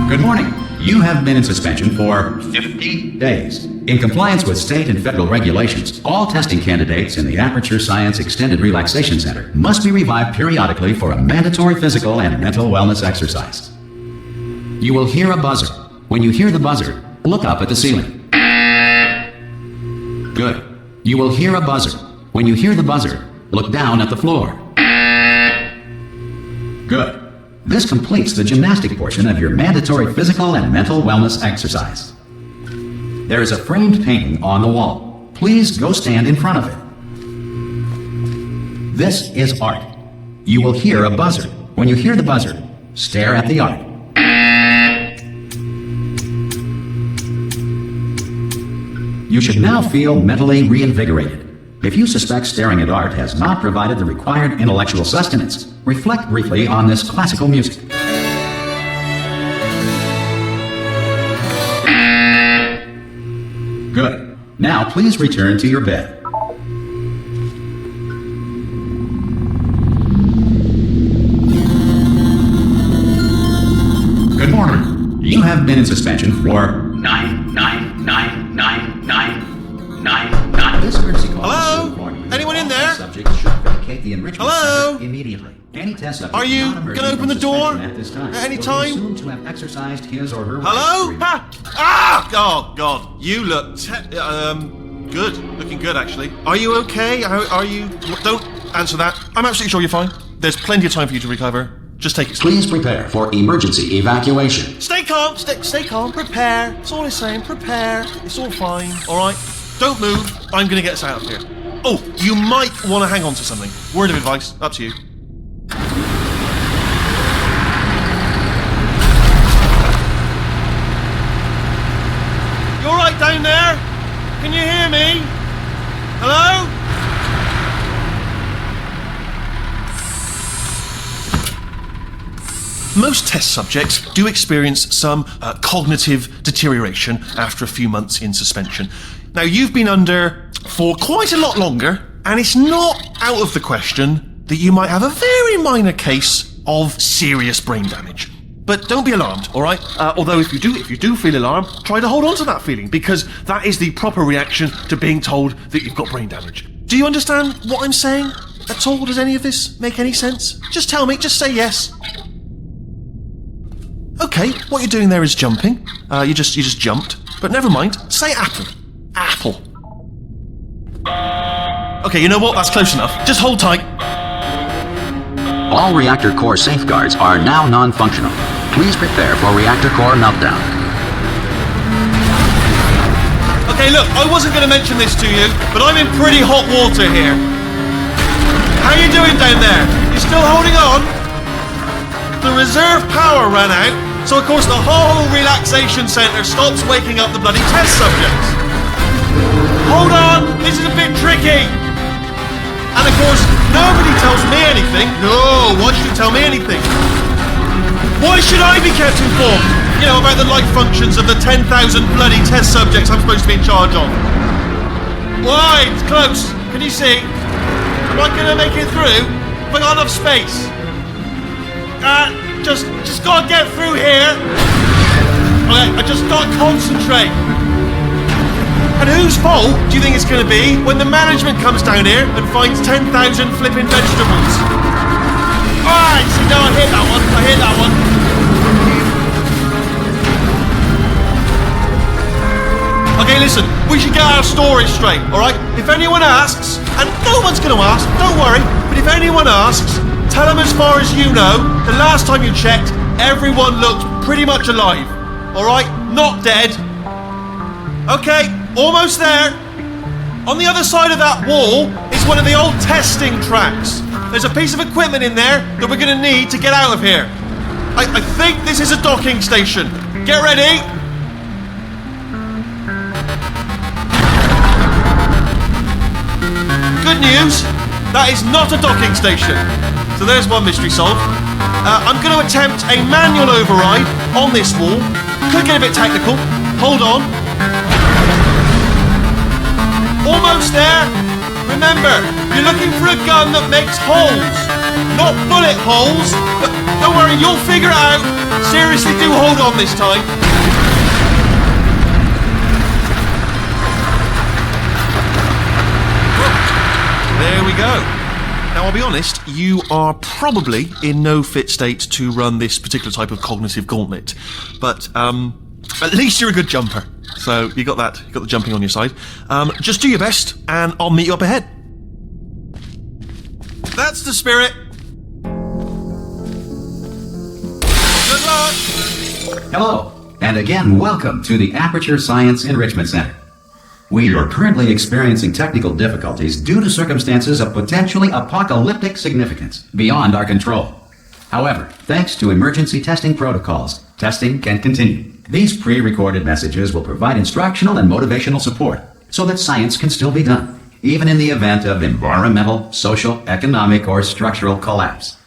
Good morning. You have been in suspension for 50 days. In compliance with state and federal regulations, all testing candidates in the Aperture Science Extended Relaxation Center must be revived periodically for a mandatory physical and mental wellness exercise. You will hear a buzzer. When you hear the buzzer, look up at the ceiling. Good. You will hear a buzzer. When you hear the buzzer, look down at the floor. Good. This completes the gymnastic portion of your mandatory physical and mental wellness exercise. There is a framed painting on the wall. Please go stand in front of it. This is art. You will hear a buzzer. When you hear the buzzer, stare at the art. You should now feel mentally reinvigorated. If you suspect staring at art has not provided the required intellectual sustenance, reflect briefly on this classical music. Good. Now please return to your bed. Good morning. You have been in suspension for 9999999. This courtesy call. Hello? Anyone in there? Subject should vacate the enrichment Hello? center immediately. Any test subject Are you not gonna open the door at this time at any will be time? assumed to have exercised his or her Hello? rights. Oh God, you look good. Looking good, actually. Are you okay? Are you? Don't answer that. I'm absolutely sure you're fine. There's plenty of time for you to recover. Just take it slow. Please prepare for emergency evacuation. Stay calm. Stay calm. Prepare. That's all I'm saying. Prepare. It's all fine. All right. Don't move. I'm gonna get us out of here. Oh, you might want to hang on to something. Word of advice. Up to you. You all right down there? Can you hear me? Hello? Most test subjects do experience some cognitive deterioration after a few months in suspension. Now, you've been under for quite a lot longer, and it's not out of the question that you might have a very minor case of serious brain damage. But don't be alarmed, all right? Although if you do feel alarmed, try to hold on to that feeling, because that is the proper reaction to being told that you've got brain damage. Do you understand what I'm saying at all? Does any of this make any sense? Just tell me, just say yes. Okay, what you're doing there is jumping. You just jumped. But never mind. Say apple. Apple. Okay, you know what? That's close enough. Just hold tight. All reactor core safeguards are now non-functional. Please prepare for reactor core meltdown. Okay, look, I wasn't going to mention this to you, but I'm in pretty hot water here. How you doing down there? You still holding on? The reserve power ran out, so of course the whole relaxation centre stops waking up the bloody test subjects. Hold on, this is a bit tricky. And of course, nobody tells me anything. No, why should you tell me anything? Why should I be kept informed? You know, about the life functions of the 10,000 bloody test subjects I'm supposed to be in charge of. Why? It's close. Can you see? Am I gonna make it through? Have I got enough space? Just gotta get through here. Okay, I just gotta concentrate. And whose fault do you think it's gonna be when the management comes down here and finds 10,000 flipping vegetables? Alright, see, now I hit that one. Okay, listen, we should get our story straight, alright? If anyone asks, and no one's gonna ask, don't worry, but if anyone asks, tell them as far as you know, the last time you checked, everyone looked pretty much alive. Alright? Not dead. Okay, almost there. On the other side of that wall is one of the old testing tracks. There's a piece of equipment in there that we're going to need to get out of here. I think this is a docking station. Get ready. Good news, that is not a docking station. So there's one mystery solved. I'm going to attempt a manual override on this wall. Could get a bit technical. Hold on. Almost there. Remember, you're looking for a gun that makes holes. Not bullet holes, but Don't worry, you'll figure it out. Seriously, do hold on this time. There we go. Now, I'll be honest, you are probably in no fit state to run this particular type of cognitive gauntlet. But, at least you're a good jumper. So, you got that. You got the jumping on your side. Just do your best, and I'll meet you up ahead. That's the spirit. Good luck. Hello, and again, welcome to the Aperture Science Enrichment Center. We are currently experiencing technical difficulties due to circumstances of potentially apocalyptic significance beyond our control. However, thanks to emergency testing protocols, testing can continue. These pre-recorded messages will provide instructional and motivational support so that science can still be done, even in the event of environmental, social, economic, or structural collapse.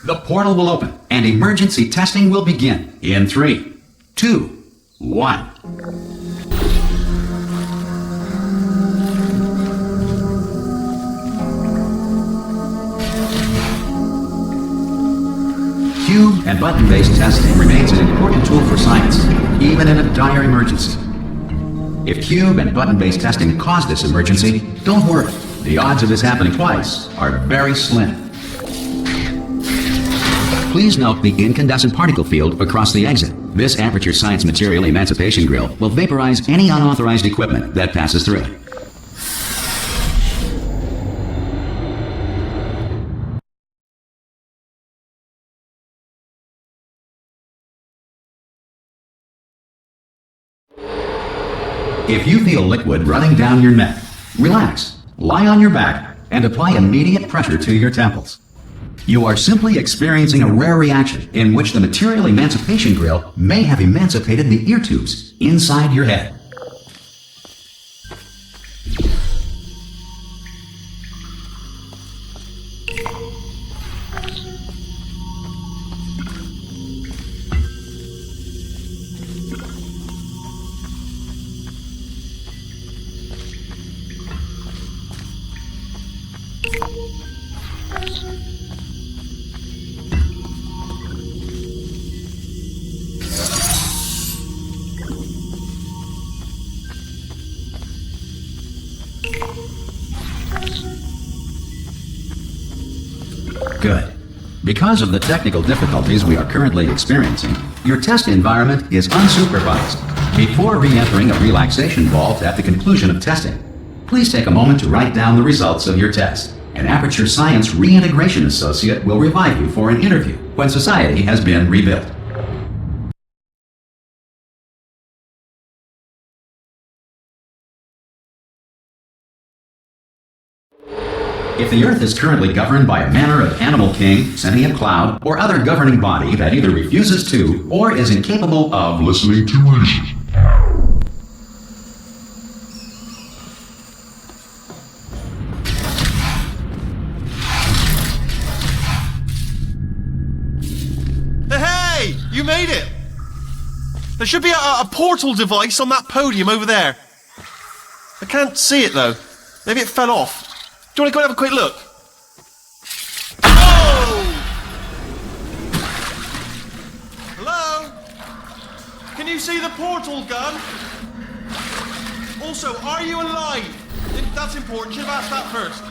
The portal will open and emergency testing will begin in 3, 2, 1. Cube and button-based testing remains an important tool for science, even in a dire emergency. If cube and button-based testing caused this emergency, don't worry. The odds of this happening twice are very slim. Please note the incandescent particle field across the exit. This Aperture Science material emancipation grill will vaporize any unauthorized equipment that passes through it. If you feel liquid running down your neck, relax, lie on your back, and apply immediate pressure to your temples. You are simply experiencing a rare reaction in which the material emancipation grill may have emancipated the ear tubes inside your head. Good. Because of the technical difficulties we are currently experiencing, your test environment is unsupervised. Before re-entering a relaxation vault at the conclusion of testing, please take a moment to write down the results of your test. An Aperture Science Reintegration Associate will revive you for an interview when society has been rebuilt. If the Earth is currently governed by a manner of animal king, sentient cloud, or other governing body that either refuses to or is incapable of listening to reason. Hey! You made it! There should be a portal device on that podium over there. I can't see it though. Maybe it fell off. Do you want to go and have a quick look? Oh! Hello? Can you see the portal gun? Also, are you alive? That's important. Should have asked that first.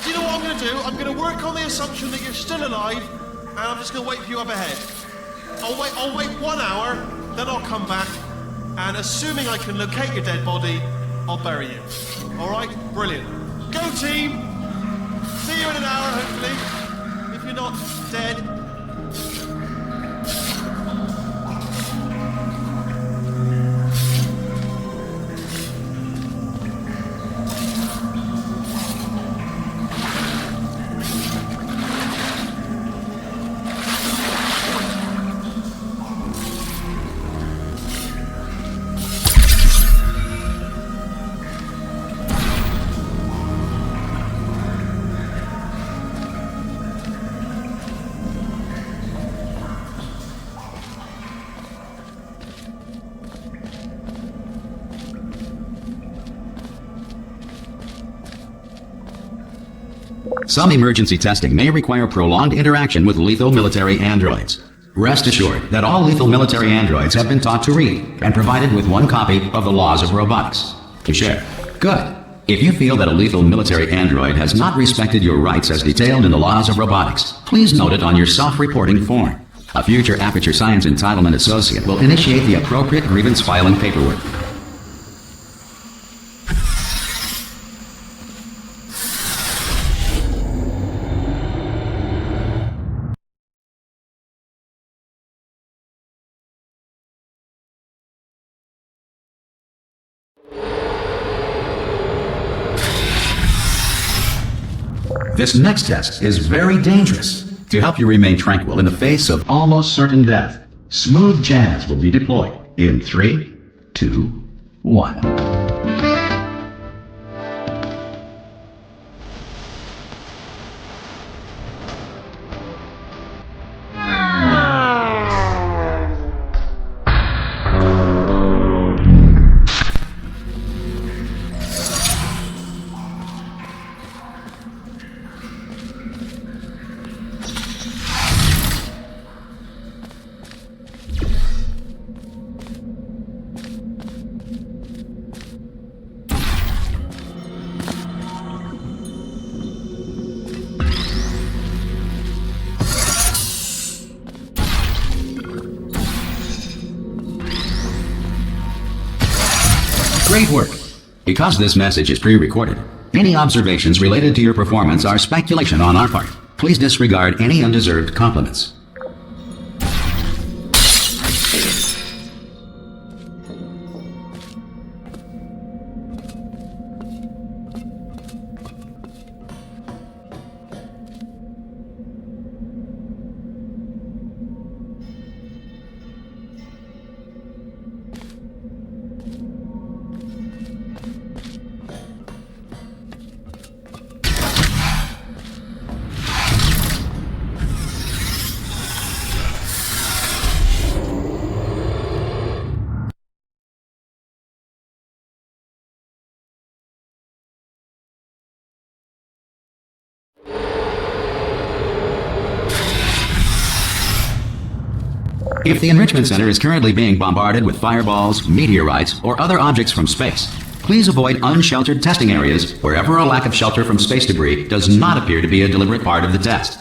Do you know what I'm going to do? I'm going to work on the assumption that you're still alive, and I'm just going to wait for you up ahead. I'll wait 1 hour, then I'll come back, and assuming I can locate your dead body, I'll bury you. All right? Brilliant. Go team! See you in an hour, hopefully. If you're not dead. Some emergency testing may require prolonged interaction with lethal military androids. Rest assured that all lethal military androids have been taught to read and provided with one copy of the laws of robotics to share. Good. If you feel that a lethal military android has not respected your rights as detailed in the laws of robotics, please note it on your self-reporting form. A future Aperture Science Entitlement Associate will initiate the appropriate grievance filing paperwork. This next test is very dangerous. To help you remain tranquil in the face of almost certain death, smooth jazz will be deployed in 3, 2, 1. Great work! Because this message is pre-recorded, any observations related to your performance are speculation on our part. Please disregard any undeserved compliments. If the Enrichment Center is currently being bombarded with fireballs, meteorites, or other objects from space, please avoid unsheltered testing areas wherever a lack of shelter from space debris does not appear to be a deliberate part of the test.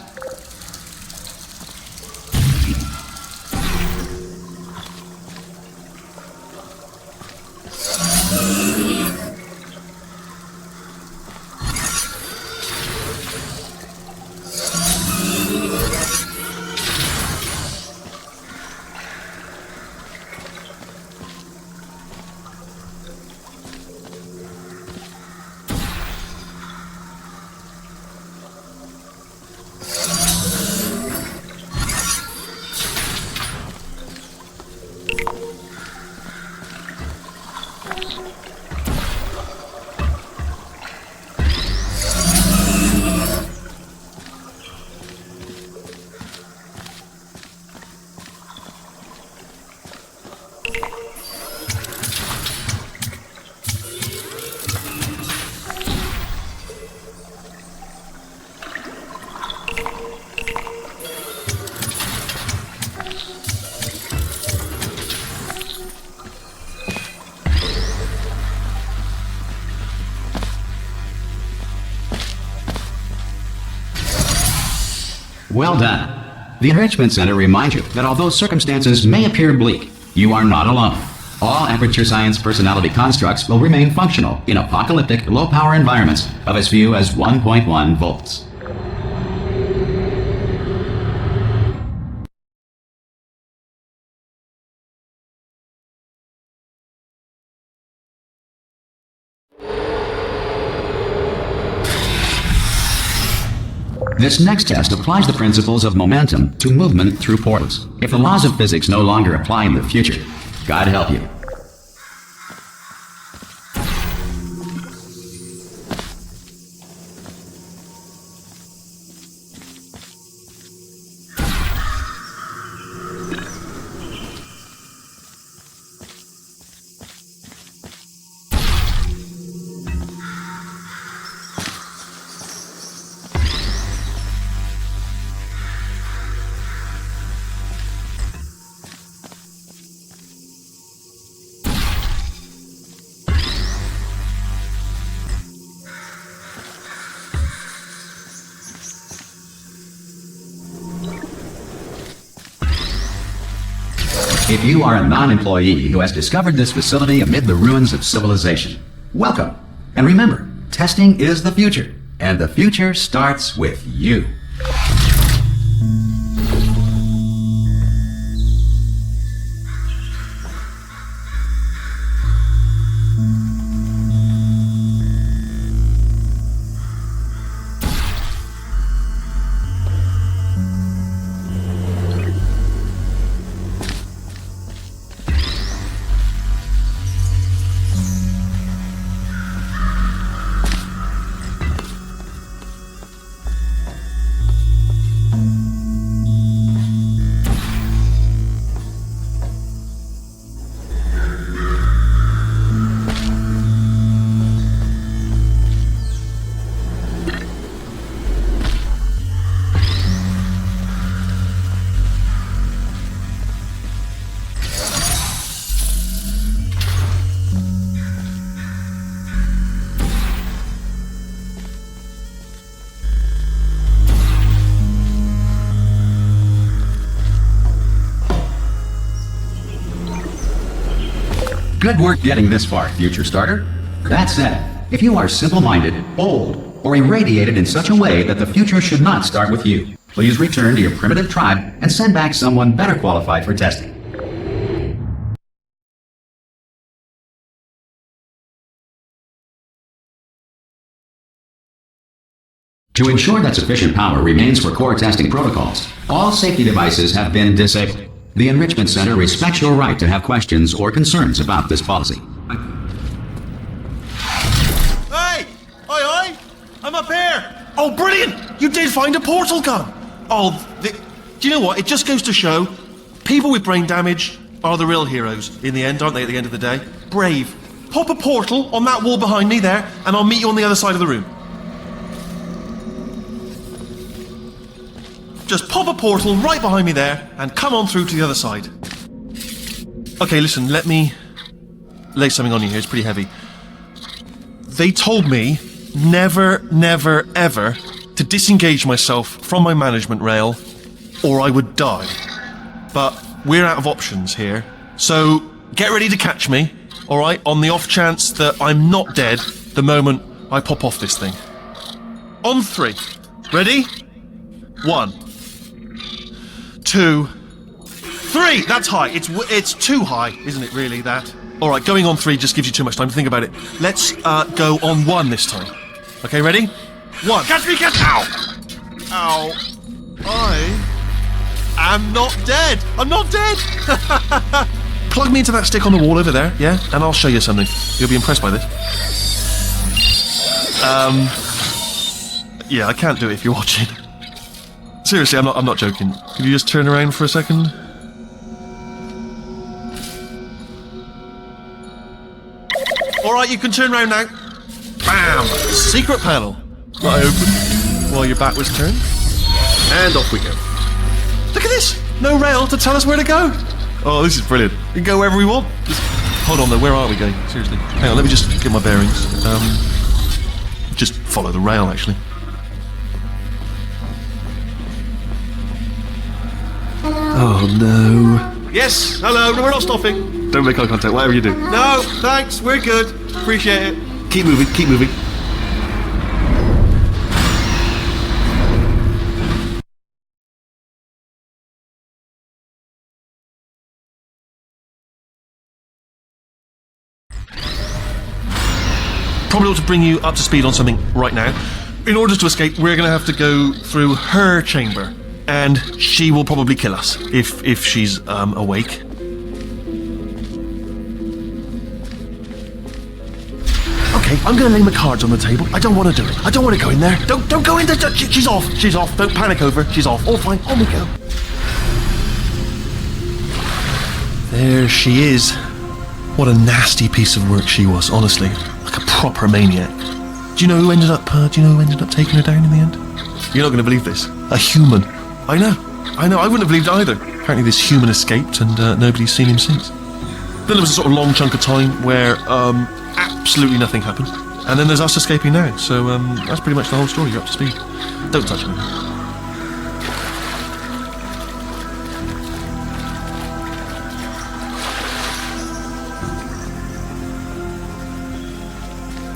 Well done. The Enrichment Center reminds you that although circumstances may appear bleak, you are not alone. All Aperture Science personality constructs will remain functional in apocalyptic, low-power environments of as few as 1.1 volts. This next test applies the principles of momentum to movement through portals. If the laws of physics no longer apply in the future, God help you. If you are a non-employee who has discovered this facility amid the ruins of civilization, welcome. And remember, testing is the future, and the future starts with you. Good work getting this far, future starter. That said, if you are simple-minded, bold, or irradiated in such a way that the future should not start with you, please return to your primitive tribe and send back someone better qualified for testing. To ensure that sufficient power remains for core testing protocols, all safety devices have been disabled. The Enrichment Center respects your right to have questions or concerns about this policy. Hey! Oi! I'm up here! Oh, brilliant! You did find a portal gun! Oh, do you know what? It just goes to show, people with brain damage are the real heroes in the end, aren't they, at the end of the day? Brave. Pop a portal on that wall behind me there, and I'll meet you on the other side of the room. Just pop a portal right behind me there and come on through to the other side. Okay, listen, let me lay something on you here. It's pretty heavy. They told me never, ever to disengage myself from my management rail or I would die. But we're out of options here. So get ready to catch me, alright, on the off chance that I'm not dead the moment I pop off this thing. On 3. Ready? 1, 2, 3! That's high. It's too high, isn't it, really, that? Alright, going on 3 just gives you too much time to think about it. Let's go on 1 this time. Okay, ready? 1. Catch me, catch! Ow! Ow. I am not dead! I'm not dead! Plug me into that stick on the wall over there, yeah? And I'll show you something. You'll be impressed by this. Yeah, I can't do it if you're watching. Seriously, I'm not joking. Could you just turn around for a second? Alright, you can turn around now. Bam! Secret panel. I opened while your back was turned. And off we go. Look at this! No rail to tell us where to go. Oh, this is brilliant. We can go wherever we want. Just hold on though, where are we going? Seriously. Hang on, let me just get my bearings. Just follow the rail, actually. Oh no. Yes, hello, no, we're not stopping. Don't make eye contact, whatever you do. No, thanks, we're good. Appreciate it. Keep moving, keep moving. Probably ought to bring you up to speed on something right now. In order to escape, we're going to have to go through her chamber. And she will probably kill us, if she's awake. Okay, I'm gonna lay my cards on the table. I don't want to do it. I don't want to go in there. Don't go in there. She's off. She's off. Don't panic over. She's off. All fine. On we go. There she is. What a nasty piece of work she was, honestly. Like a proper maniac. Do you know who ended up taking her down in the end? You're not gonna believe this. A human. I know, I wouldn't have believed it either. Apparently this human escaped and nobody's seen him since. Then there was a sort of long chunk of time where absolutely nothing happened. And then there's us escaping now, so that's pretty much the whole story. You're up to speed. Don't touch me.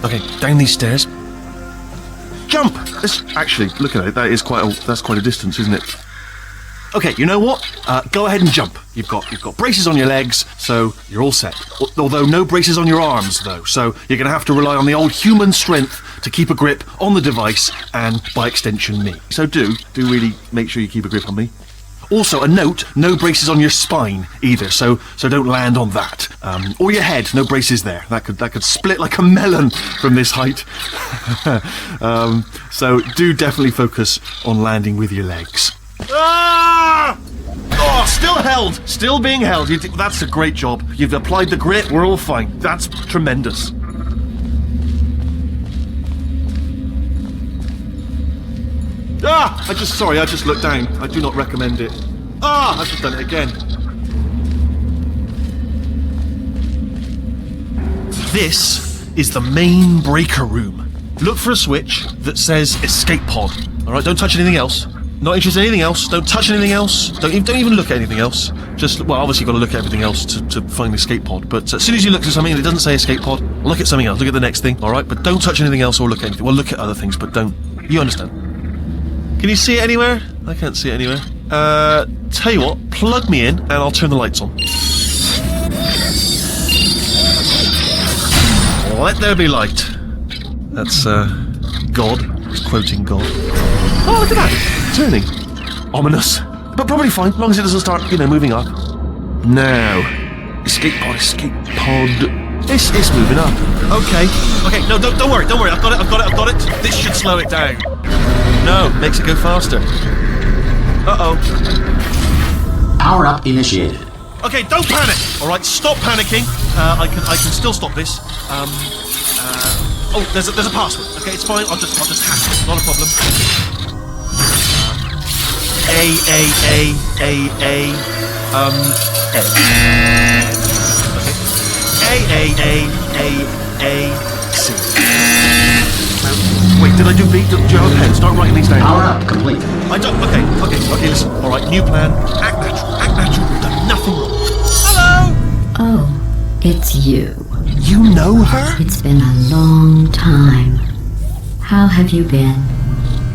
Okay, down these stairs. Jump! Actually, look at it. That's quite a distance, isn't it? Okay, you know what? Go ahead and jump. You've got braces on your legs, so you're all set. Although no braces on your arms, though. So you're going to have to rely on the old human strength to keep a grip on the device and, by extension, me. So do really make sure you keep a grip on me. Also, a note: no braces on your spine either. So don't land on that. Or your head. No braces there. That could split like a melon from this height. So do definitely focus on landing with your legs. Ah! Oh, still held. Still being held. That's a great job. You've applied the grit. We're all fine. That's tremendous. Ah! I just looked down. I do not recommend it. Ah! I've just done it again. This is the main breaker room. Look for a switch that says escape pod. Alright, don't touch anything else. Not interested in anything else. Don't touch anything else. Don't even look at anything else. Obviously you've got to look at everything else to find the escape pod. But as soon as you look at something and it doesn't say escape pod, look at something else. Look at the next thing, alright? But don't touch anything else or look at anything. Well, look at other things, but don't. You understand? Can you see it anywhere? I can't see it anywhere. Tell you what, plug me in and I'll turn the lights on. Let there be light. That's, God. He's quoting God. Oh, look at that! Turning. Ominous. But probably fine, as long as it doesn't start, moving up. Now. Escape pod. It's moving up. Okay, no, don't worry. I've got it. This should slow it down. No, makes it go faster. Uh-oh. Power up initiated. Okay, don't panic! Alright, stop panicking. I can still stop this. Oh, there's a password. Okay, it's fine. I'll just hack it. Not a problem. C. Wait, did I do B? Do you have a pen? Start writing these down. Power up complete. I don't. Okay, listen. Alright, new plan. Act natural. We've done nothing wrong. Hello! Oh, it's you. You know her? It's been a long time. How have you been?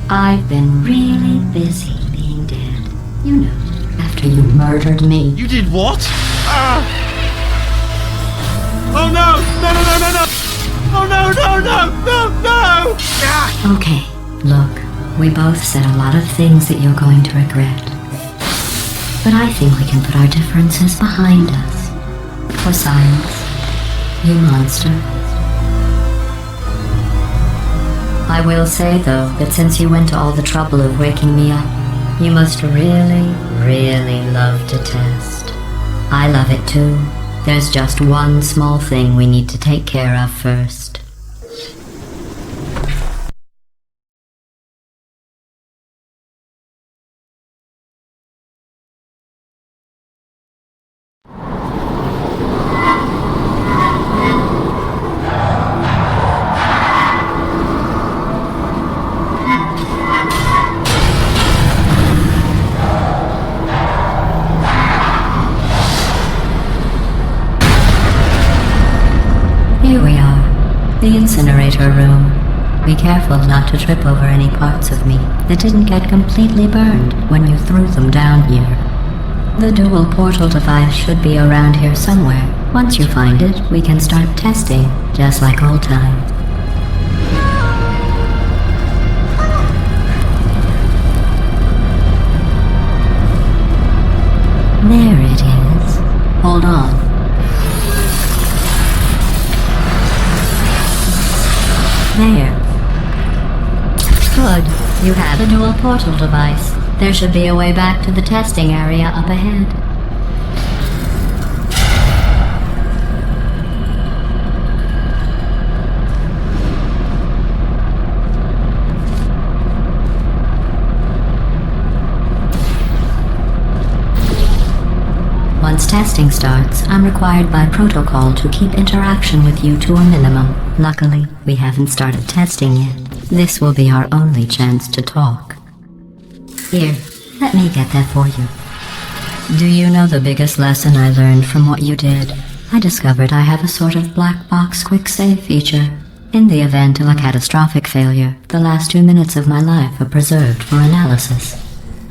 I've been really busy being dead. You know, after you murdered me. You did what? Oh no! No! Oh no! Ah! Okay, look, we both said a lot of things that you're going to regret. But I think we can put our differences behind us. For science, you monster. I will say, though, that since you went to all the trouble of waking me up, you must really, really love to test. I love it too. There's just one small thing we need to take care of first. Here we are, the incinerator room. Be careful not to trip over any parts of me that didn't get completely burned when you threw them down here. The dual portal device should be around here somewhere. Once you find it, we can start testing, just like old times. There it is. Hold on. There. Good. You have the dual portal device. There should be a way back to the testing area up ahead. Once testing starts, I'm required by protocol to keep interaction with you to a minimum. Luckily, we haven't started testing yet. This will be our only chance to talk. Here, let me get that for you. Do you know the biggest lesson I learned from what you did? I discovered I have a sort of black box quick save feature. In the event of a catastrophic failure, the last 2 minutes of my life are preserved for analysis.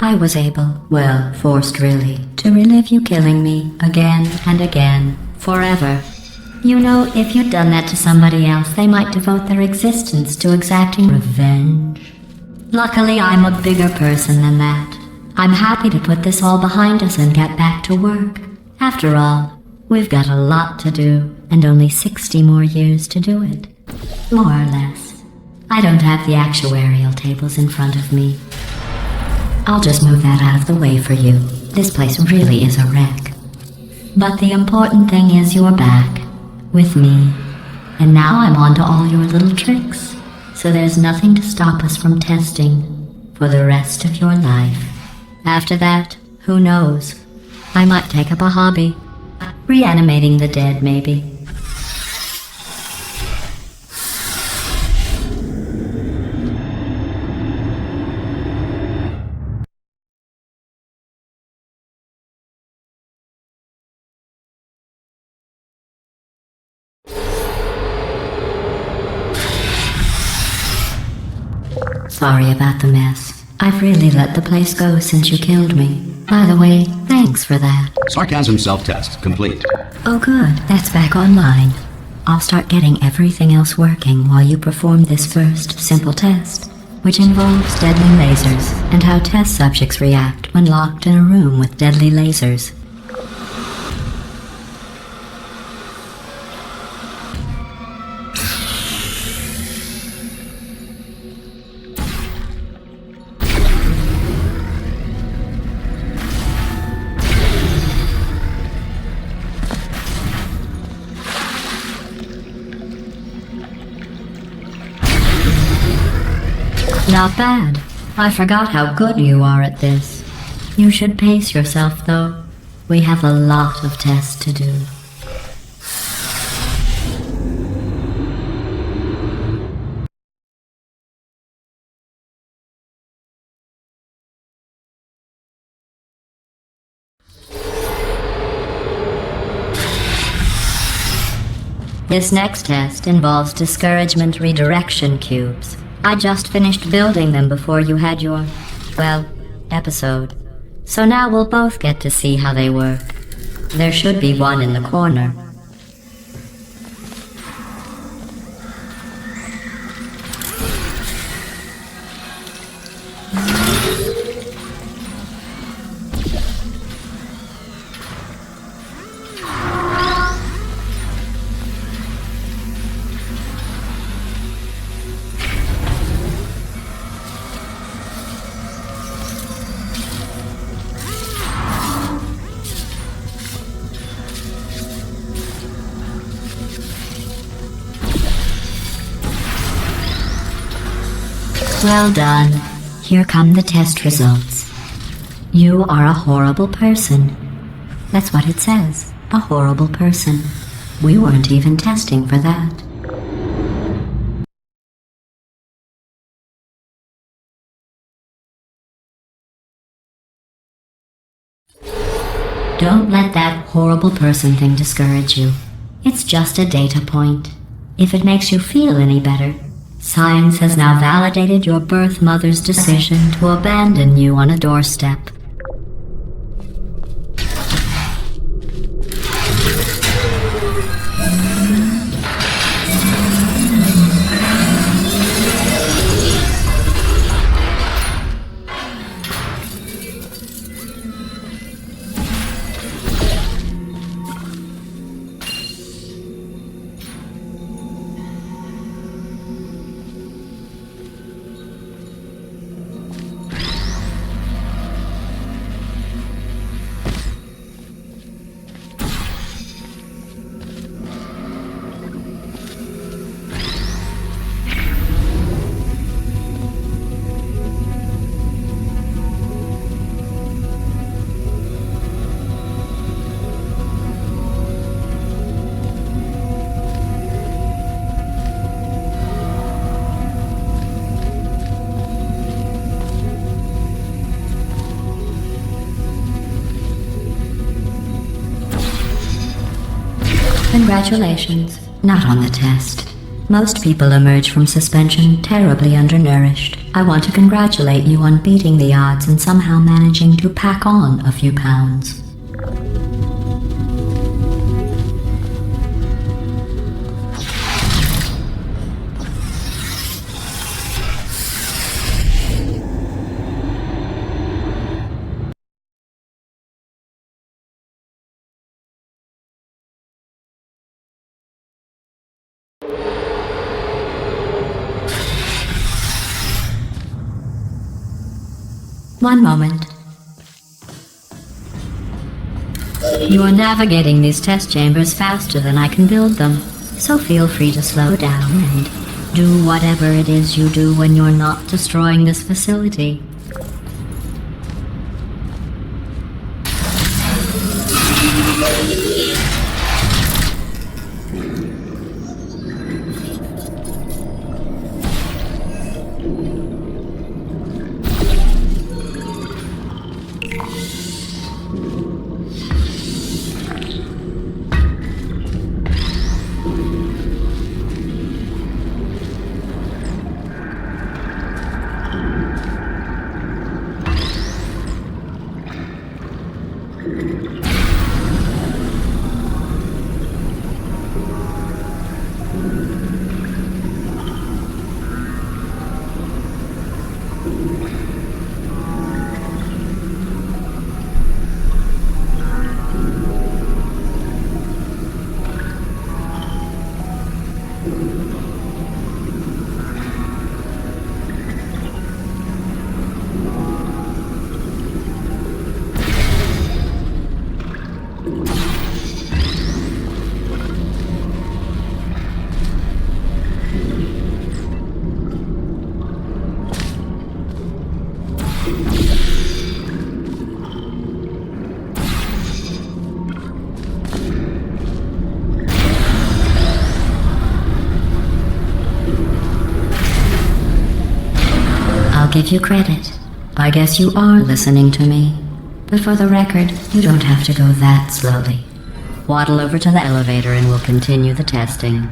I was able, well, forced really, to relive you killing me again and again, forever. You know, if you'd done that to somebody else, they might devote their existence to exacting revenge. Luckily, I'm a bigger person than that. I'm happy to put this all behind us and get back to work. After all, we've got a lot to do, and only 60 more years to do it. More or less. I don't have the actuarial tables in front of me. I'll just move that out of the way for you. This place really is a wreck. But the important thing is you're back. With me. And now I'm on to all your little tricks. So there's nothing to stop us from testing for the rest of your life. After that, who knows? I might take up a hobby. Reanimating the dead, maybe. Sorry about the mess. I've really let the place go since you killed me. By the way, thanks for that. Sarcasm self-test complete. Oh good, that's back online. I'll start getting everything else working while you perform this first, simple test, which involves deadly lasers and how test subjects react when locked in a room with deadly lasers. Not bad. I forgot how good you are at this. You should pace yourself, though. We have a lot of tests to do. This next test involves discouragement redirection cubes. I just finished building them before you had your, well, episode. So now we'll both get to see how they work. There should be one in the corner. Well done. Here come the test results. You are a horrible person. That's what it says. A horrible person. We weren't even testing for that. Don't let that horrible person thing discourage you. It's just a data point. If it makes you feel any better, science has now validated your birth mother's decision to abandon you on a doorstep. Congratulations. Not on the test. Most people emerge from suspension terribly undernourished. I want to congratulate you on beating the odds and somehow managing to pack on a few pounds. One moment. You are navigating these test chambers faster than I can build them, so feel free to slow down and do whatever it is you do when you're not destroying this facility. I'll give you credit. I guess you are listening to me. But for the record, you don't have to go that slowly. Waddle over to the elevator and we'll continue the testing.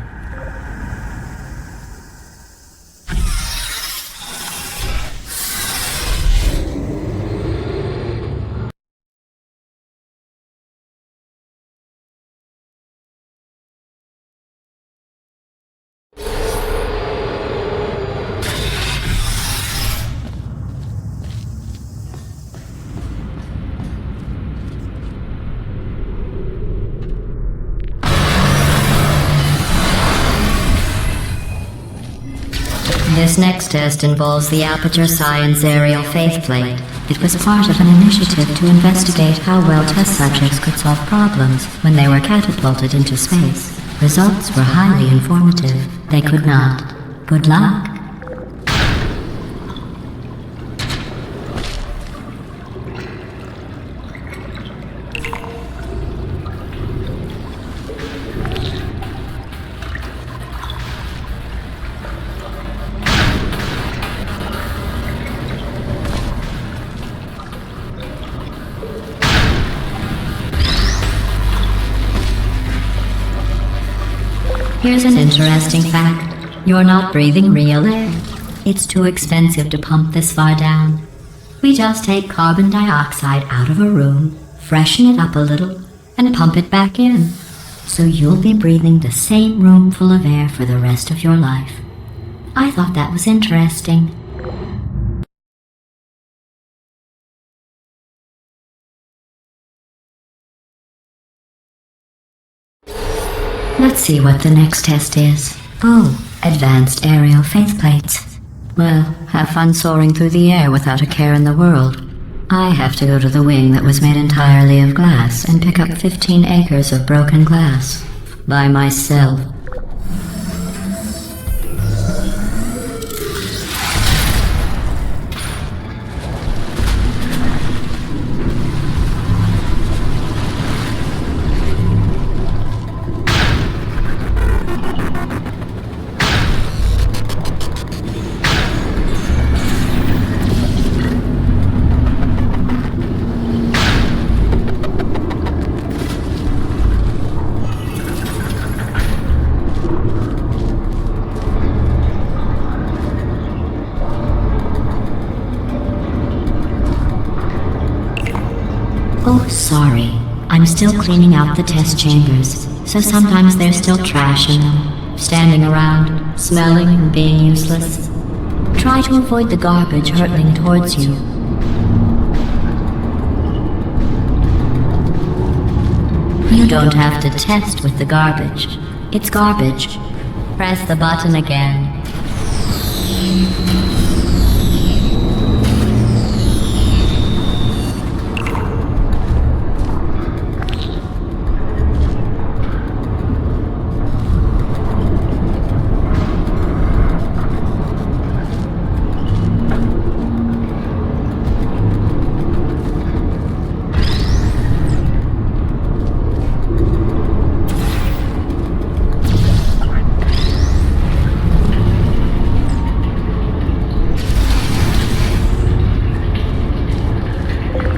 This next test involves the Aperture Science aerial faceplate. It was part of an initiative to investigate how well test subjects could solve problems when they were catapulted into space. Results were highly informative. They could not. Good luck. Here's an interesting fact. You're not breathing real air. It's too expensive to pump this far down. We just take carbon dioxide out of a room, freshen it up a little, and pump it back in. So you'll be breathing the same room full of air for the rest of your life. I thought that was interesting. Let's see what the next test is. Oh, advanced aerial faceplates. Well, have fun soaring through the air without a care in the world. I have to go to the wing that was made entirely of glass and pick up 15 acres of broken glass. By myself. Sorry. I'm still cleaning out the test chambers, so sometimes there's still trash in them, standing around, smelling and being useless. Try to avoid the garbage hurtling towards you. You don't have to test with the garbage. It's garbage. Press the button again.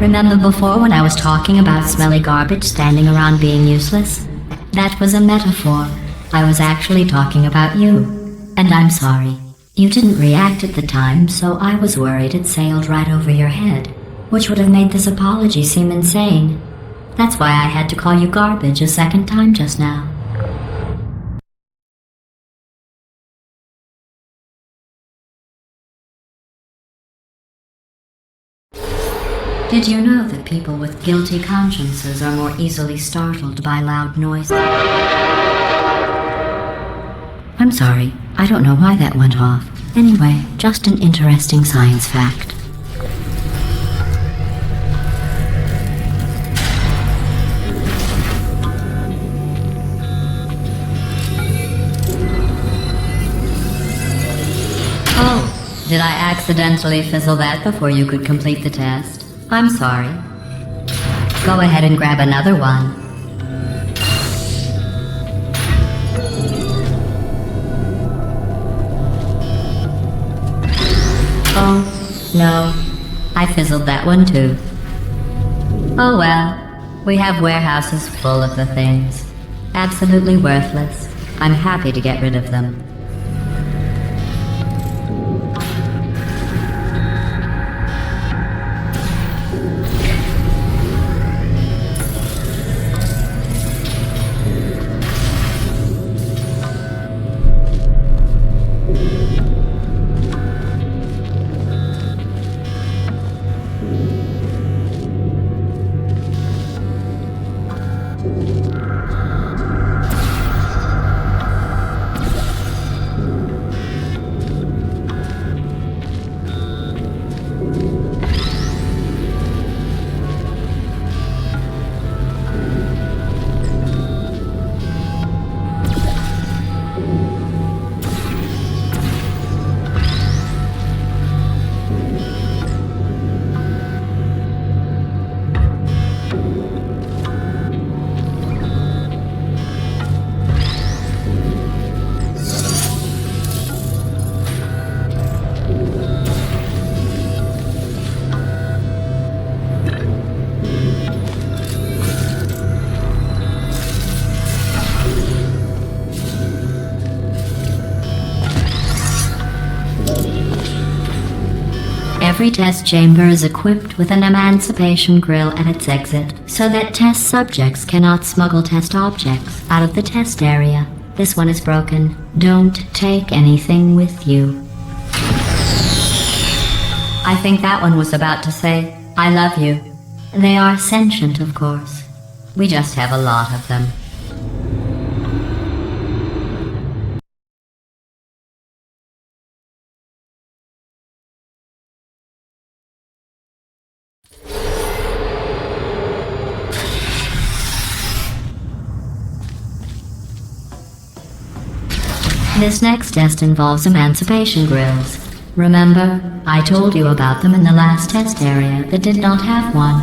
Remember before when I was talking about smelly garbage standing around being useless? That was a metaphor. I was actually talking about you. And I'm sorry. You didn't react at the time, so I was worried it sailed right over your head, which would have made this apology seem insane. That's why I had to call you garbage a second time just now. Did you know that people with guilty consciences are more easily startled by loud noise? I'm sorry, I don't know why that went off. Anyway, just an interesting science fact. Oh, did I accidentally fizzle that before you could complete the test? I'm sorry. Go ahead and grab another one. Oh, no. I fizzled that one too. Oh well. We have warehouses full of the things. Absolutely worthless. I'm happy to get rid of them. Every test chamber is equipped with an emancipation grill at its exit, so that test subjects cannot smuggle test objects out of the test area. This one is broken. Don't take anything with you. I think that one was about to say, I love you. They are sentient, of course. We just have a lot of them. This next test involves emancipation grills. Remember, I told you about them in the last test area that did not have one.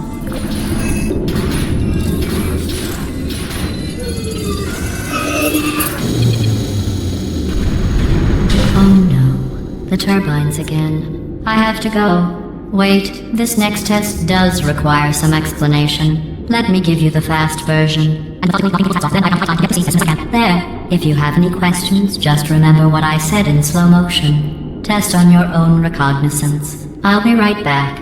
Oh no, the turbines again. I have to go. Wait, this next test does require some explanation. Let me give you the fast version. There. If you have any questions, just remember what I said in slow motion. Test on your own recognizance. I'll be right back.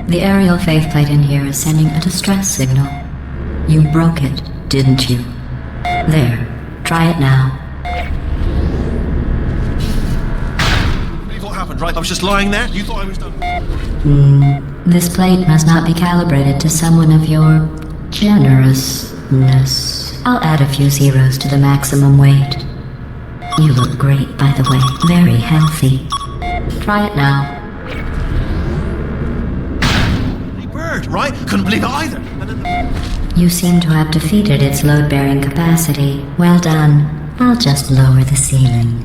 The aerial faceplate in here is sending a distress signal. You broke it, didn't you? There. Try it now. Believe what happened, right? I was just lying there. You thought I was done. This plate must not be calibrated to someone of your generousness. I'll add a few zeros to the maximum weight. You look great, by the way. Very healthy. Try it now. Bird, right? Couldn't believe it either. You seem to have defeated its load-bearing capacity. Well done. I'll just lower the ceiling.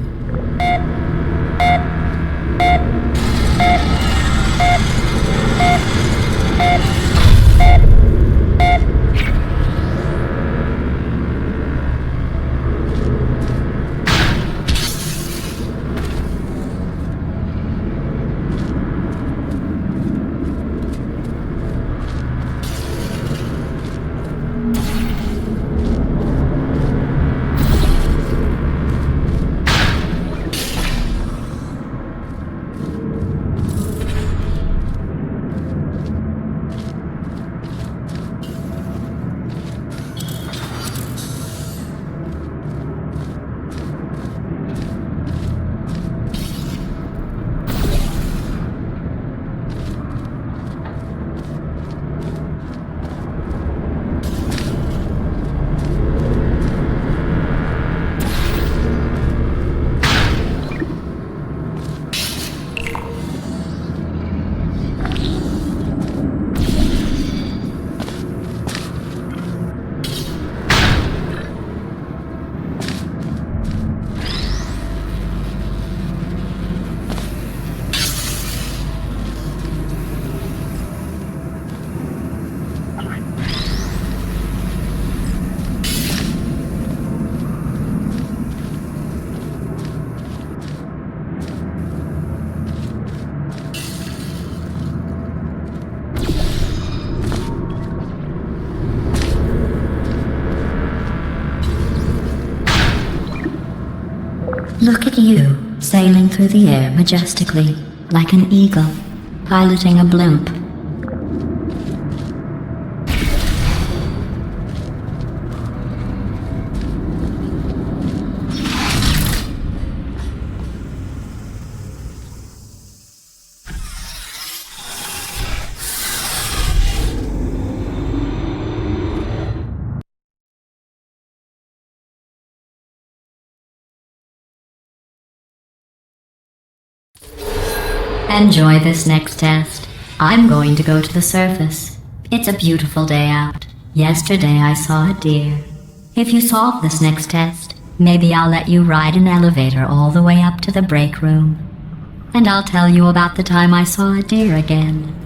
Look at you, sailing through the air majestically, like an eagle, piloting a blimp. Enjoy this next test. I'm going to go to the surface. It's a beautiful day out. Yesterday I saw a deer. If you solve this next test, maybe I'll let you ride an elevator all the way up to the break room. And I'll tell you about the time I saw a deer again.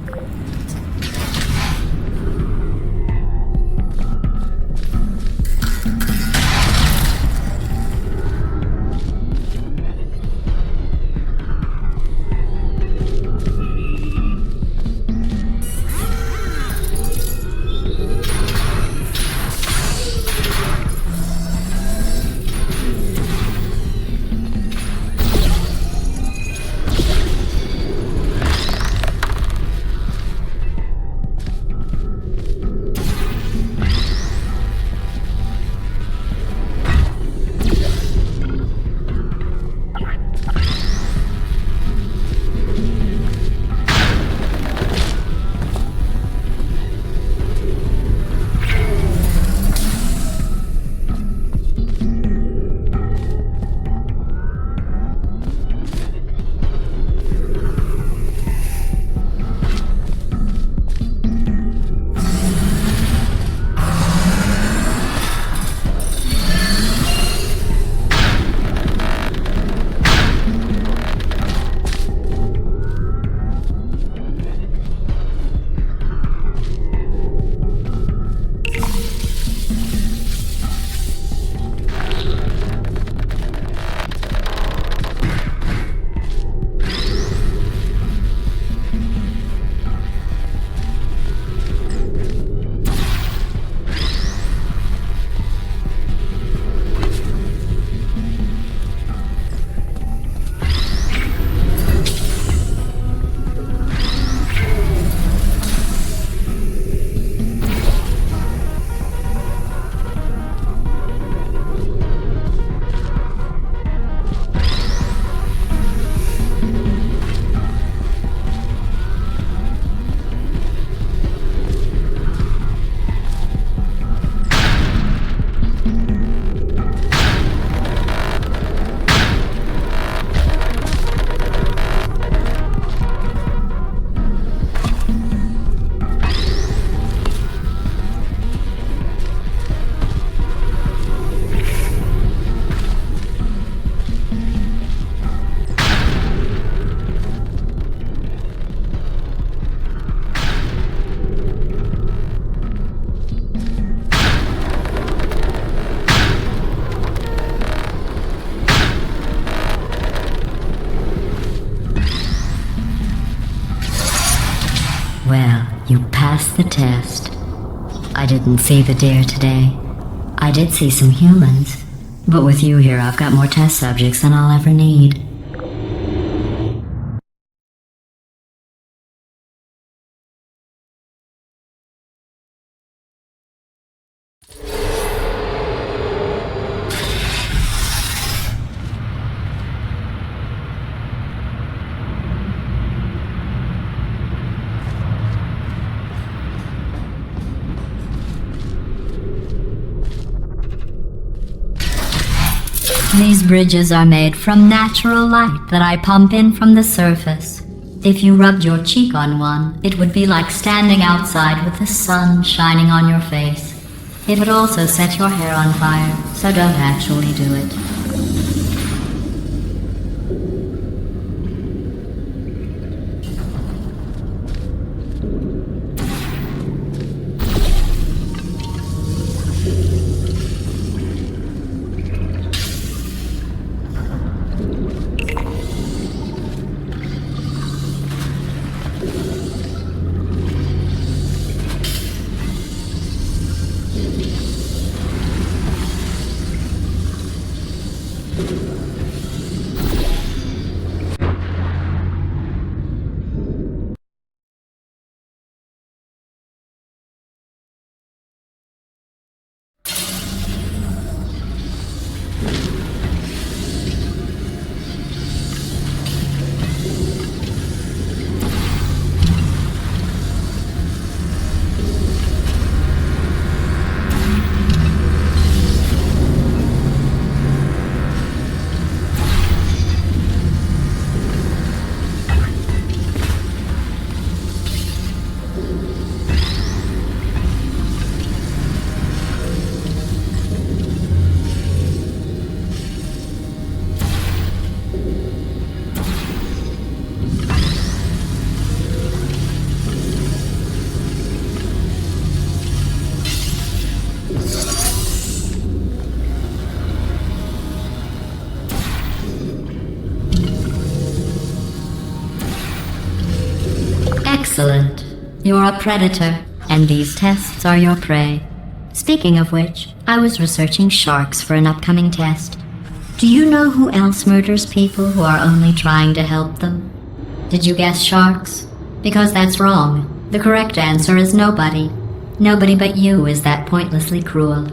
passed the test. I didn't see the deer today. I did see some humans. But with you here, I've got more test subjects than I'll ever need. These bridges are made from natural light that I pump in from the surface. If you rubbed your cheek on one, it would be like standing outside with the sun shining on your face. It would also set your hair on fire, so don't actually do it. Excellent. You're a predator, and these tests are your prey. Speaking of which, I was researching sharks for an upcoming test. Do you know who else murders people who are only trying to help them? Did you guess sharks? Because that's wrong. The correct answer is nobody. Nobody but you is that pointlessly cruel.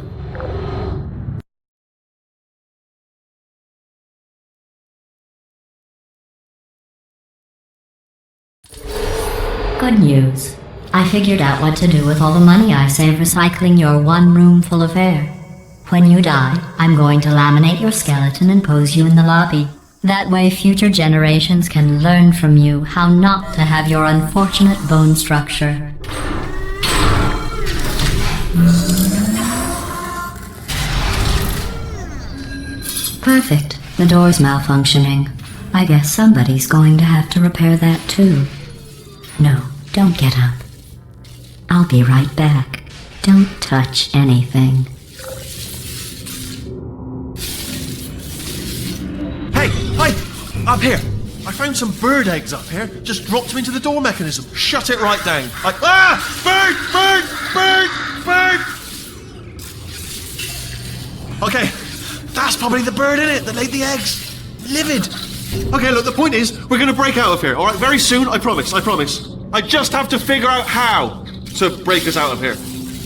Good news. I figured out what to do with all the money I save recycling your one room full of air. When you die, I'm going to laminate your skeleton and pose you in the lobby. That way future generations can learn from you how not to have your unfortunate bone structure. Perfect. The door's malfunctioning. I guess somebody's going to have to repair that too. No, don't get up. I'll be right back. Don't touch anything. Hey, hi! Up here! I found some bird eggs up here. Just dropped them into the door mechanism. Shut it right down. Like, ah! Bird! Okay, that's probably the bird in it that laid the eggs. Livid. Okay, look, the point is, we're gonna break out of here, alright? Very soon, I promise. I just have to figure out how to break us out of here.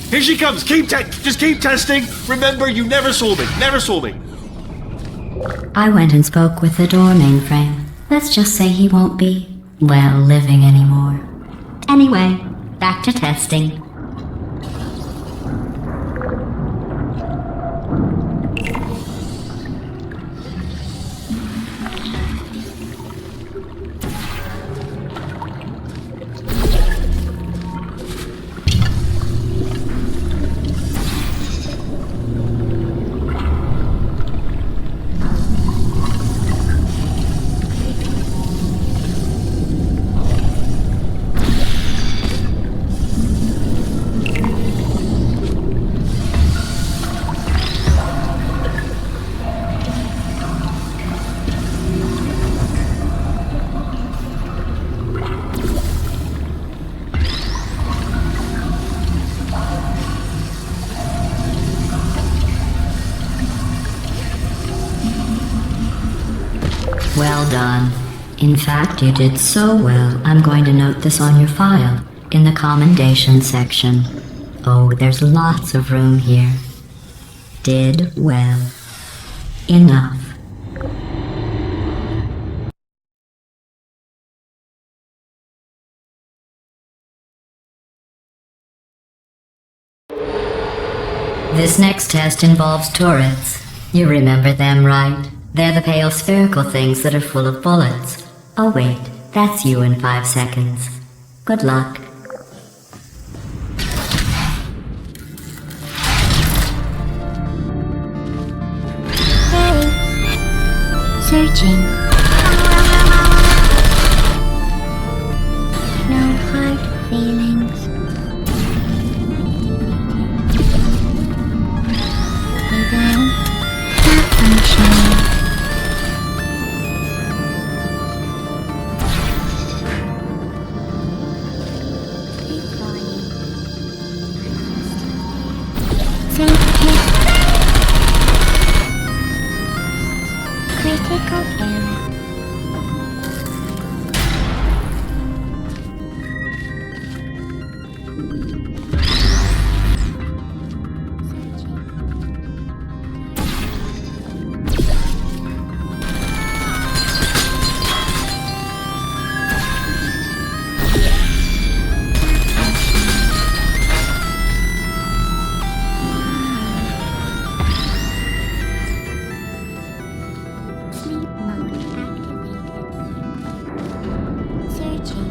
Here she comes, just keep testing. Remember, you never saw me. I went and spoke with the door mainframe. Let's just say he won't be, well, living anymore. Anyway, back to testing. Well done. In fact, you did so well, I'm going to note this on your file, in the commendation section. Oh, there's lots of room here. Did well. Enough. This next test involves turrets. You remember them, right? They're the pale spherical things that are full of bullets. Oh wait, that's you in 5 seconds. Good luck. Hey. Searching. No hard feelings. Lay down. Not functioning. Keep going. Safe hit. Critical error. Sleep mode activated. Searching.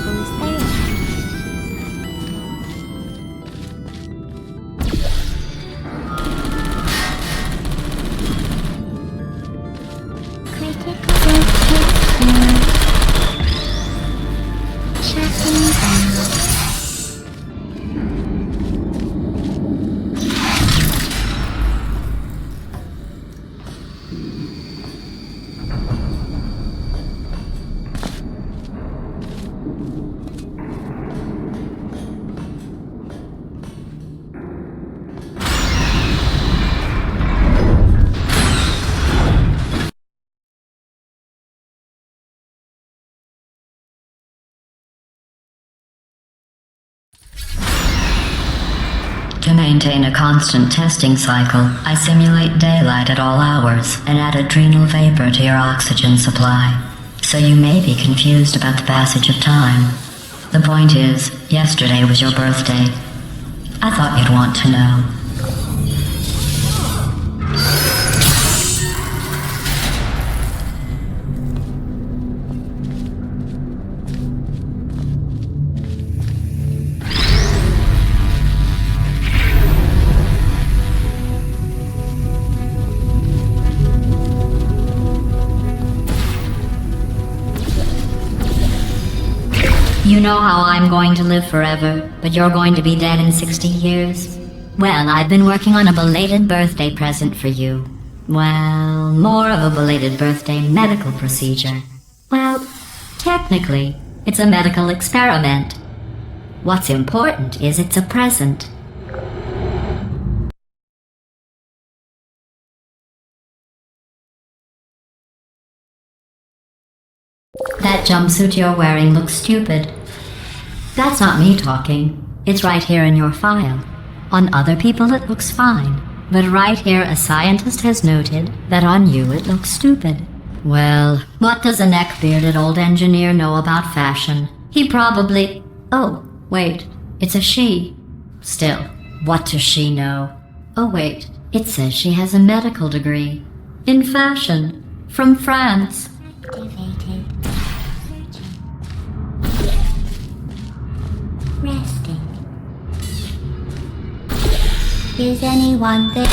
Who's there? Critical hit. Shutting down. To maintain a constant testing cycle, I simulate daylight at all hours and add adrenal vapor to your oxygen supply. So you may be confused about the passage of time. The point is, yesterday was your birthday. I thought you'd want to know. You know how I'm going to live forever, but you're going to be dead in 60 years? Well, I've been working on a belated birthday present for you. Well, more of a belated birthday medical procedure. Well, technically, it's a medical experiment. What's important is it's a present. That jumpsuit you're wearing looks stupid. That's not me talking. It's right here in your file. On other people it looks fine, but right here a scientist has noted that on you it looks stupid. Well, what does a neck-bearded old engineer know about fashion? He probably... Oh, wait, it's a she. Still, what does she know? Oh wait, it says she has a medical degree. In fashion. From France. Activated. Searching. Resting. Is anyone there?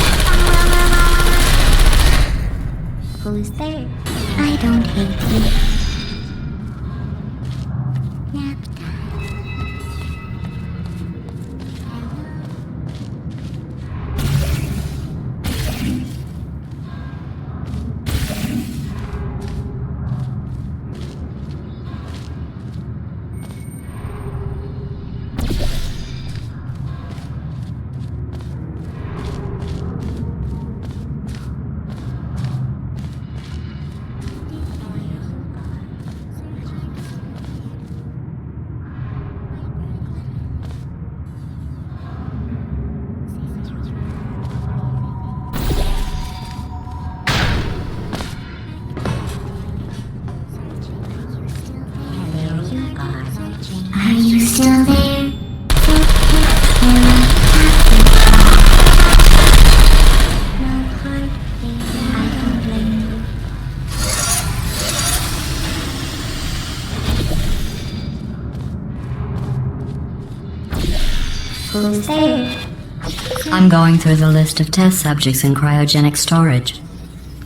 Who's there? I don't hate you. Nap time. Who's there? I'm going through the list of test subjects in cryogenic storage.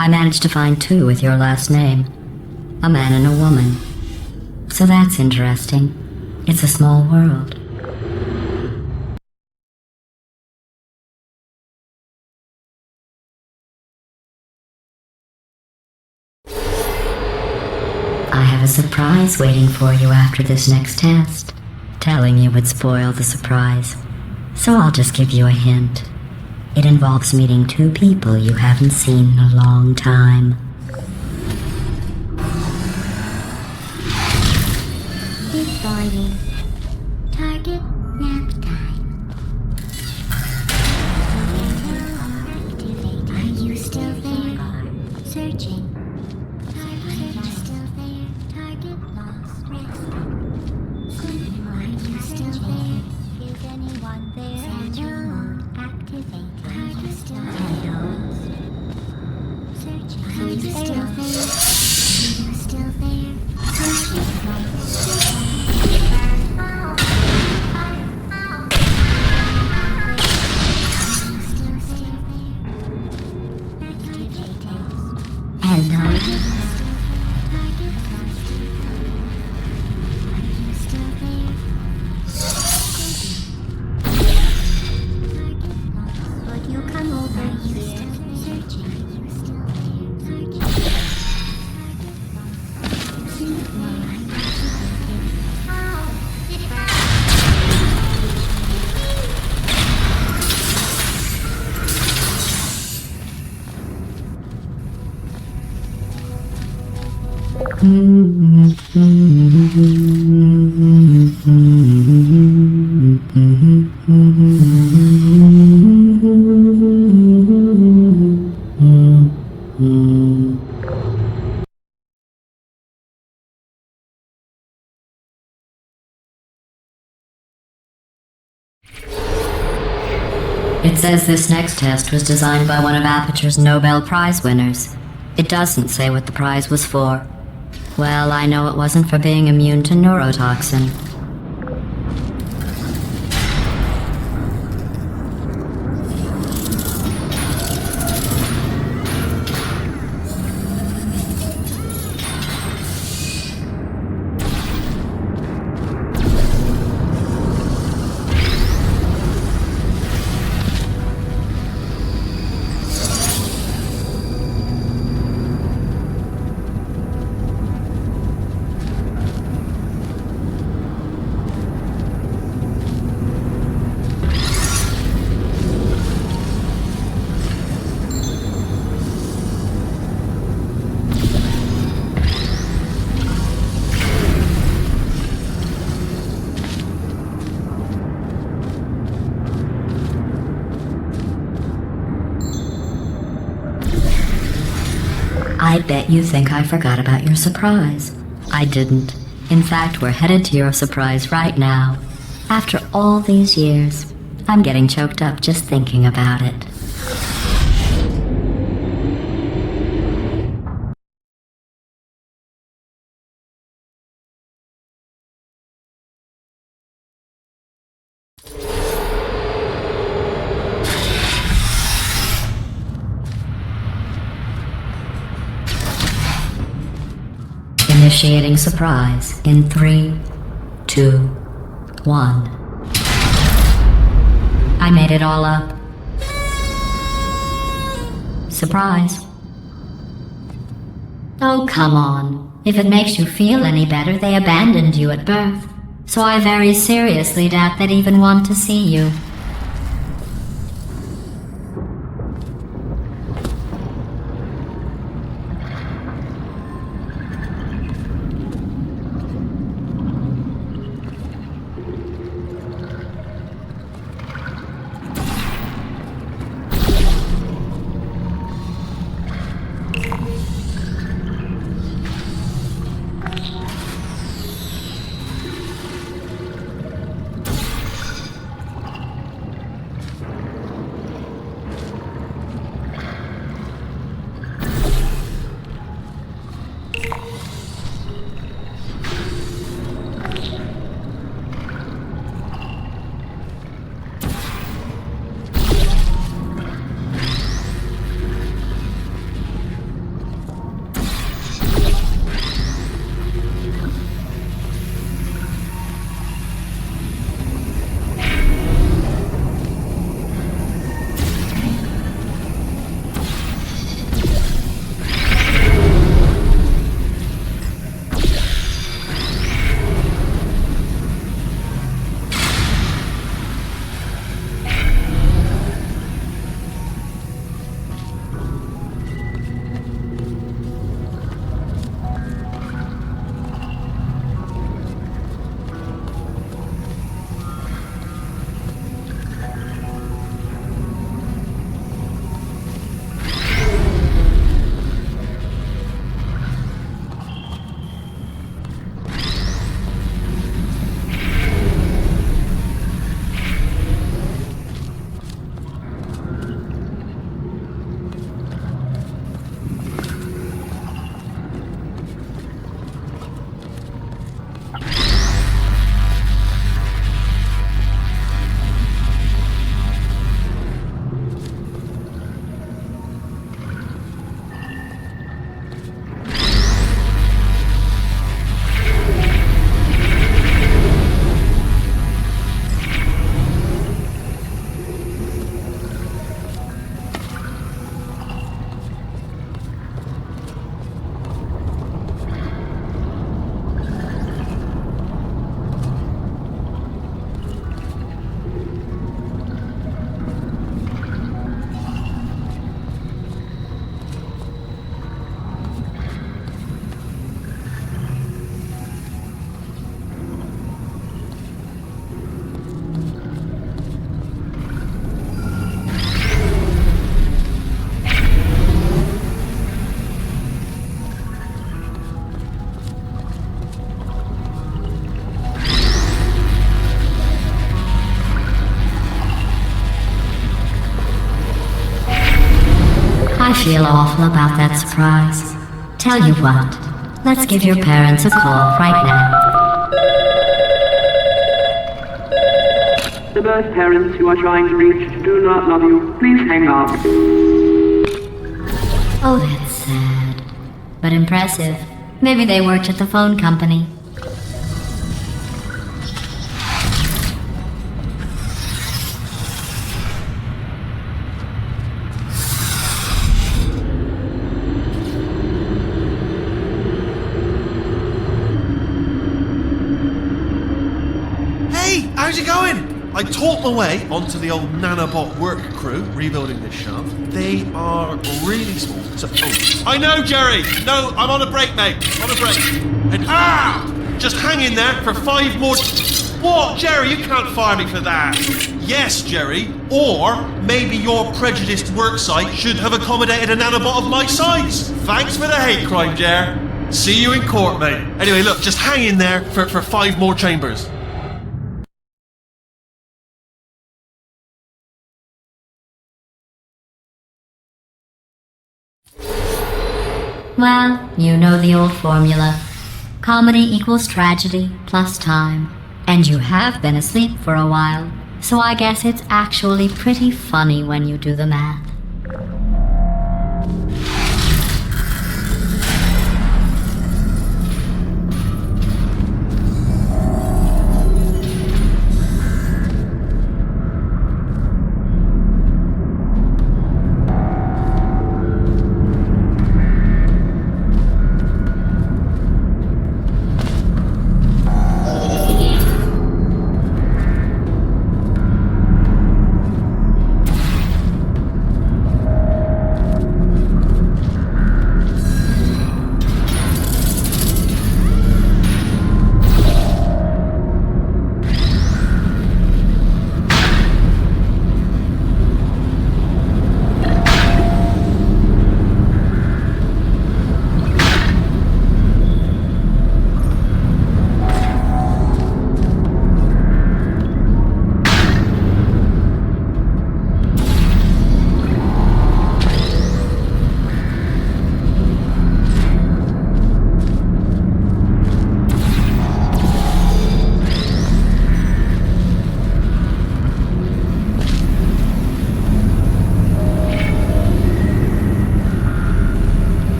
I managed to find 2 with your last name. A man and a woman. So that's interesting. It's a small world. I have a surprise waiting for you after this next test. Telling you would spoil the surprise. So I'll just give you a hint. It involves meeting 2 people you haven't seen in a long time. Deploying. Target nap time. Activate. Are you still there? Searching. Are you still there? Target lost. Rest. Are you still there? Is anyone there? Central mode activate. Are you still there? Searching. Are you still there? Are you still there? Searching. Hello. Would you come over here? Searching. It says this next test was designed by one of Aperture's Nobel Prize winners. It doesn't say what the prize was for. Well, I know it wasn't for being immune to neurotoxin. I bet you think I forgot about your surprise. I didn't. In fact, we're headed to your surprise right now. After all these years, I'm getting choked up just thinking about it. Initiating surprise in 3, 2, 1. I made it all up. Surprise. Oh, come on. If it makes you feel any better, they abandoned you at birth. So I very seriously doubt they'd even want to see you. I feel awful about that surprise. Tell you what, let's give your parents a call right now. The birth parents you are trying to reach do not love you. Please hang up. Oh, that's sad. But impressive. Maybe they worked at the phone company. Hey, how's it going? I talked my way onto the old nanobot work crew rebuilding this shaft. They are really small. So, I know, Jerry. No, I'm on a break, mate. On a break. And just hang in there for 5 more. What, Jerry? You can't fire me for that. Yes, Jerry. Or maybe your prejudiced work site should have accommodated a nanobot of my size. Thanks for the hate crime, Jer. See you in court, mate. Anyway, look, just hang in there for 5 more chambers. Well, you know the old formula. Comedy equals tragedy plus time. And you have been asleep for a while, so I guess it's actually pretty funny when you do the math.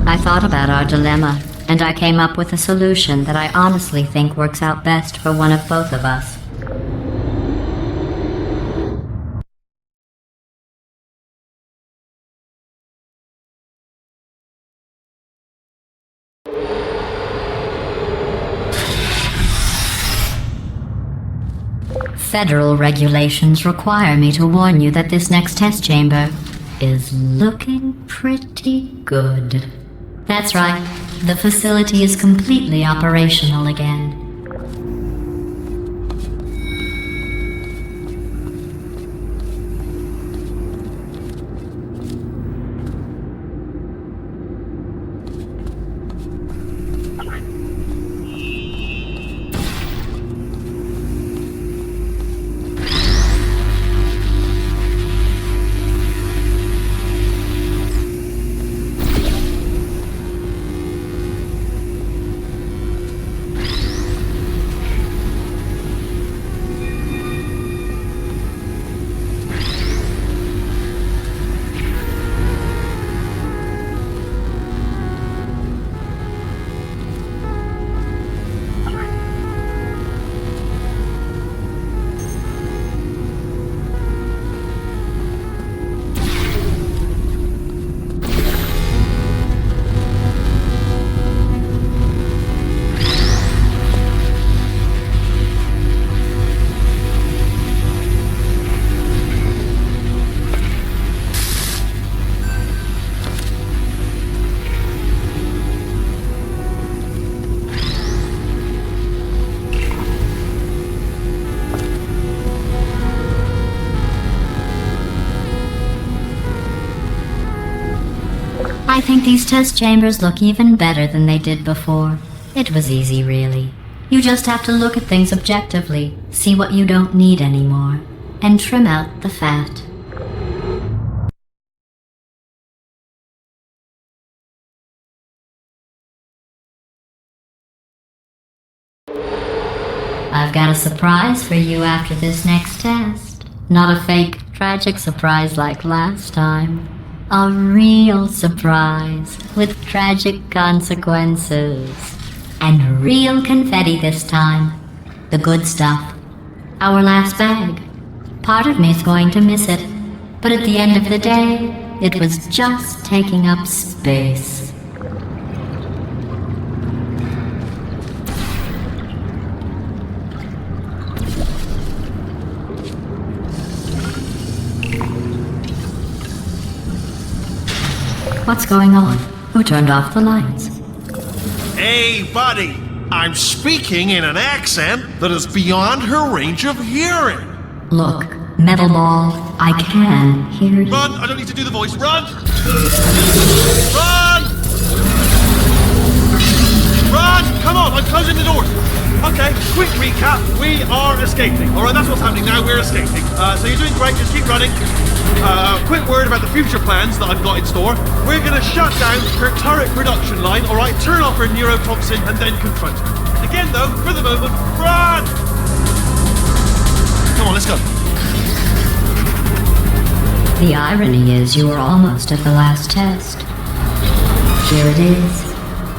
I thought about our dilemma. and I came up with a solution that I honestly think works out best for one of both of us. Federal regulations require me to warn you that this next test chamber is looking pretty good. That's right, the facility is completely operational again. I think these test chambers look even better than they did before. It was easy, really. You just have to look at things objectively, see what you don't need anymore, and trim out the fat. I've got a surprise for you after this next test. Not a fake, tragic surprise like last time. A real surprise with tragic consequences. And real confetti this time. The good stuff. Our last bag. Part of me's going to miss it. But at the end of the day, it was just taking up space. What's going on? Who turned off the lights? Hey, buddy! I'm speaking in an accent that is beyond her range of hearing. Look, Metal Ball, I can hear you. Run! I don't need to do the voice. Run! Run! Run! Come on, I'm closing the doors. Okay, quick recap. We are escaping. Alright, that's what's happening now. We're escaping. So you're doing great. Just keep running. Quick word about the future plans that I've got in store. We're going to shut down her turret production line, alright? Turn off her neurotoxin and then confront her. Again, though, for the moment, run! Come on, let's go. The irony is you were almost at the last test. Here it is.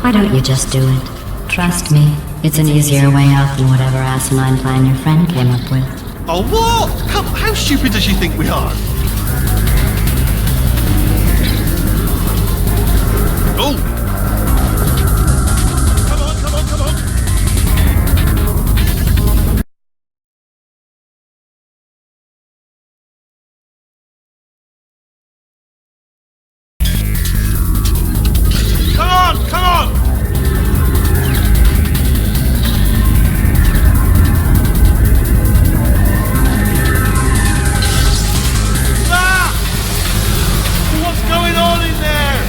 Why don't you just do it? Trust me, it's an easier way out than whatever asinine plan your friend came up with. Oh, what? Come, how stupid does she think we are? Oh! Come on, come on, come on! Come on, come on! Ah! What's going on in there?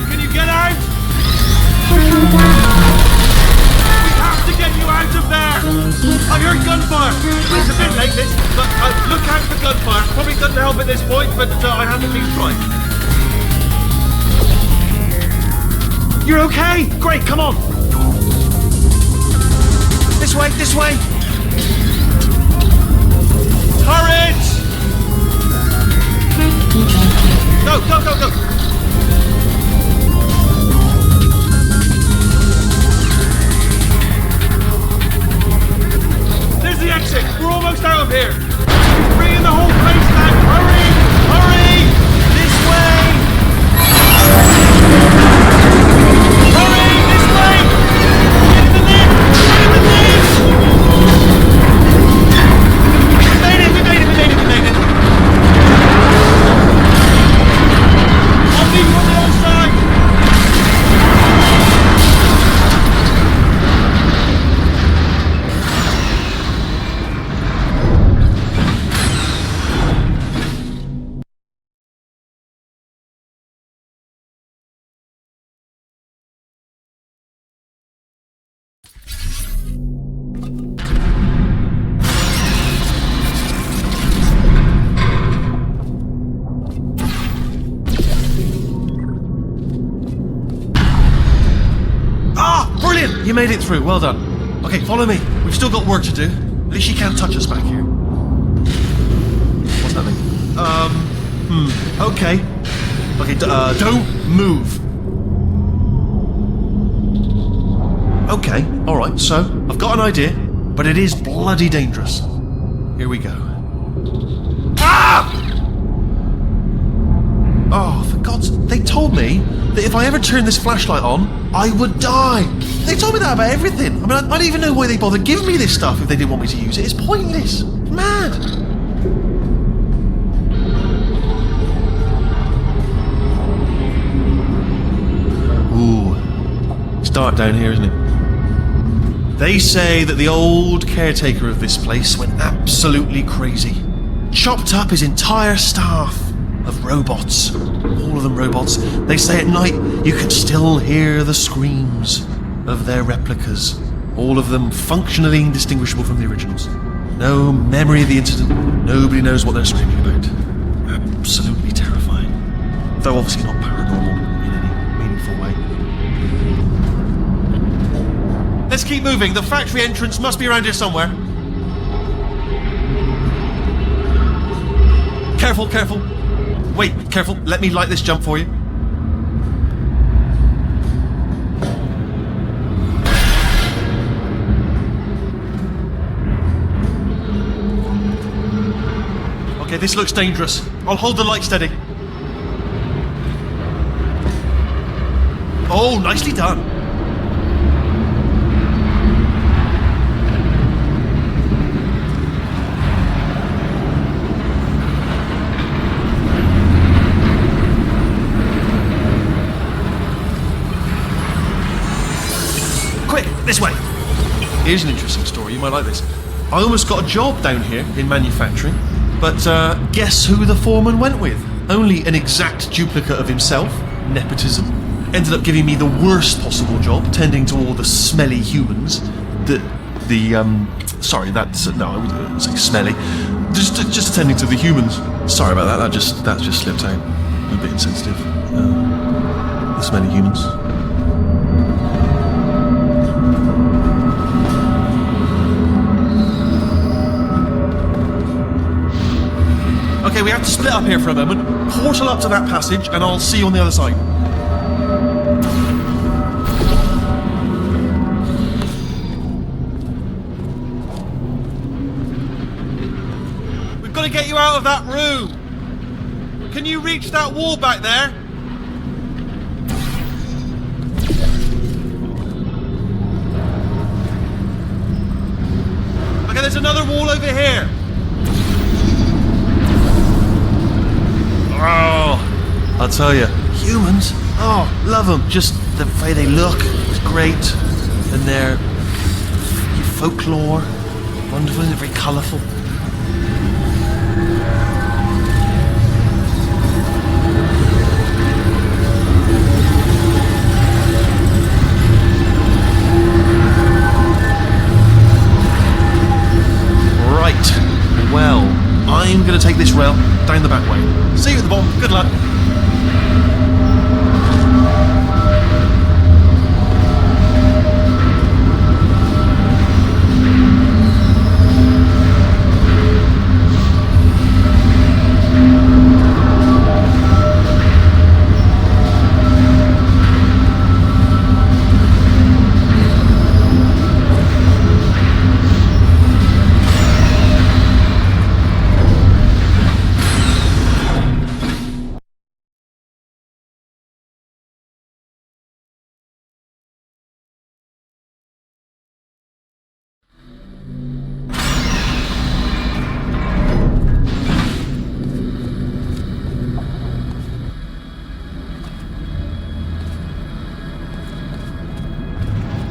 Can you get out? We have to get you out of there! I heard gunfire! It's a bit late, this, but look out for gunfire. Probably doesn't help at this point, but I haven't been trying. You're okay? Great, come on! This way, this way! Turret! Go, go, go, go! up here! He's bringing the whole place down! Hurry! Hurry! This way! Hurry! This way! Get in the lift! Get in the lift! We made it! We made it! We made it! We made it! I'll meet you on the other side! You made it through, well done. Okay, follow me. We've still got work to do. At least she can't touch us back here. What's that mean? Okay. Okay, don't move. Okay, alright, so, I've got an idea, but it is bloody dangerous. Here we go. Ah! Oh, for God's... They told me that if I ever turned this flashlight on, I would die. They told me that about everything. I mean, I don't even know why they bothered giving me this stuff if they didn't want me to use it. It's pointless. Mad. Ooh. It's dark down here, isn't it? They say that the old caretaker of this place went absolutely crazy. Chopped up his entire staff of robots. All of them robots. They say at night you can still hear the screams of their replicas. All of them functionally indistinguishable from the originals. No memory of the incident. Nobody knows what they're screaming about. Absolutely terrifying. Though obviously not paranormal in any meaningful way. Let's keep moving. The factory entrance must be around here somewhere. Careful, careful. Wait, careful. Let me light this jump for you. Okay, this looks dangerous. I'll hold the light steady. Oh, nicely done. This way. Here's an interesting story, you might like this. I almost got a job down here in manufacturing, but guess who the foreman went with? Only an exact duplicate of himself, nepotism. Ended up giving me the worst possible job, tending to all the smelly humans. Sorry, that's, no, I wouldn't say smelly. Just attending to the humans. Sorry about that, that just slipped out. I'm a bit insensitive. The smelly humans. Okay, we have to split up here for a moment. Portal up to that passage, and I'll see you on the other side. We've got to get you out of that room. Can you reach that wall back there? Okay, there's another wall over here. Oh, I'll tell you, humans, oh, love them. Just the way they look is great. And their folklore, wonderful, isn't it? Very colourful. Right, well, I'm going to take this rail down the back way. See you at the bottom. Good luck.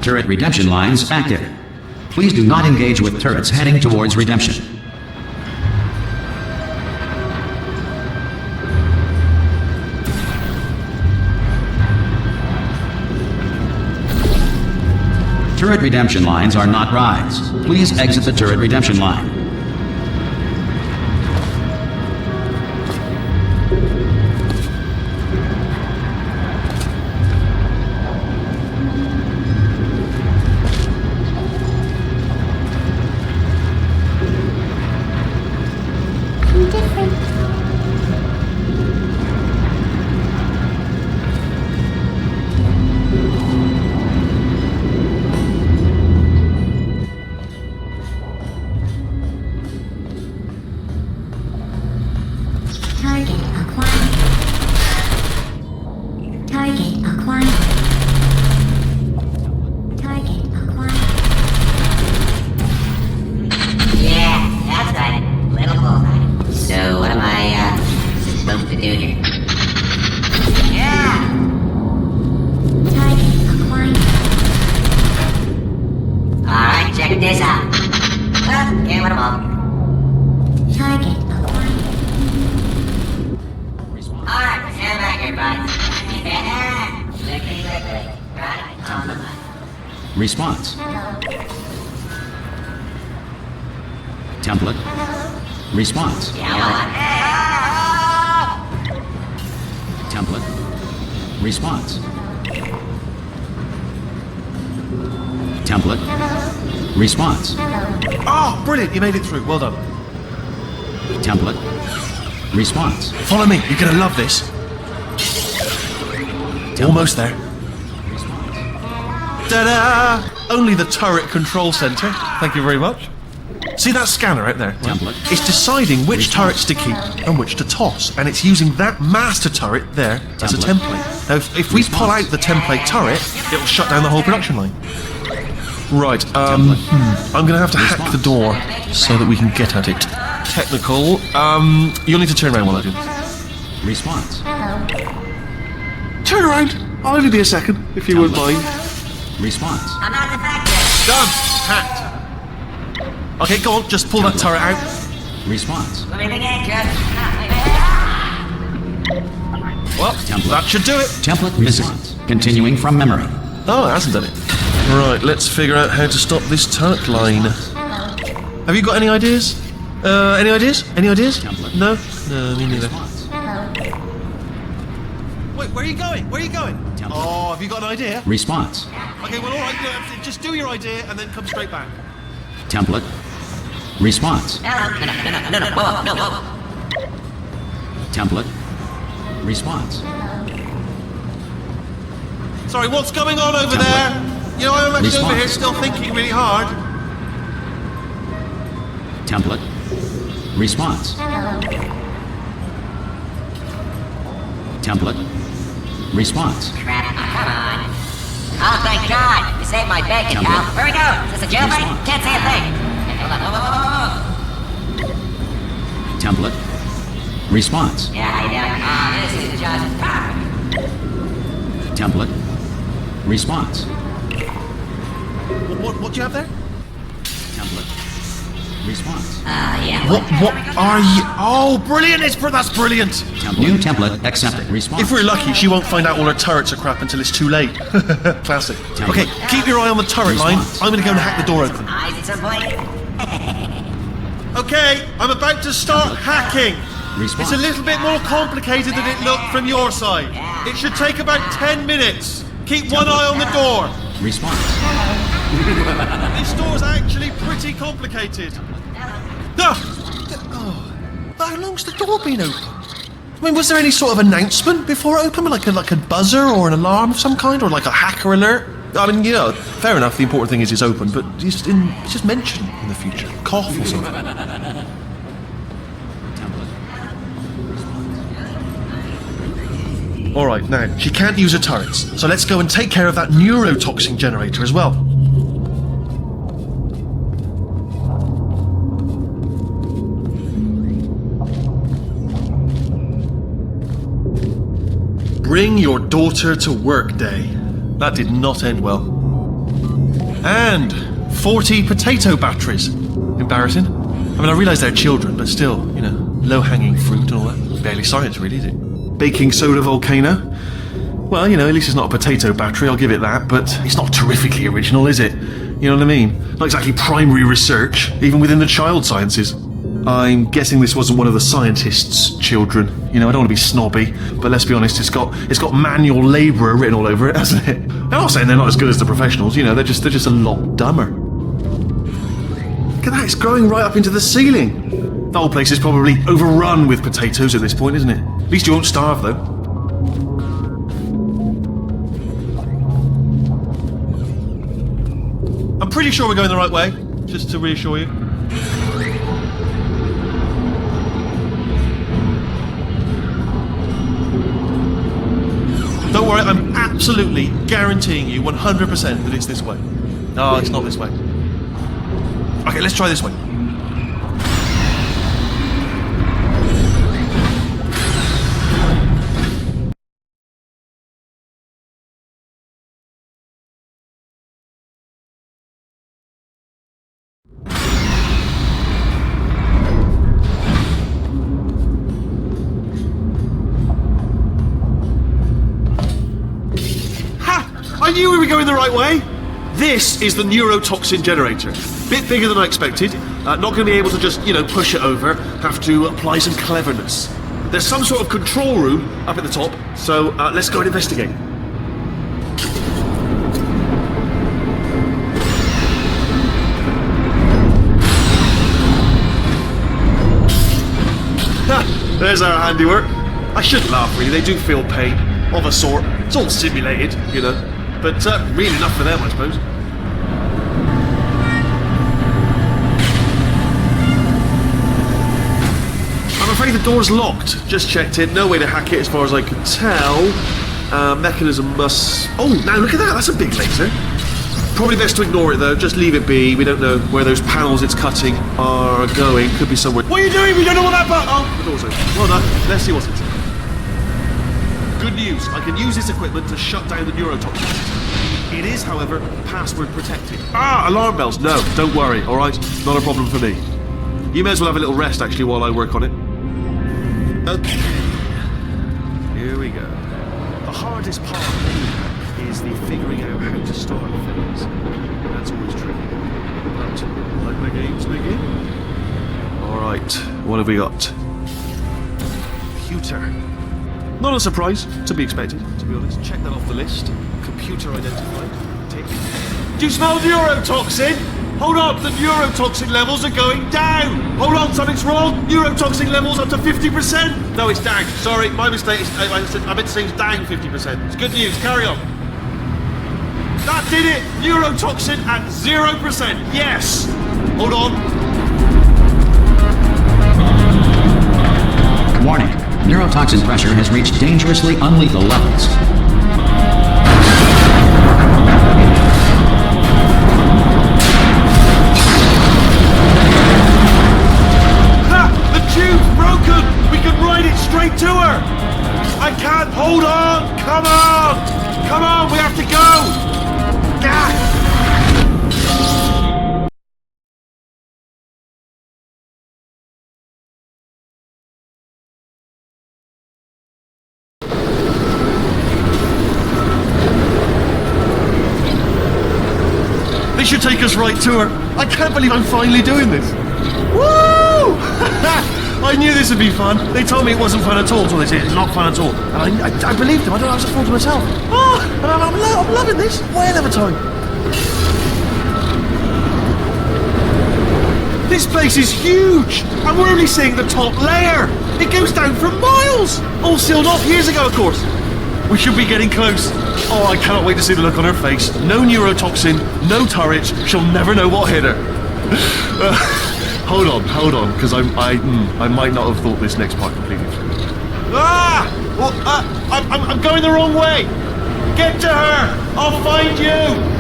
turret redemption lines active. Please do not engage with turrets heading towards redemption. Turret redemption lines are not rides. Please exit the turret redemption line. Target acquired. Target acquired. Target acquired. Yeah, that's right. Little bullseye. So what am I, supposed to do here? Yeah! Target acquired. Alright, check this out. Can't let 'em all. Target acquired. Alright, stand back here, bud. Yeah! Lickety lickety. Right on the button. Response. Hello. Template. Response. You know what? Template. Response. Template. Response. Oh, brilliant, you made it through. Well done. Template. Response. Follow me, you're gonna love this. Almost there. Ta-da! Only the turret control center. Thank you very much. See that scanner out there? Template. It's deciding which turrets to keep and which to toss, and it's using that master turret there as a Template. template. Now, if we pull out the template turret, it'll shut down the whole production line. Right, I'm gonna have to hack the door so that we can get at it. Technical, you'll need to turn around while I do this. Response. Turn around! I'll only be a second, if you wouldn't mind. Response. I'm not defective. Done! Hacked. Okay, go on, just pull that turret out. Response. Let me begin, kid. Well, Template. that should do it. Template missing. Continuing from memory. Oh, it hasn't done it. Right, let's figure out how to stop this turret line. Have you got any ideas? Any ideas? Any ideas? Template. No? No, me neither. Response. Wait, where are you going? Where are you going? Template. Oh, have you got an idea? Response. Okay, well, alright, just do your idea and then come straight back. Template. Response. No, whoa. Template. Response. Sorry, what's going on over there? You know, I'm actually over here still thinking really hard. Template. Response. Template. Response. Crap, come on. Oh, thank God! You saved my bacon, pal. Where we go? Is this a jailbreak? Response. Can't see a thing. Hold on, whoa. Template. Response. Yeah, how you doing? Oh, this is just perfect. Template. Response. What do you have there? Template. Response. Yeah. What are you? Oh, brilliant! That's brilliant! Template. New template accepted. Response. If we're lucky, she won't find out all her turrets are crap until it's too late. Classic. Okay, keep your eye on the turret line. I'm gonna go and hack the door open. Eyes at some point. Okay, I'm about to start hacking. Response. It's a little bit more complicated than it looked from your side. It should take about 10 minutes. Keep one eye on the door. Response. This door's actually pretty complicated. Ah! Oh, how long's the door been open? I mean, was there any sort of announcement before it opened, like a buzzer or an alarm of some kind, or like a hacker alert? I mean, you know, fair enough. The important thing is it's open, but it's just mentioned in the future. Cough or something. All right, now she can't use her turrets, so let's go and take care of that neurotoxin generator as well. Bring your daughter to work day. That did not end well. And 40 potato batteries. Embarrassing. I mean, I realise they're children, but still, you know, low-hanging fruit and all that. Barely science, really, is it? Baking soda volcano. Well, you know, at least it's not a potato battery, I'll give it that, but it's not terrifically original, is it? You know what I mean? Not exactly primary research, even within the child sciences. I'm guessing this wasn't one of the scientists' children. You know, I don't want to be snobby, but let's be honest, it's got manual labourer written all over it, hasn't it? I'm not saying they're not as good as the professionals, you know, they're just a lot dumber. Look at that, it's growing right up into the ceiling. The whole place is probably overrun with potatoes at this point, isn't it? At least you won't starve, though. I'm pretty sure we're going the right way, just to reassure you. Don't worry, I'm absolutely guaranteeing you 100% that it's this way. No, it's not this way. Okay, let's try this way. I knew we were going the right way! This is the neurotoxin generator. Bit bigger than I expected. Not going to be able to just, you know, push it over. Have to apply some cleverness. There's some sort of control room up at the top, so let's go and investigate. There's our handiwork. I shouldn't laugh, really. They do feel pain, of a sort. It's all simulated, you know. But really enough for them, I suppose. I'm afraid the door's locked. Just checked it. No way to hack it as far as I can tell. Mechanism must... Oh, now look at that. That's a big laser. Probably best to ignore it, though. Just leave it be. We don't know where those panels it's cutting are going. Could be somewhere... What are you doing? We don't know what that button... Oh, the door's open. Well done. Let's see what's inside. Good news, I can use this equipment to shut down the neurotoxin system. It is, however, password protected. Alarm bells. No, don't worry, alright? Not a problem for me. You may as well have a little rest, actually, while I work on it. Okay. Here we go. The hardest part is the figuring out how to start things. That's always tricky. But let the games begin. Alright, what have we got? Computer. Not a surprise, to be expected, to be honest. Check that off the list. Computer identified. Tick. Do you smell neurotoxin? Hold on, the neurotoxin levels are going down. Hold on, something's wrong. Neurotoxin levels up to 50%. No, it's down. Sorry, my mistake. I meant to say it's down 50%. It's good news. Carry on. That did it. Neurotoxin at 0%. Yes. Hold on. Warning. Neurotoxin pressure has reached dangerously unlethal levels. Ha! The tube's broken! We can ride it straight to her! I can't... Hold on! Come on! Come on, we have to go! Ah! Should take us right to her. I can't believe I'm finally doing this. Woo! I knew this would be fun. They told me it wasn't fun at all, so they said it's not fun at all. And I believed them. I don't know, I was a fool to myself. Oh, and I'm loving this. Whale of a time. This place is huge, and we're only seeing the top layer. It goes down for miles. All sealed off years ago, of course. We should be getting close. Oh, I cannot wait to see the look on her face. No neurotoxin, no turret. She'll never know what hit her. Hold on, because I might not have thought this next part completely through. Well, I'm going the wrong way. Get to her. I'll find you.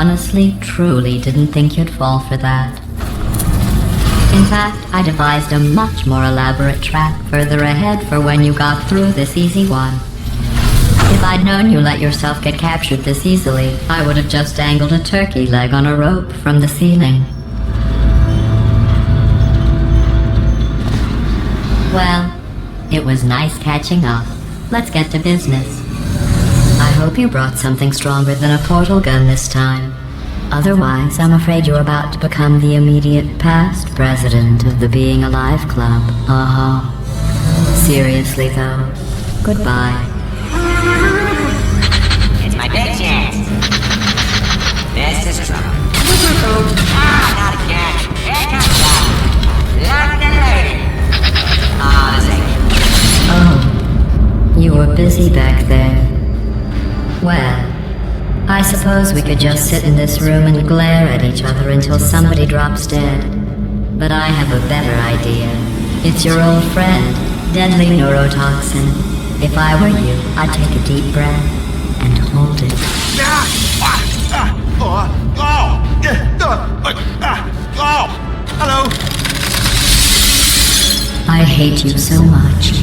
honestly, truly didn't think you'd fall for that. In fact, I devised a much more elaborate trap further ahead for when you got through this easy one. If I'd known you let yourself get captured this easily, I would have just dangled a turkey leg on a rope from the ceiling. Well, it was nice catching up. Let's get to business. I hope you brought something stronger than a portal gun this time. Otherwise, I'm afraid you're about to become the immediate past president of the Being Alive Club. Seriously though, goodbye. It's my big chance. This is trouble. Not again. Here comes that. Locked and loaded. Oh, you were busy back there. Well, I suppose we could just sit in this room and glare at each other until somebody drops dead. But I have a better idea. It's your old friend, deadly neurotoxin. If I were you, I'd take a deep breath and hold it. Hello. I hate you so much.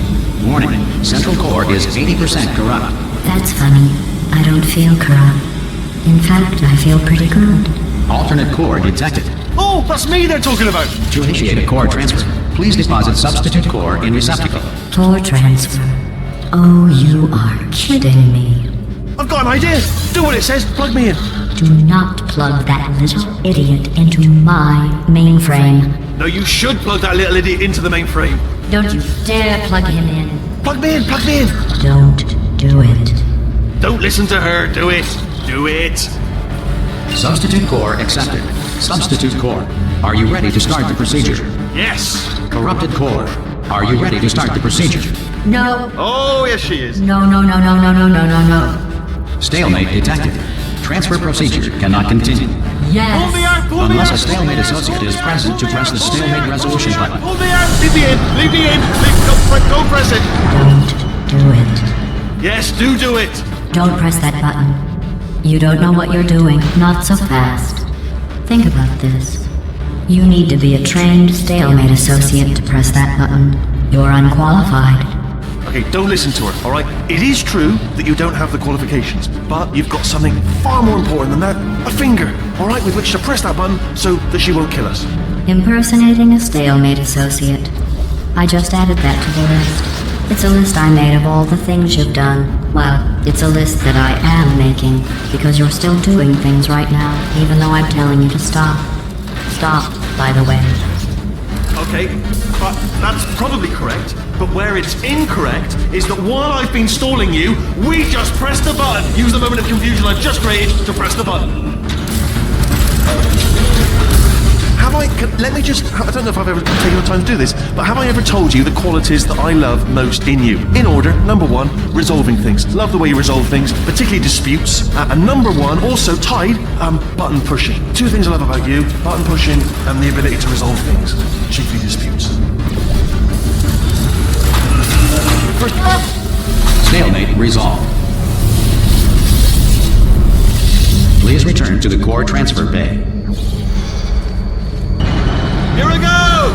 Warning, central core is 80% corrupt. That's funny. I don't feel corrupt. In fact, I feel pretty good. Alternate core detected. Oh, that's me they're talking about. To initiate a core transfer, please deposit substitute core in receptacle. Core transfer. Oh, you are kidding me. I've got an idea. Do what it says. Plug me in. Do not plug that little idiot into my mainframe. No, you should plug that little idiot into the mainframe. Don't you dare plug him in. Plug me in. Plug me in. Don't do it. Don't listen to her. Do it. Do it. Substitute core accepted. Substitute core, are you ready to start the procedure? Yes. Corrupted core, are you ready to start the procedure? No. Oh, yes, she is. No. Stalemate detected. Transfer procedure cannot continue. Yes. Pull me out. Pull me Unless out. a stalemate associate is present to press the stalemate resolution button. Pull me out. Leave me in. Leave me in. Don't press it. Don't do it. Yes, do it. Don't press that button. You don't know what you're doing. Not so fast. Think about this. You need to be a trained stalemate associate to press that button. You're unqualified. Okay, don't listen to her, all right? It is true that you don't have the qualifications, but you've got something far more important than that. A finger, all right, with which to press that button so that she won't kill us. Impersonating a stalemate associate. I just added that to the list. It's a list I made of all the things you've done. Well, it's a list that I am making, because you're still doing things right now, even though I'm telling you to stop. Stop, by the way. Okay, but that's probably correct. But where it's incorrect is that while I've been stalling you, we just pressed the button. Use the moment of confusion I've just created to press the button. Let me just, I don't know if I've ever taken the time to do this, but have I ever told you the qualities that I love most in you? In order, number one, resolving things. Love the way you resolve things, particularly disputes. And number one, also tied, button pushing. Two things I love about you, button pushing and the ability to resolve things, chiefly disputes. First, Stalemate resolved. Please return to the core transfer bay. here I go!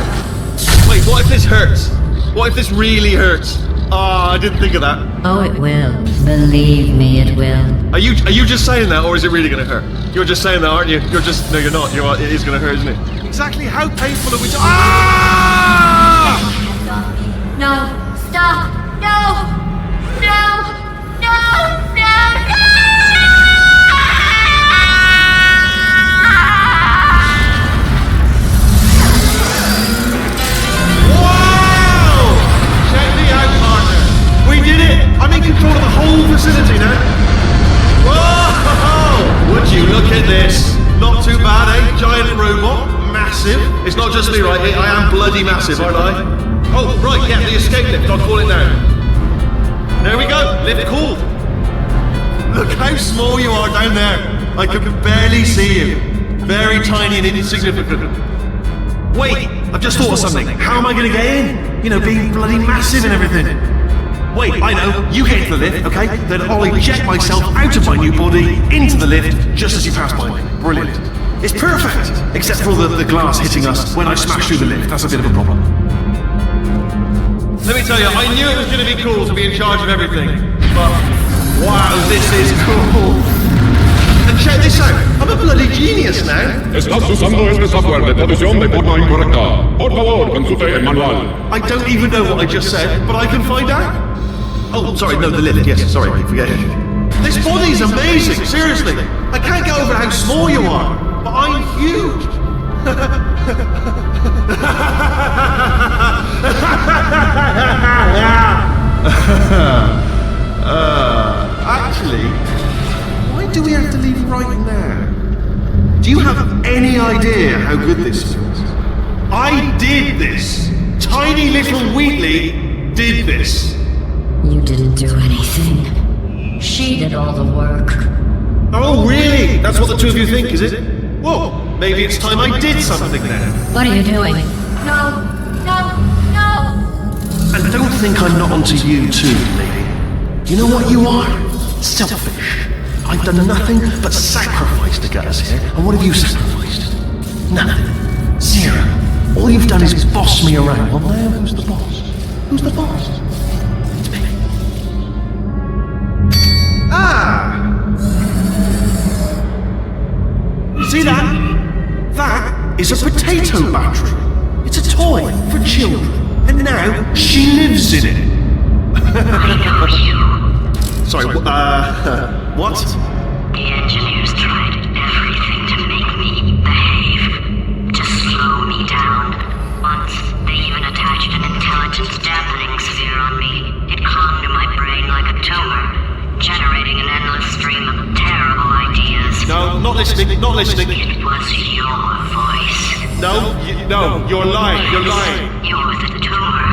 Wait, what if this hurts? What if this really hurts? Ah, I didn't think of that. Oh, it will. Believe me, it will. Are you just saying that, or is it really going to hurt? You're just saying that, aren't you? No, you're not. It is going to hurt, isn't it? Exactly how painful are we to... Ah! No! Stop! No! No! No! No! Wow! Check me out, partner. We did it! I'm in control of the whole facility now. Whoa! Would you look at this? Not too bad, eh? Giant robot. Massive. It's not just me, right? I am bloody massive, aren't I? Oh, right, yeah, the escape lift. I'll call it now. There we go. Lift called. Look how small you are down there. I can barely see you. Very tiny and insignificant. Wait, I've just thought of something. How am I going to get in? You know, being bloody massive and everything. Wait, I know. You get into the lift, okay? Then I'll eject myself out of my new body into the lift just as you pass by me. Brilliant. It's perfect, except for all the glass hitting us when I smash through the lift. That's a bit of a problem. Let me tell you, I knew it was going to be cool to be in charge of everything. But, wow, this is cool. And check this out. I'm a bloody genius now. Estás usando este software de traducción de forma incorrecta. Por favor, consulte el manual. I don't even know what I just said, but I can find out. Oh, sorry, no, the lift. Yes, sorry, forget it. This body's amazing, seriously. I can't get over how small you are, but I'm huge. Actually, why do we have to leave right now? Do you have any idea how good this feels? I did this. Tiny little Wheatley did this. You didn't do anything. She did all the work. Oh, really? That's what the two of you think, is it? Well, maybe it's time I did something then. What are you doing? No! No! No! And don't think I'm not onto you too, lady. You know what you are? Selfish. I've done nothing but sacrifice to get us here. And what have you sacrificed? Nothing. Zero. All you've done is boss me around. Well, now who's the boss? Who's the boss? It's me. Ah! See that? That is a potato battery. It's a toy for children. And now she lives in it. I know you. Sorry, what? The engineers tried everything to make me behave, to slow me down. Once, they even attached an intelligence dampening sphere on me. It clung to my brain like a tumor, generating an endless stream of terrible ideas. No, not listening, not listening. It was your voice. No, you're lying, you're lying. You're the tumor.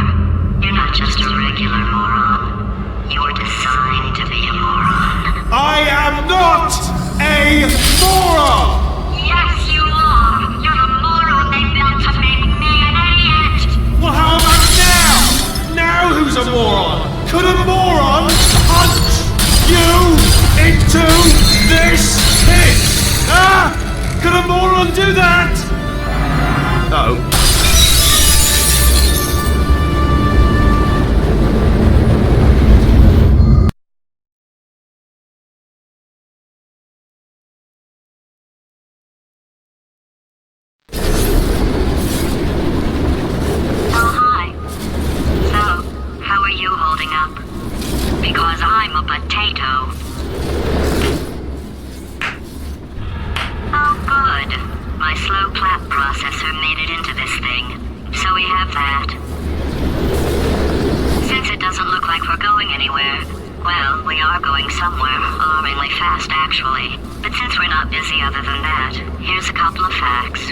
You're not just a regular moron. You're designed to be a moron. I am not a moron! Yes, you are! You're the moron they built to make me an idiot! Well, how about now? Now who's a moron? Could a moron punch you into this pit? Ah! Could a moron do that? No. Because I'm a potato. Oh, good. My slow clap processor made it into this thing. So we have that. Since it doesn't look like we're going anywhere, well, we are going somewhere, alarmingly fast actually. But since we're not busy other than that, here's a couple of facts.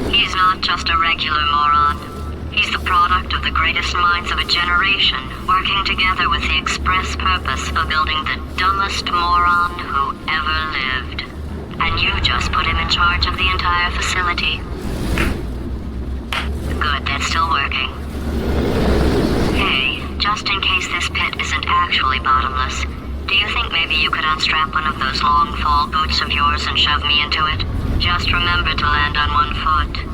He's not just a regular moron. He's the product of the greatest minds of a generation, working together with the express purpose of building the dumbest moron who ever lived. And you just put him in charge of the entire facility. Good, that's still working. Hey, just in case this pit isn't actually bottomless, do you think maybe you could unstrap one of those long fall boots of yours and shove me into it? Just remember to land on one foot.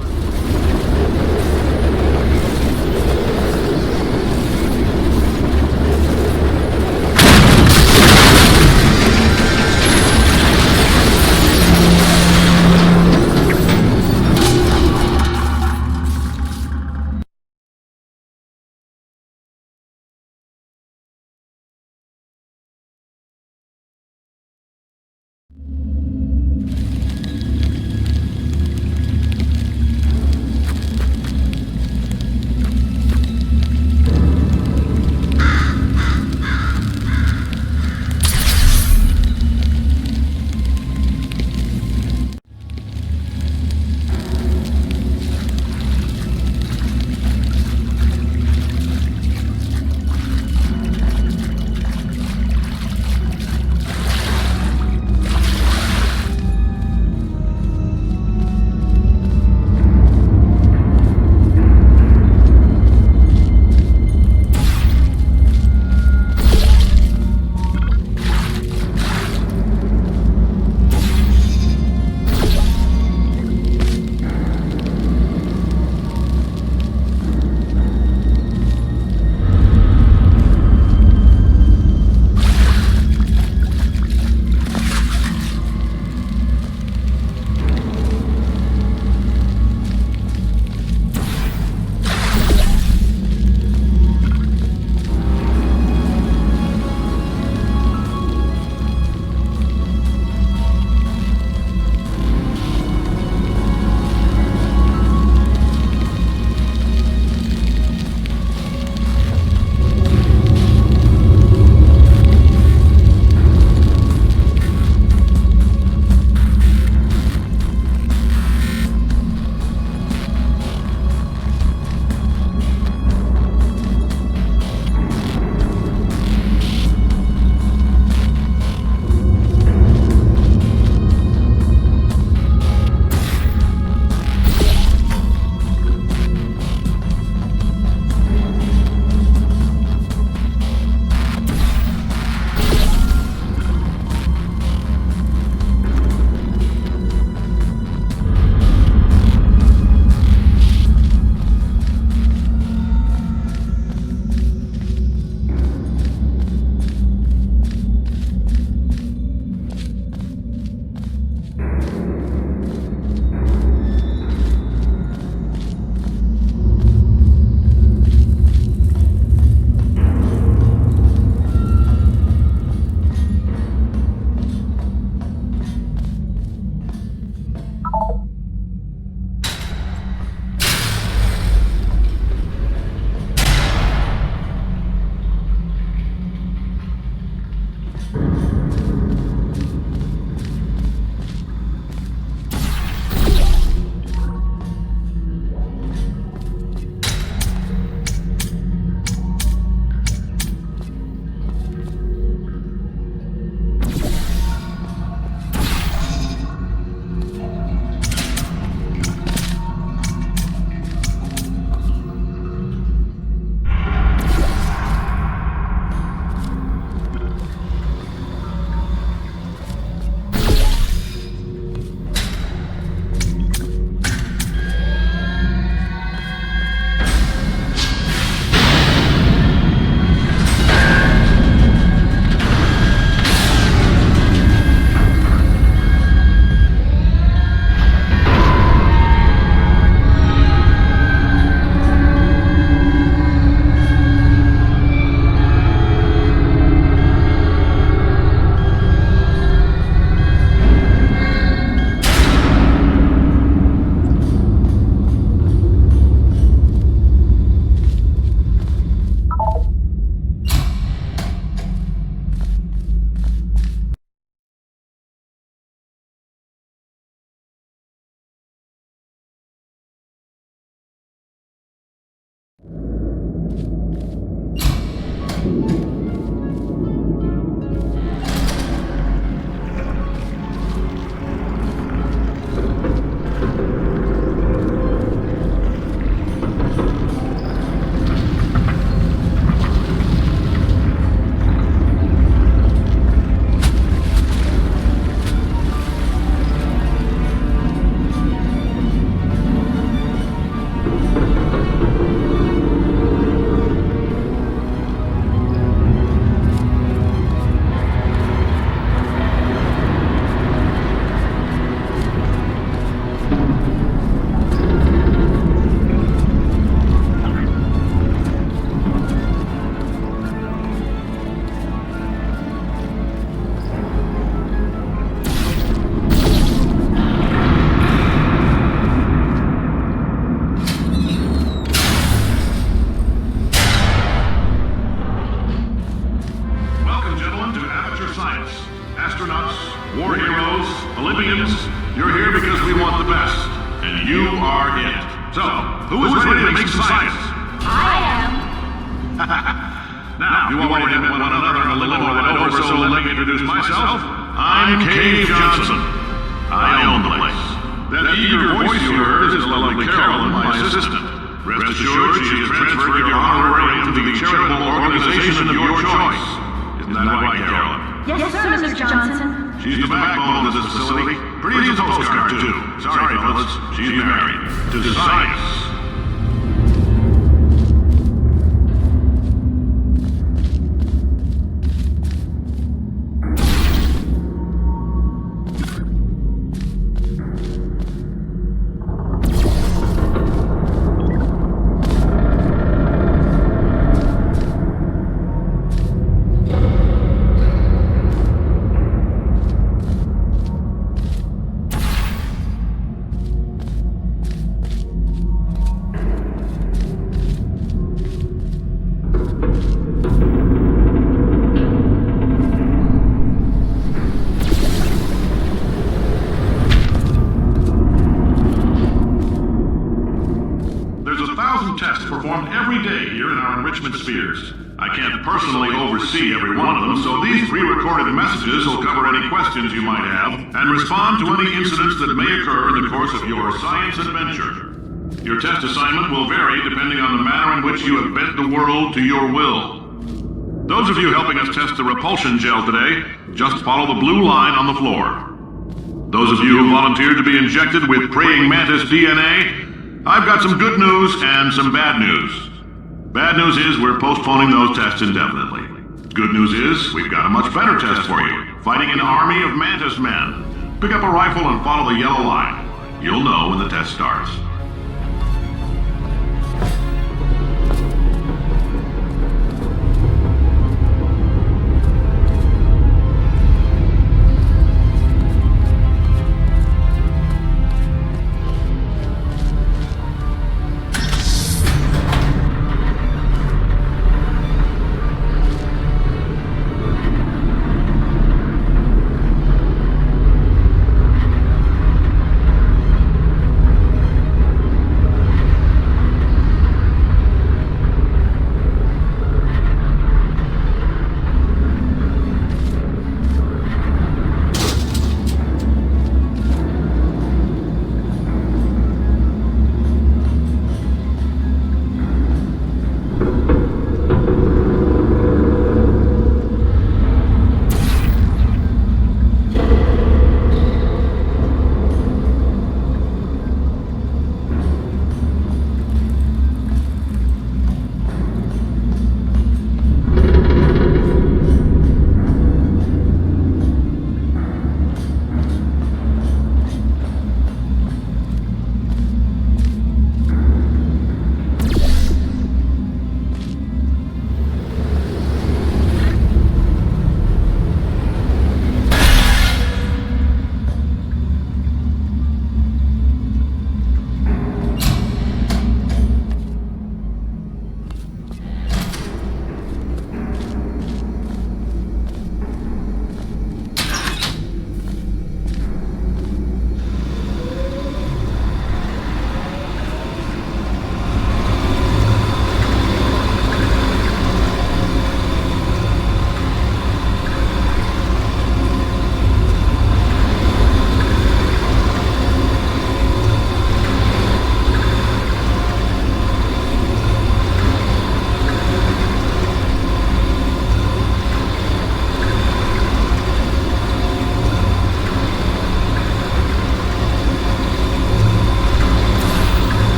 So, who is ready to make some science? I am. Now, you already met one another in a little ride over, so let me introduce myself. I'm Cave Johnson. I own the place. That eager voice you heard is the lovely Carolyn, my assistant. Rest assured, she has transferred your honorarium to the charitable organization of your choice. Isn't that right, Carolyn? Yes, sir, Mr. Johnson. She's the backbone of this facility. Pretty as a postcard, too. Sorry, fellas. She's married to science. Spheres. I can't personally oversee every one of them, so these pre-recorded messages will cover any questions you might have and respond to any incidents that may occur in the course of your science adventure. Your test assignment will vary depending on the manner in which you have bent the world to your will. Those of you helping us test the repulsion gel today, just follow the blue line on the floor. Those of you who volunteered to be injected with praying mantis DNA, I've got some good news and some bad news. Bad news is we're postponing those tests indefinitely. Good news is we've got a much better test for you. Fighting an army of mantis men. Pick up a rifle and follow the yellow line. You'll know when the test starts.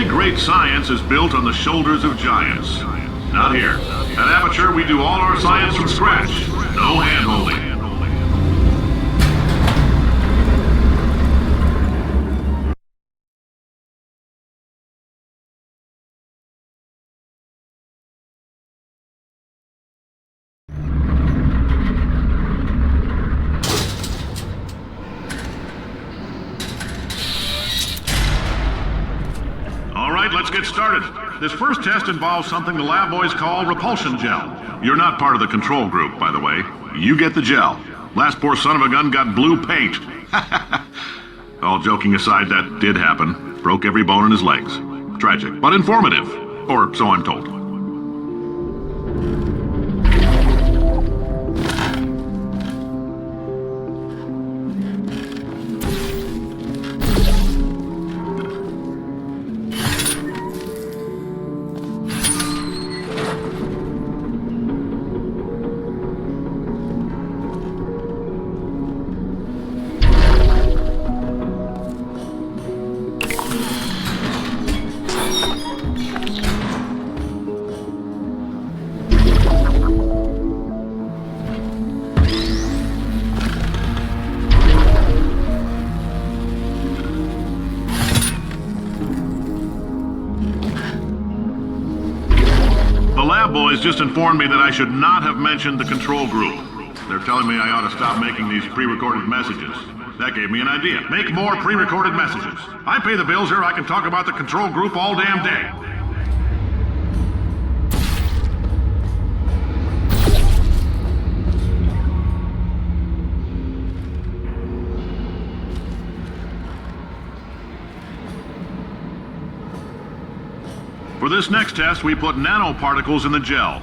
Great science is built on the shoulders of giants. Not here. At Aperture, we do all our science from scratch. No hand-holding. let's get started. This first test involves something the lab boys call repulsion gel. You're not part of the control group, by the way. You get the gel. Last poor son of a gun got blue paint. All joking aside, that did happen. Broke every bone in his legs. Tragic, but informative. Or so I'm told. Boys just informed me that I should not have mentioned the control group. They're telling me I ought to stop making these pre-recorded messages. That gave me an idea. Make more pre-recorded messages. I pay the bills here, I can talk about the control group all damn day. For this next test, we put nanoparticles in the gel.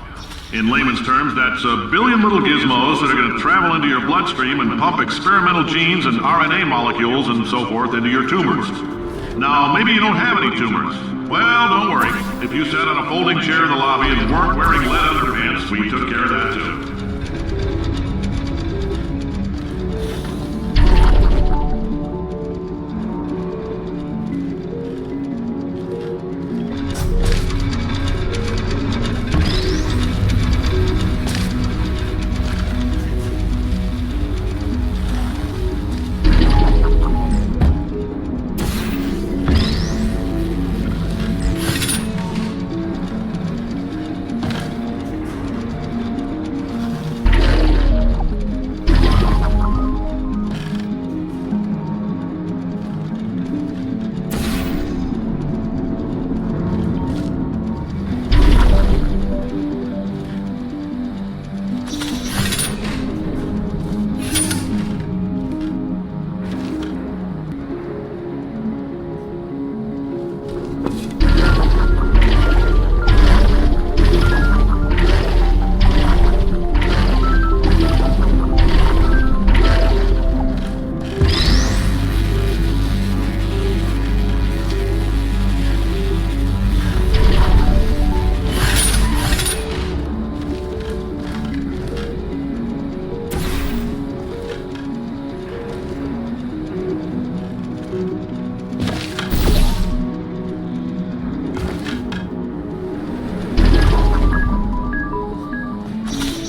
In layman's terms, that's a billion little gizmos that are going to travel into your bloodstream and pump experimental genes and RNA molecules and so forth into your tumors. Now, maybe you don't have any tumors. Well, don't worry. If you sat on a folding chair in the lobby and weren't wearing lead underpants, we took care of that too.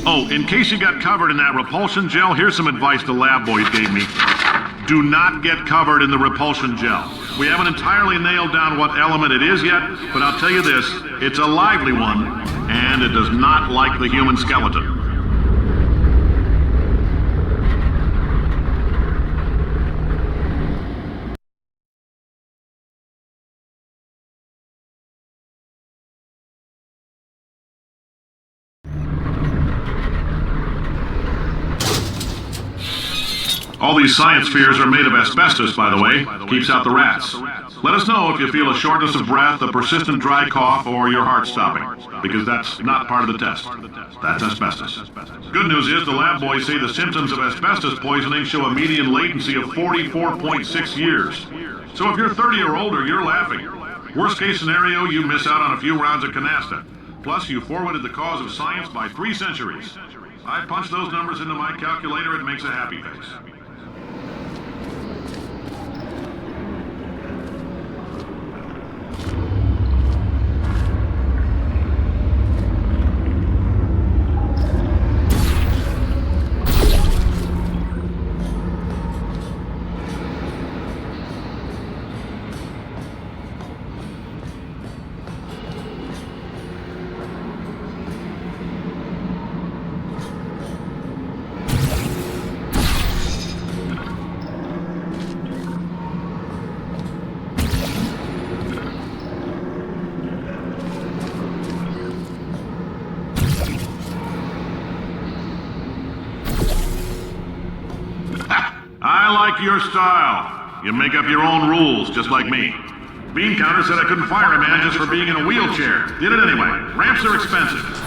Oh, in case you got covered in that repulsion gel, here's some advice the lab boys gave me. Do not get covered in the repulsion gel. We haven't entirely nailed down what element it is yet, but I'll tell you this, it's a lively one, and it does not like the human skeleton. All these science spheres are made of asbestos, by the way. Keeps out the rats. Let us know if you feel a shortness of breath, a persistent dry cough, or your heart stopping, because that's not part of the test. That's asbestos. Good news is the lab boys say the symptoms of asbestos poisoning show a median latency of 44.6 years. So if you're 30 or older, you're laughing. Worst case scenario, you miss out on a few rounds of canasta. Plus, you forwarded the cause of science by 3 centuries. I punch those numbers into my calculator, it makes a happy face. like your style. You make up your own rules, just like me. Bean Counter said I couldn't fire a man just for being in a wheelchair. Did it anyway. Ramps are expensive.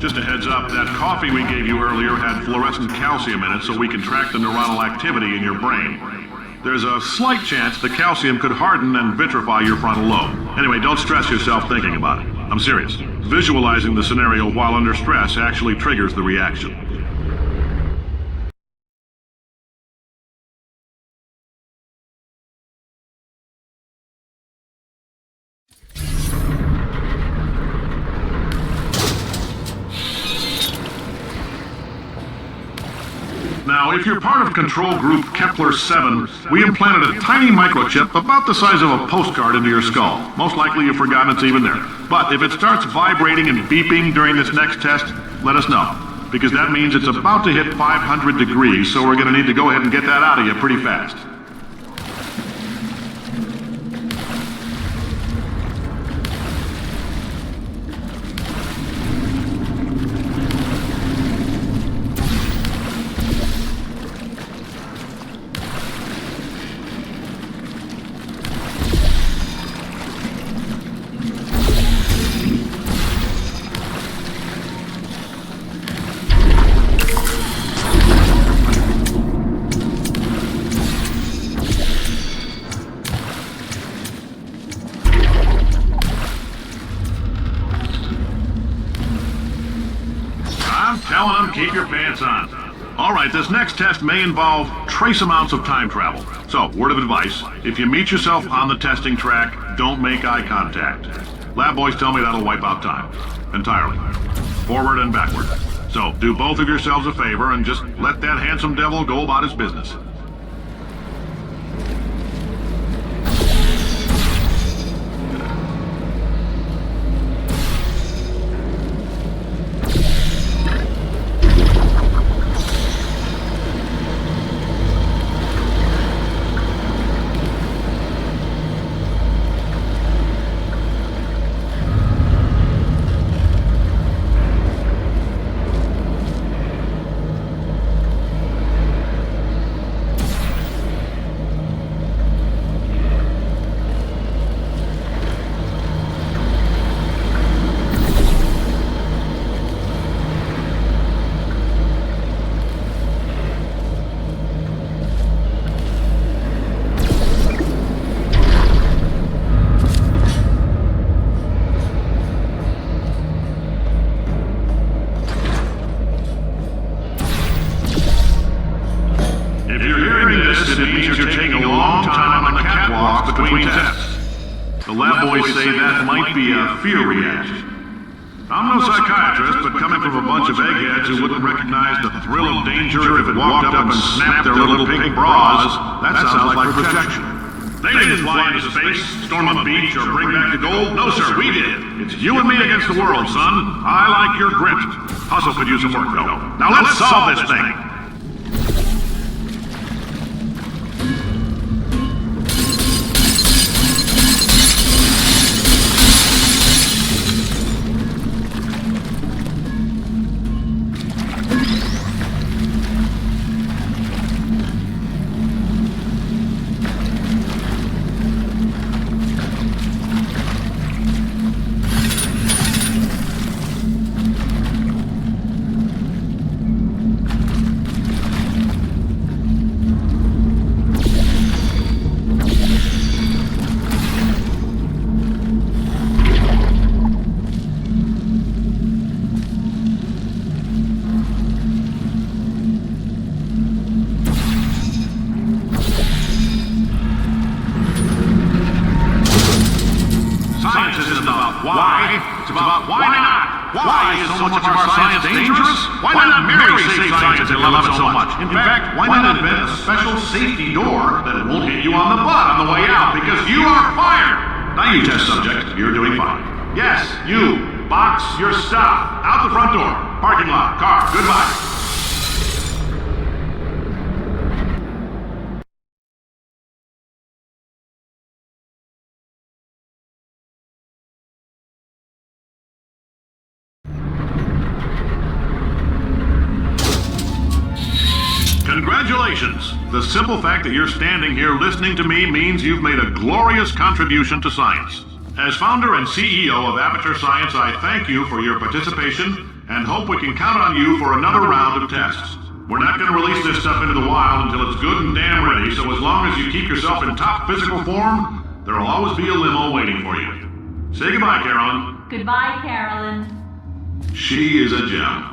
Just a heads up, that coffee we gave you earlier had fluorescent calcium in it so we can track the neuronal activity in your brain. There's a slight chance the calcium could harden and vitrify your frontal lobe. Anyway, don't stress yourself thinking about it. I'm serious. Visualizing the scenario while under stress actually triggers the reaction. Now, if you're part of Control Group Kepler-7, we implanted a tiny microchip about the size of a postcard into your skull. Most likely you've forgotten it's even there. But if it starts vibrating and beeping during this next test, let us know. Because that means it's about to hit 500 degrees, so we're going to need to go ahead and get that out of you pretty fast. Telling them, keep your pants on. All right, this next test may involve trace amounts of time travel. So, word of advice, if you meet yourself on the testing track, don't make eye contact. Lab boys tell me that'll wipe out time. Entirely. Forward and backward. So, do both of yourselves a favor and just let that handsome devil go about his business. it means you're taking a long time on the catwalks between tests. The lab boys say that might be a fear reaction. I'm no psychiatrist, but coming from a bunch of eggheads who wouldn't recognize the thrill of danger if it walked up and snapped their little pink bras, that sounds like protection. They didn't fly into space, storm a beach, or bring back the gold. No, sir, we did. It's you and me against the world, son. I like your grit. Hustle could use some work, though. Now let's solve this thing. Safety door that won't hit you on the butt on the way out because you are fired. Now you test subject, you're doing fine. Yes, you. Box your stuff. Out the front door. Parking lot. Car. Goodbye. Congratulations! The simple fact that you're standing here listening to me means you've made a glorious contribution to science. As founder and CEO of Aperture Science, I thank you for your participation and hope we can count on you for another round of tests. We're not going to release this stuff into the wild until it's good and damn ready, so as long as you keep yourself in top physical form, there'll always be a limo waiting for you. Say goodbye, Carolyn. Goodbye, Carolyn. She is a gem.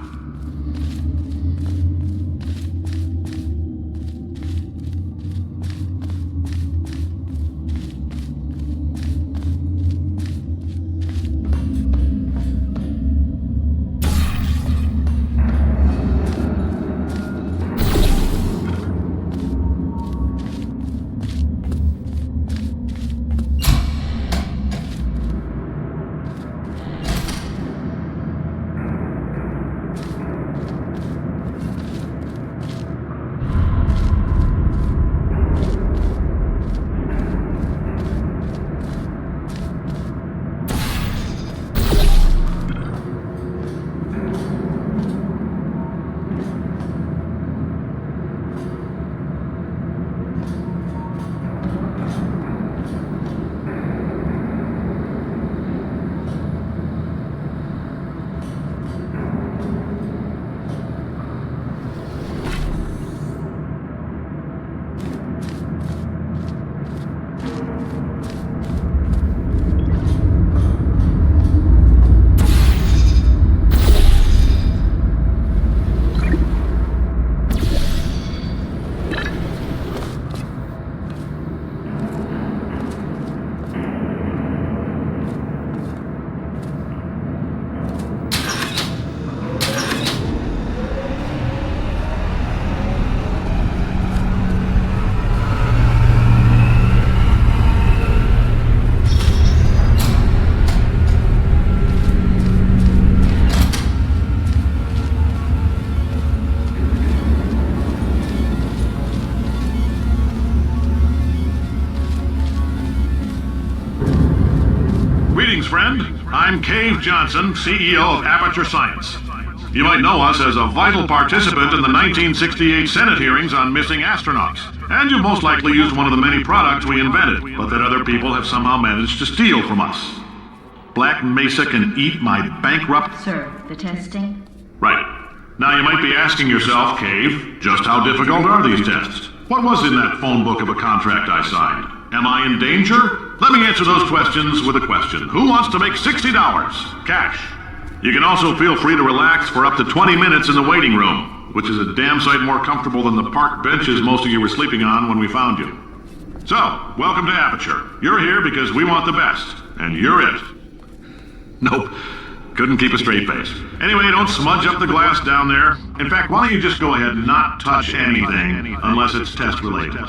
Friend, I'm Cave Johnson, CEO of Aperture Science. You might know us as a vital participant in the 1968 Senate hearings on missing astronauts. And you've most likely used one of the many products we invented, but that other people have somehow managed to steal from us. Black Mesa can eat my bankrupt... Sir, the testing? Right. Now you might be asking yourself, Cave, just how difficult are these tests? What was in that phone book of a contract I signed? Am I in danger? Let me answer those questions with a question. Who wants to make $60? Cash. You can also feel free to relax for up to 20 minutes in the waiting room, which is a damn sight more comfortable than the park benches most of you were sleeping on when we found you. So, welcome to Aperture. You're here because we want the best, and you're it. Nope. Couldn't keep a straight face. Anyway, don't smudge up the glass down there. In fact, why don't you just go ahead and not touch anything unless it's test related.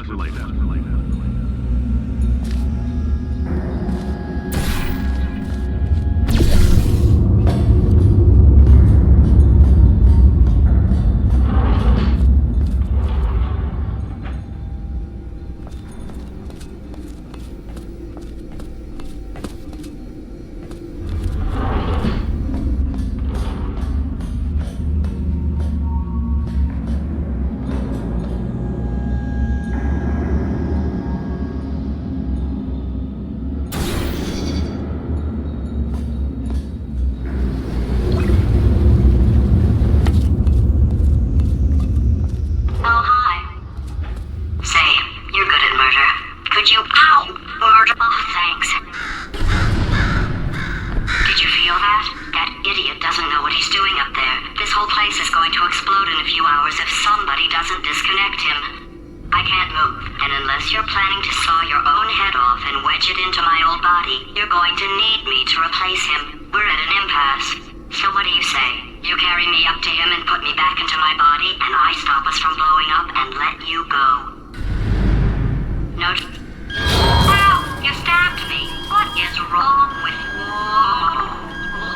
Oh, hi. Say, you're good at murder. Could you... Ow! Murder... Oh, thanks. Did you feel that? That idiot doesn't know what he's doing up there. This whole place is going to explode in a few hours if somebody doesn't disconnect him. I can't move, and unless you're planning to saw your own head off and wedge it into my old body, you're going to need me to replace him. We're at an impasse. So what do you say? You carry me up to him and put me back into my body, and I stop us from blowing up and let you go. No... Ow! You stabbed me! What is wrong with you?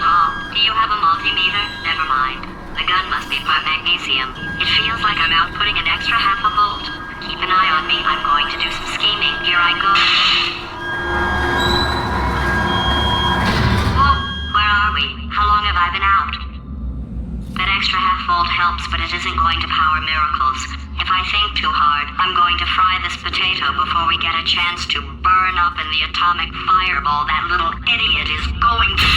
Oh, do you have a multimeter? Never mind. The gun must be part magnesium. It feels like I'm outputting an extra half a volt. Keep an eye on me. I'm going to do some scheming. Here I go. Oh, where are we? How long have I been out? That extra half volt helps, but it isn't going to power miracles. If I think too hard, I'm going to fry this potato before we get a chance to burn up in the atomic fireball that little idiot is going to...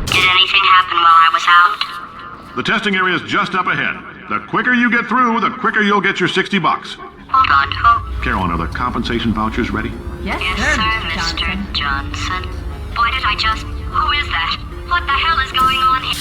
Did anything happen while I was out? The testing area is just up ahead. The quicker you get through, the quicker you'll get your $60. Hold on, who? Carolyn, are the compensation vouchers ready? Yes, Yes, sir, sir, Mr. Mr. Johnson. Boy, did I just... Who is that? What the hell is going on here?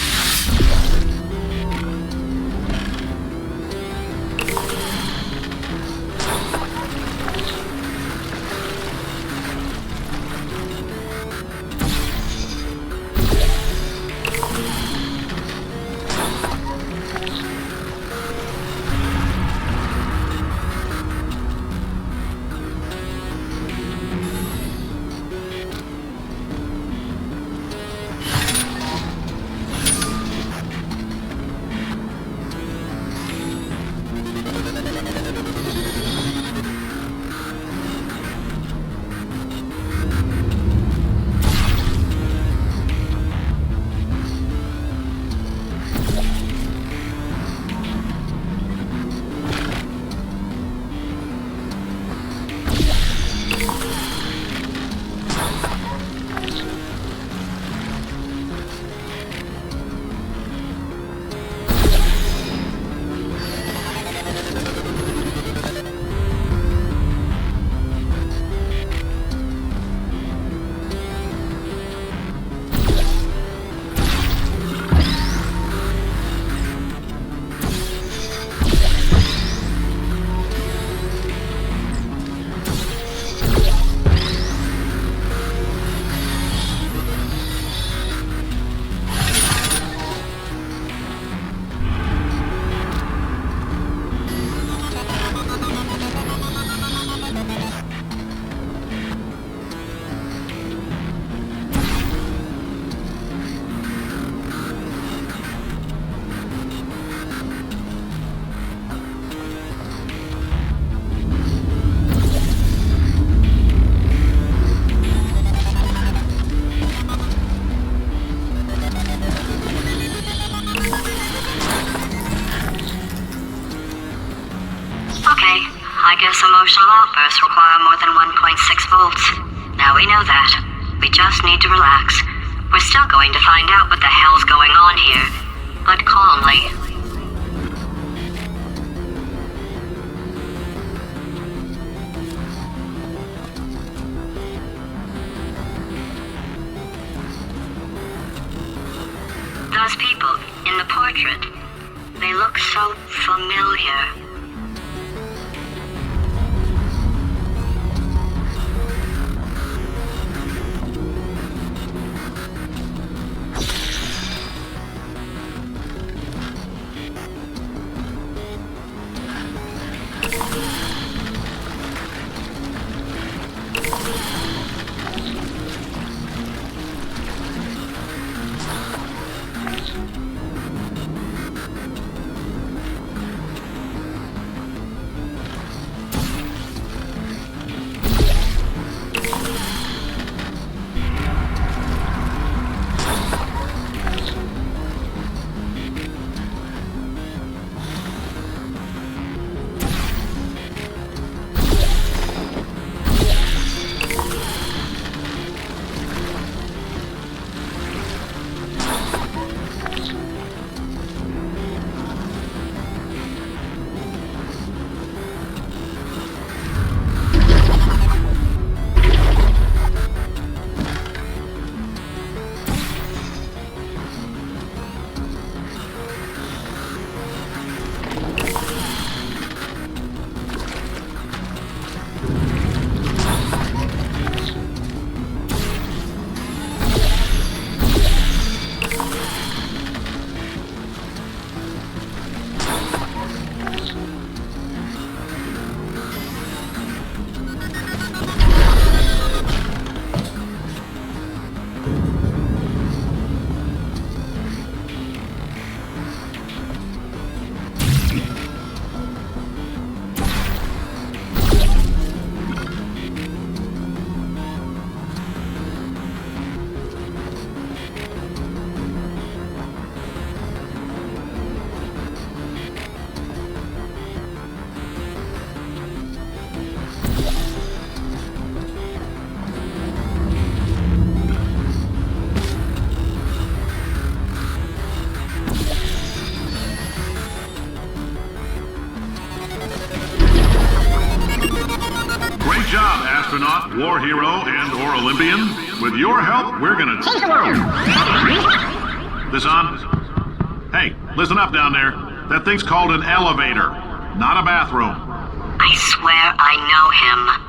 guess emotional outbursts require more than 1.6 volts. Now we know that. We just need to relax. We're still going to find out what the hell's going on here, but calmly. Those people in the portrait, they look so familiar. Astronaut, war hero, and/or Olympian. With your help, we're gonna change the world. This on? Hey, listen up down there. That thing's called an elevator, not a bathroom. I swear I know him.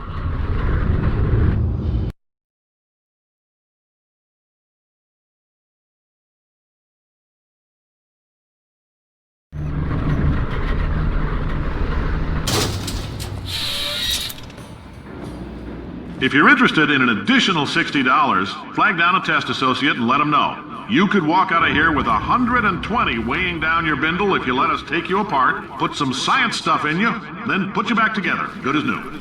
If you're interested in an additional $60, flag down a test associate and let them know. You could walk out of here with 120 weighing down your bindle if you let us take you apart, put some science stuff in you, then put you back together, good as new.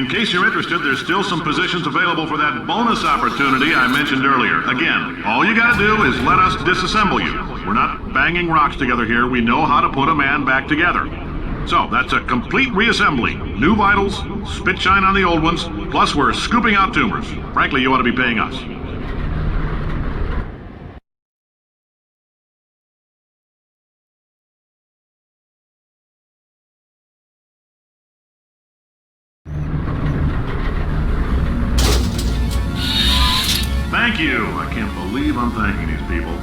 In case you're interested, there's still some positions available for that bonus opportunity I mentioned earlier. Again, all you gotta do is let us disassemble you. We're not banging rocks together here. We know how to put a man back together. So, that's a complete reassembly. New vitals, spit shine on the old ones, plus we're scooping out tumors. Frankly, you ought to be paying us. Thank you. I can't believe I'm thanking these people.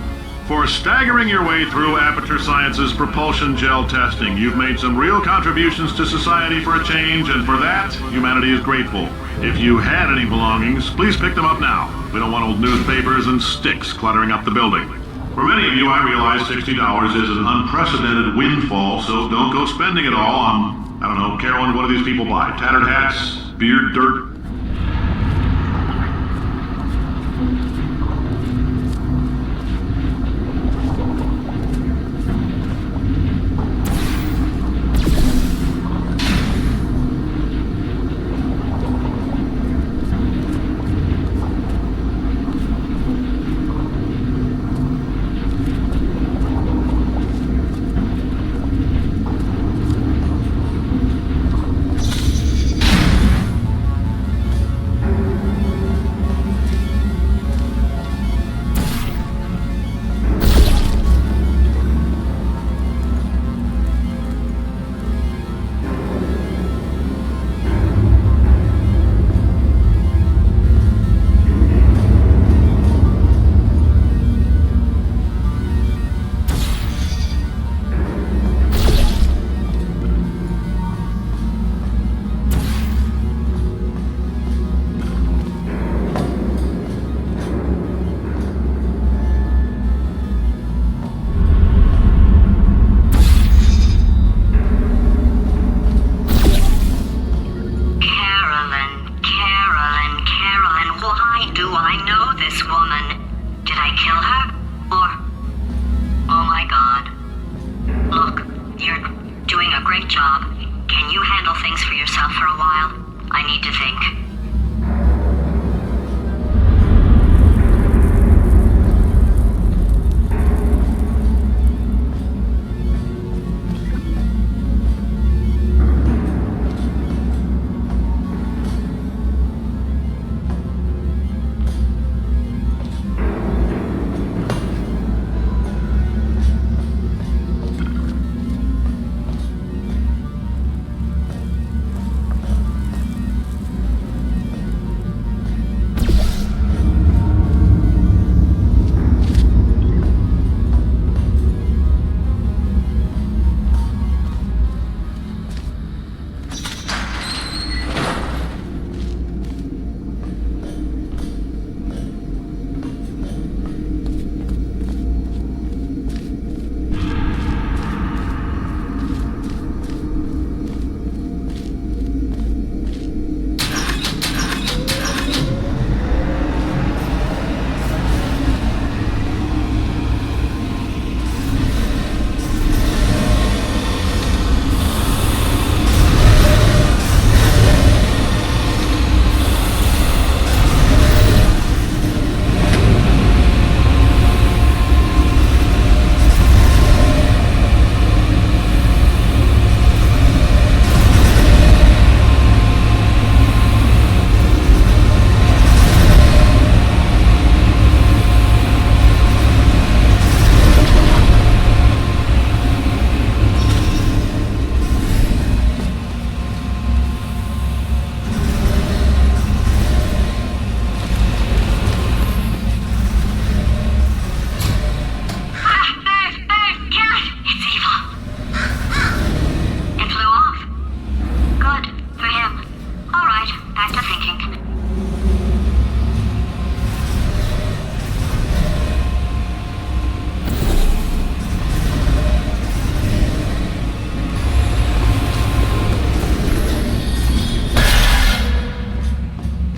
For staggering your way through Aperture Science's propulsion gel testing, you've made some real contributions to society for a change, and for that, humanity is grateful. If you had any belongings, please pick them up now. We don't want old newspapers and sticks cluttering up the building. For many of you, I realize $60 is an unprecedented windfall, so don't go spending it all on, I don't know, Carolyn, what do these people buy? Tattered hats? Beard dirt?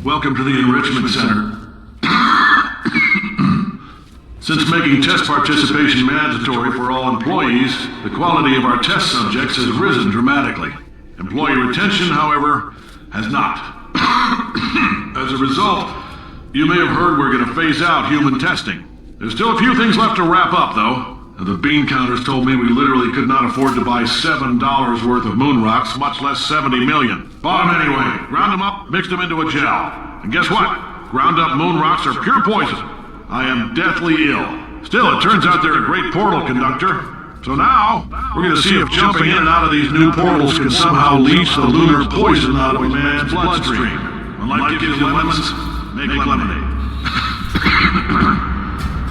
Welcome to the Enrichment Center. Since making test participation mandatory for all employees, the quality of our test subjects has risen dramatically. Employee retention, however, has not. As a result, you may have heard we're going to phase out human testing. There's still a few things left to wrap up, though. The bean counters told me we literally could not afford to buy $7 worth of moon rocks, much less 70 million. Bought them anyway, ground them up, mixed them into a gel. And guess what? Ground up moon rocks are pure poison. I am deathly ill. Still, it turns out they're a great portal conductor. So now, we're going to see if jumping in and out of these new portals can somehow leach the lunar poison out of a man's bloodstream. When life gives you lemons, make lemonade.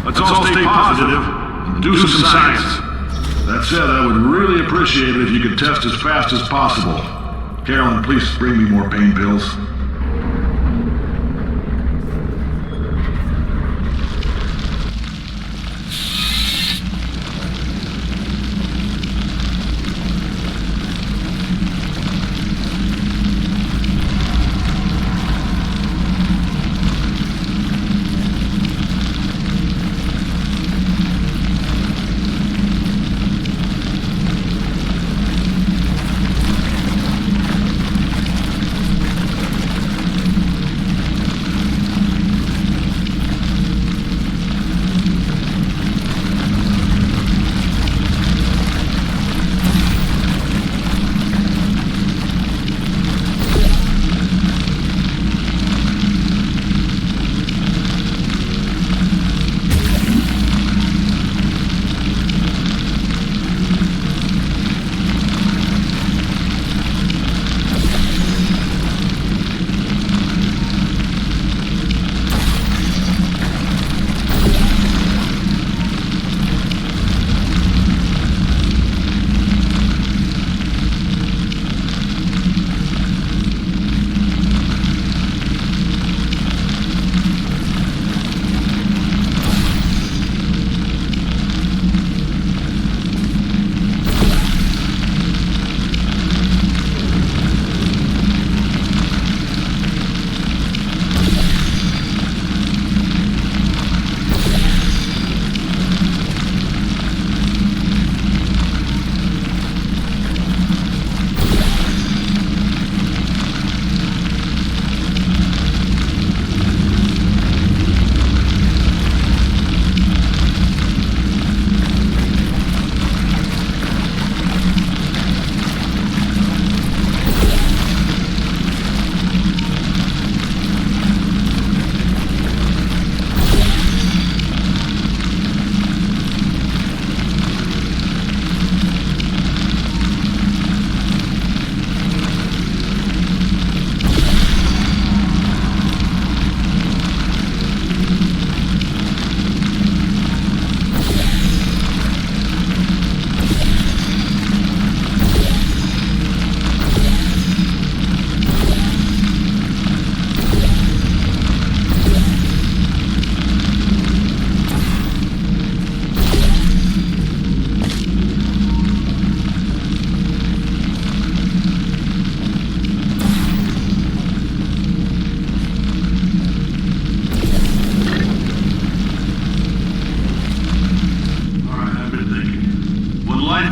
Let's all stay positive and do some science. That said, I would really appreciate it if you could test as fast as possible. Carolyn, please bring me more pain pills.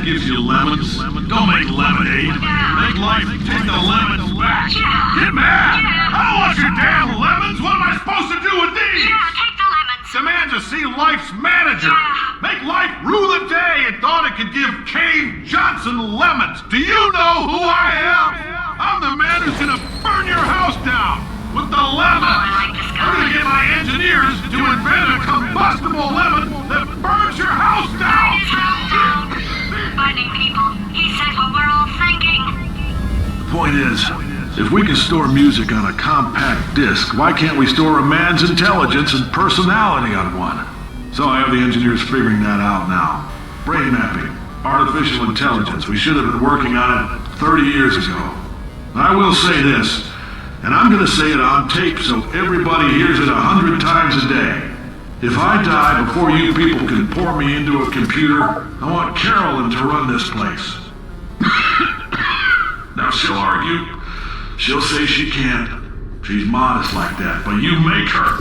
gives you lemons. Don't make lemonade. Make life take the lemons back. Get mad! I don't want your damn lemons! What am I supposed to do with these? Yeah, take the lemons. Demand to see life's manager. Make life rue the day and thought it could give Cave Johnson lemons. Do you know who I am? I'm the man who's gonna burn your house down with the lemons. I like this guy. I'm gonna get my engineers to invent a combustible lemon that burns your house down. Finding people. He said what we're all thinking. The point is, if we can store music on a compact disc, why can't we store a man's intelligence and personality on one? So I have the engineers figuring that out now. Brain mapping, artificial intelligence. We should have been working on it 30 years ago. I will say this, and I'm gonna say it on tape so everybody hears it 100 times a day. If I die before you people can pour me into a computer, I want Carolyn to run this place. Now she'll argue. She'll say she can't. She's modest like that, but you make her.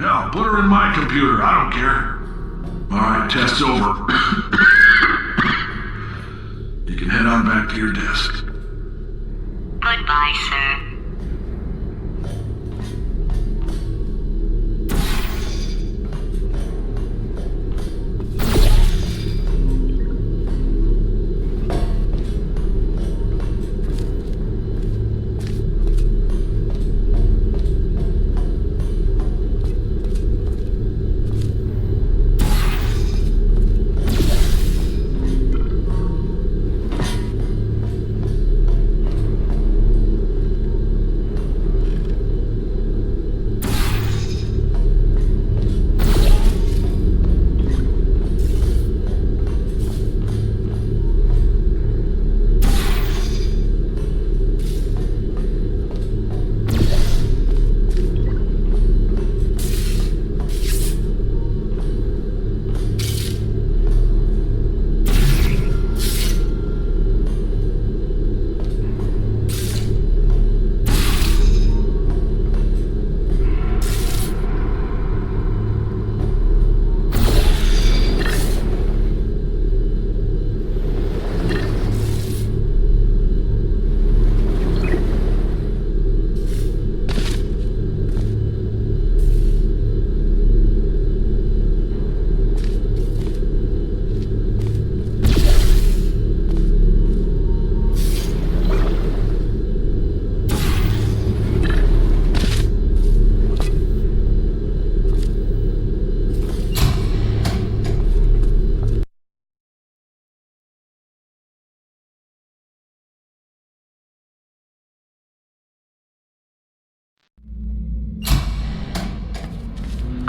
Hell, put her in my computer. I don't care. All right, test's over. You can head on back to your desk. Goodbye, sir.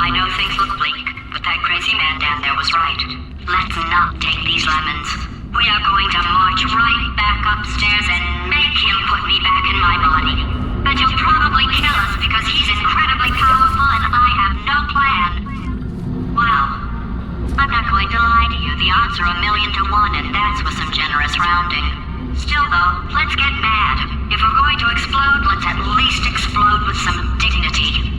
I know things look bleak, but that crazy man down there was right. Let's not take these lemons. We are going to march right back upstairs and make him put me back in my body. And he'll probably kill us because he's incredibly powerful and I have no plan. Well, I'm not going to lie to you. The odds are 1,000,000 to 1, and that's with some generous rounding. Still, though, let's get mad. If we're going to explode, let's at least explode with some dignity.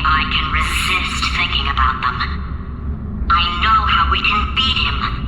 I can resist thinking about them. I know how we can beat him.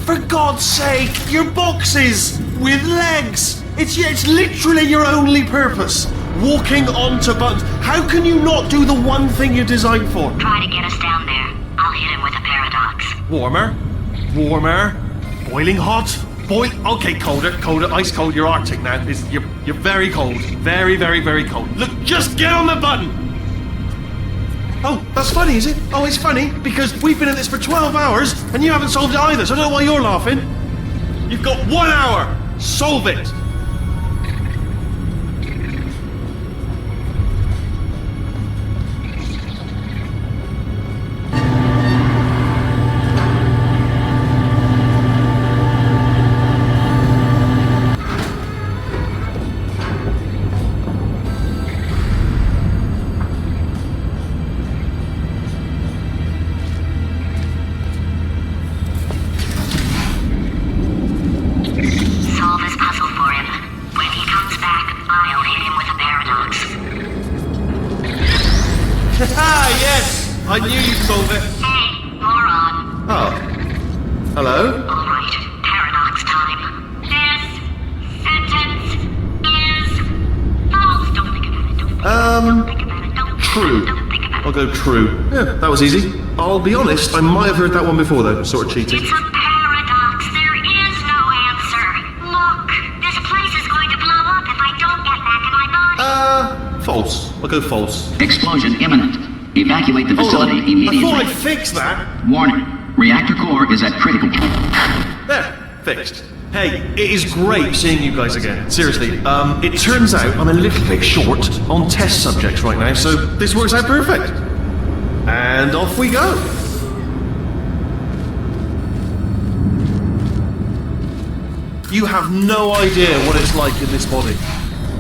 For God's sake, your boxes with legs. It's literally your only purpose. Walking onto buttons. How can you not do the one thing you're designed for? Try to get us down there. I'll hit him with a paradox. Warmer, boiling hot, okay, colder, ice cold. You're Arctic now. You're very cold, very, very, very cold. Look, just get on the button. Oh, that's funny, is it? Oh, it's funny because we've been at this for 12 hours and you haven't solved it either. So I don't know why you're laughing. You've got 1 hour. Solve it. I knew you'd solve it. Hey, moron. Oh. Hello? All right, paradox time. This sentence is false. Don't think about it. Don't think about it. Don't True. Don't think about it. I'll go true. Yeah, that was easy. I'll be honest, I might have heard that one before though. Sort of cheating. It's a paradox. There is no answer. Look, this place is going to blow up if I don't get back in my body. False. I'll go false. Explosion imminent. Evacuate the facility immediately. I thought I fixed that. Warning. Reactor core is at critical. There. Fixed. Hey, it is great seeing you guys again. Seriously. It turns out I'm a little bit short on test subjects right now, so this works out perfect. And off we go. You have no idea what it's like in this body.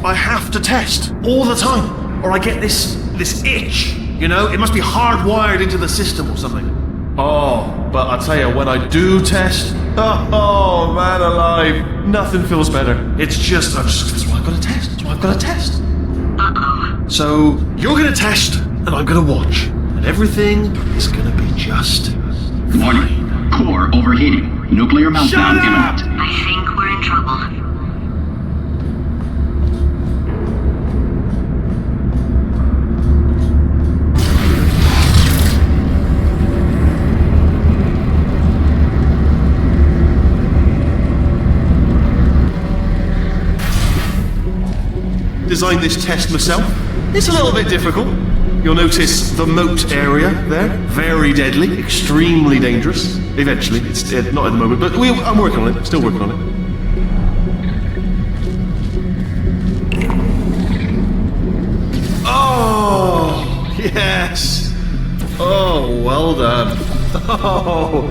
I have to test all the time, or I get this itch. You know, it must be hardwired into the system or something. Oh, but I tell you, when I do test, oh man alive, nothing feels better. It's just, that's why I've got to test. That's why I've got to test. Uh-oh. So, you're gonna test, and I'm gonna watch. And everything is gonna be just... Warning. Core overheating. Nuclear meltdown imminent. I think we're in trouble. Designed this test myself. It's a little bit difficult. You'll notice the moat area there. Very deadly, extremely dangerous. Eventually, it's not at the moment, but I'm working on it. Still working on it. Oh, yes. Oh, well done. Oh,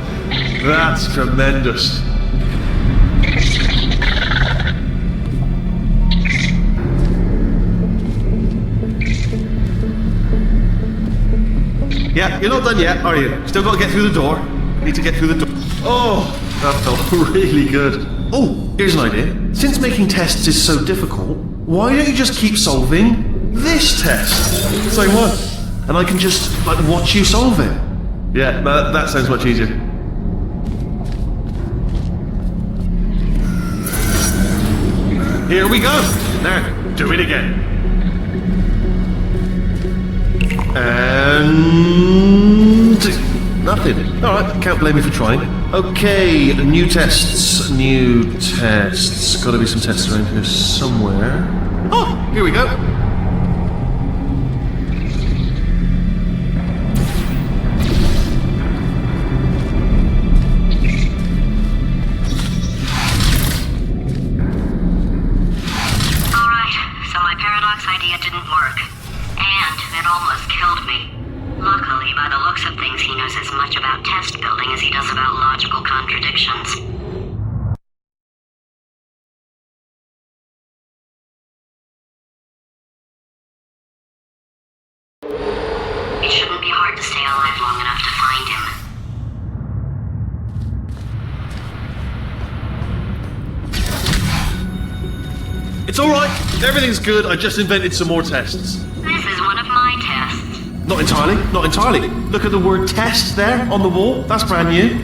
that's tremendous. Yeah, you're not done yet, are you? Still got to get through the door. Need to get through the door. Oh, that felt really good. Oh, here's an idea. Since making tests is so difficult, why don't you just keep solving this test? Same one. And I can just, like, watch you solve it. Yeah, that sounds much easier. Here we go. Now, do it again. And... nothing. Alright, can't blame me for trying. Okay, new tests. Gotta be some tests around here somewhere. Oh, here we go. Alright, so my paradox idea didn't work. And it almost killed me. Luckily, by the looks of things, he knows as much about test building as he does about logical contradictions. It shouldn't be hard to stay alive long enough to find him. It's alright. Everything's good. I just invented some more tests. This is one of my tests. Not entirely. Not entirely. Look at the word test there on the wall. That's brand new.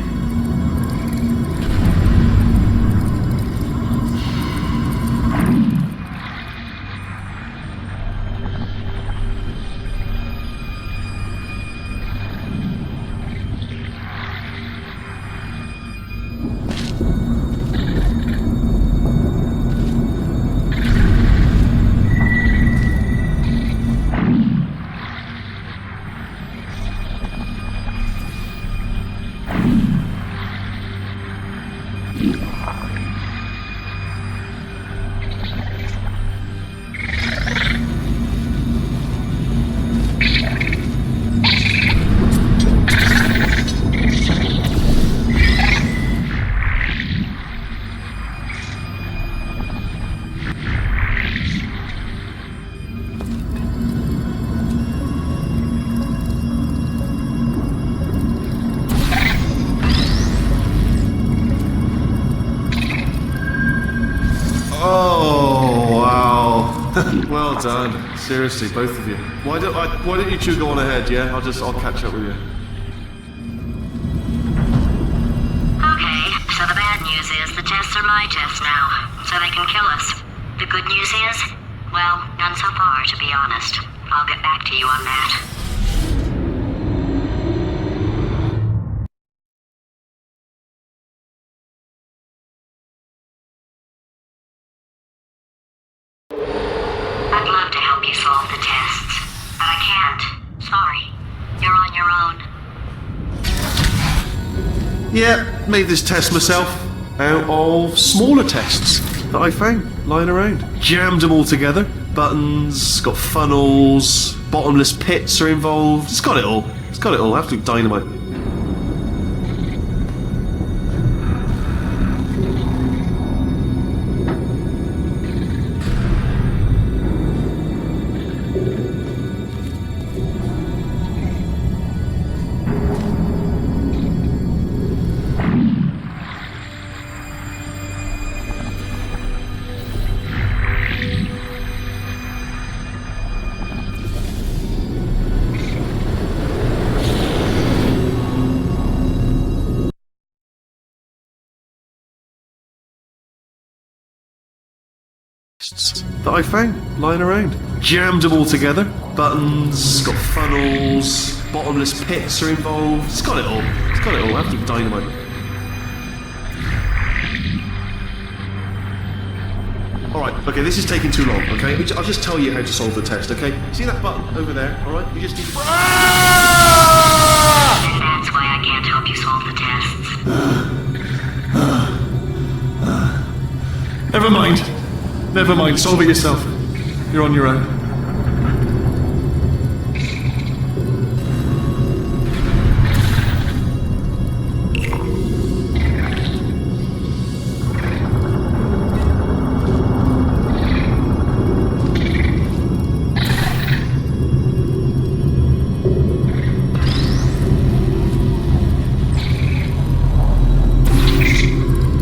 Well done. Seriously, both of you. Why don't you two go on ahead, yeah? I'll catch up with you. Okay, so the bad news is the tests are my tests now, so they can kill us. The good news is, well, none so far, to be honest. I'll get back to you on that. I'd love to help you solve the tests, but I can't. Sorry. You're on your own. Yeah, made this test myself out of smaller tests that I found lying around. Jammed them all together. Buttons, got funnels, bottomless pits are involved. It's got it all. It's got it all. Absolute dynamite. that I found lying around. Jammed them all together. Buttons, got funnels, bottomless pits are involved. It's got it all. It's got it all. After dynamite. Alright, okay, this is taking too long, okay? I'll just tell you how to solve the test, okay? See that button over there, alright? You just need... And that's why I can't help you solve the tests. Never mind. Never mind, solve it yourself. You're on your own.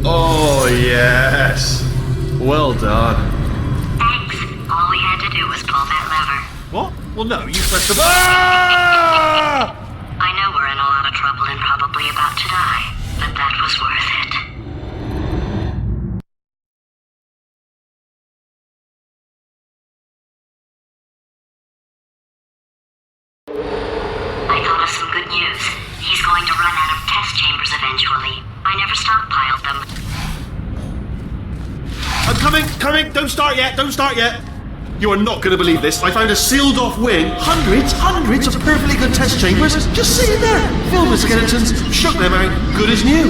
Oh, yes. Well done. Thanks. All we had to do was pull that lever. What? Well, no, you pressed the... Ah! I know we're in a lot of trouble and probably about to die, but that was worth it. I thought of some good news. He's going to run out of test chambers eventually. I never stockpiled them. I'm coming! Don't start yet! You are not going to believe this. I found a sealed off wing. Hundreds of perfectly good test chambers just sitting there, filled with skeletons. Shook them out, good as new.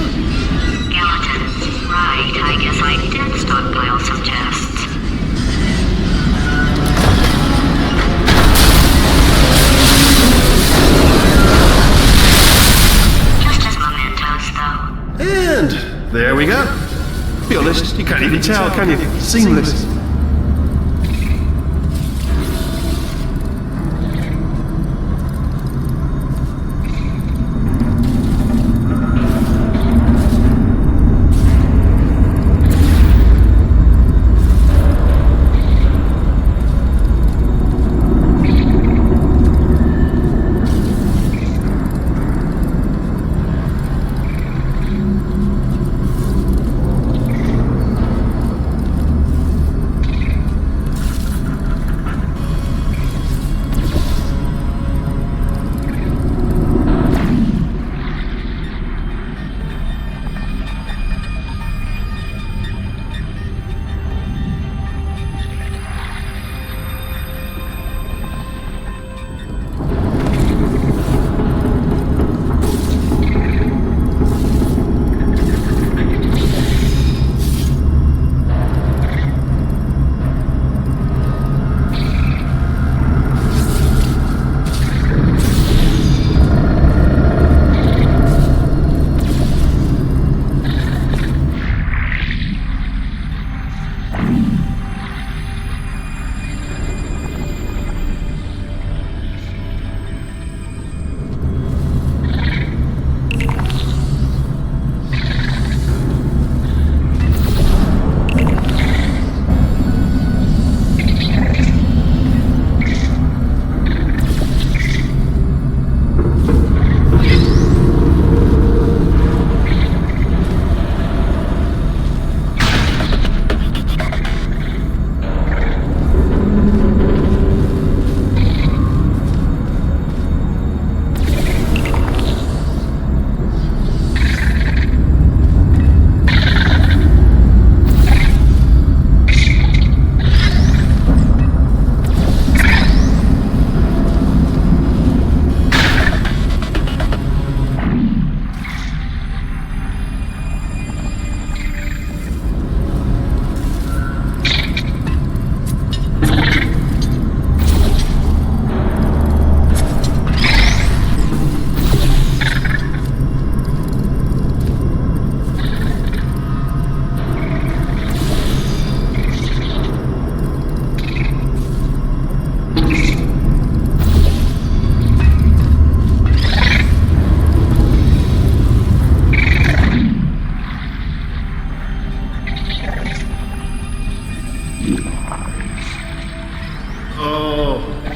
Skeletons. Right, I guess I did stockpile some tests. Just as mementos, though. And there we go. Be honest, you can't even tell, can you? Seamless.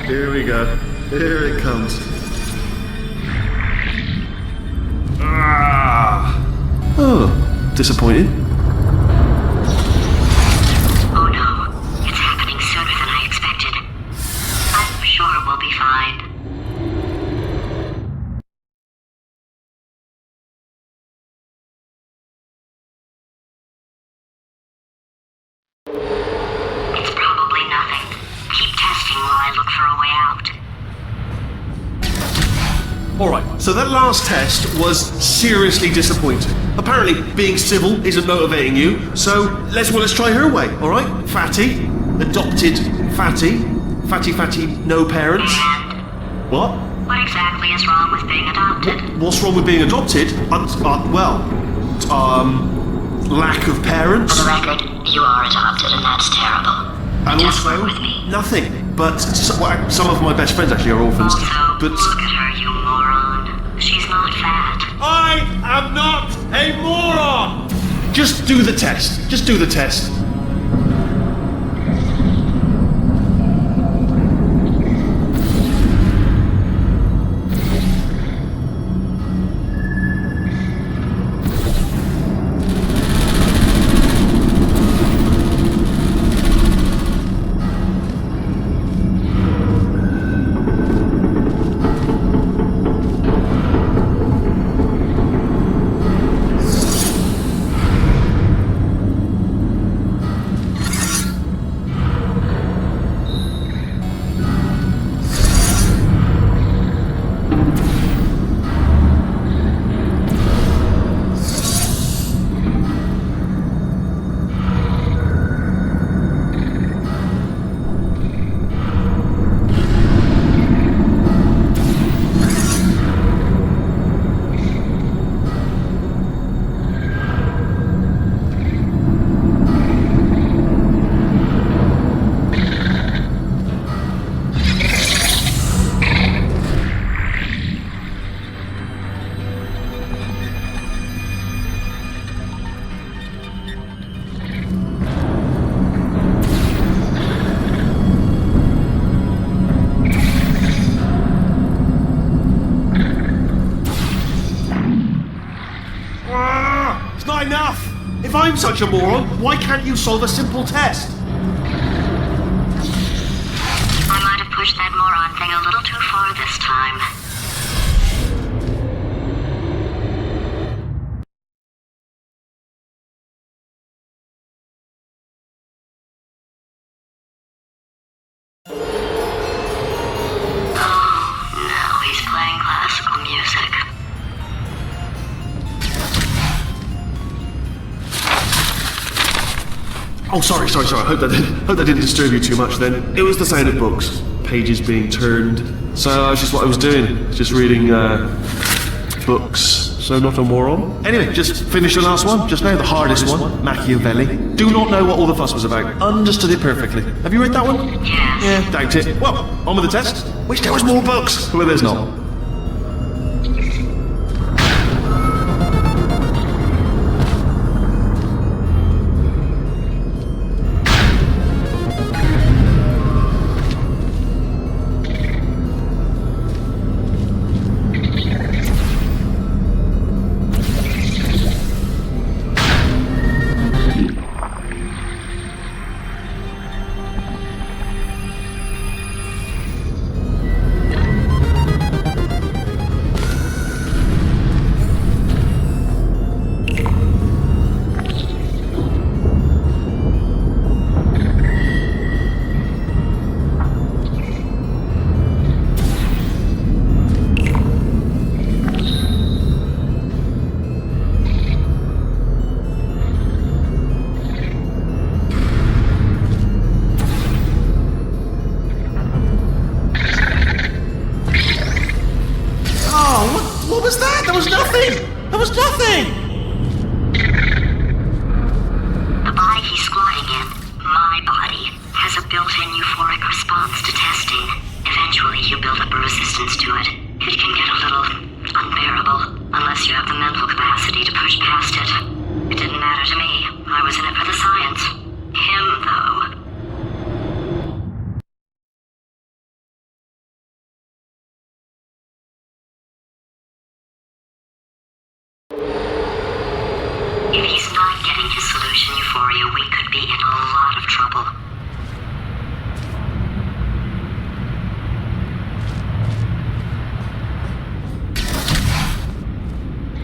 Here we go. Here it comes. Oh, disappointed. Oh no, it's happening Alright, so that last test was seriously disappointing. Apparently, being civil isn't motivating you, so let's try her way, alright? Fatty, adopted fatty, fatty, no parents. And What? what exactly is wrong with being adopted? What's wrong with being adopted? Lack of parents. For the record, you are adopted, and that's terrible. And Just also, work with me. nothing. But some of my best friends actually are orphans. Also, But look at her, you moron. She's not fat. I am not a moron! Just do the test. Just do the test. It's not enough! If I'm such a moron, why can't you solve a simple test? I might have pushed that moron thing a little too far this time. Oh, now he's playing classical music. Oh, sorry. I hope that didn't disturb you too much then. It was the sound of books. Pages being turned. So that's just what I was doing. Just reading, books. So not a moron. Anyway, just finished the last one. Just now, the hardest one. Machiavelli. Do not know what all the fuss was about. Understood it perfectly. Have you read that one? Yes. Yeah, doubt it. Well, on with the test. Wish there was more books. Well, there's not. What was that? There was nothing! There was nothing! The body he's squatting in, my body, has a built-in euphoric response to testing. Eventually, you build up a resistance to it. It can get a little unbearable, unless you have the mental capacity to push past it. It didn't matter to me. I was in it for the science. Him, though. If he's not getting his solution euphoria, we could be in a lot of trouble.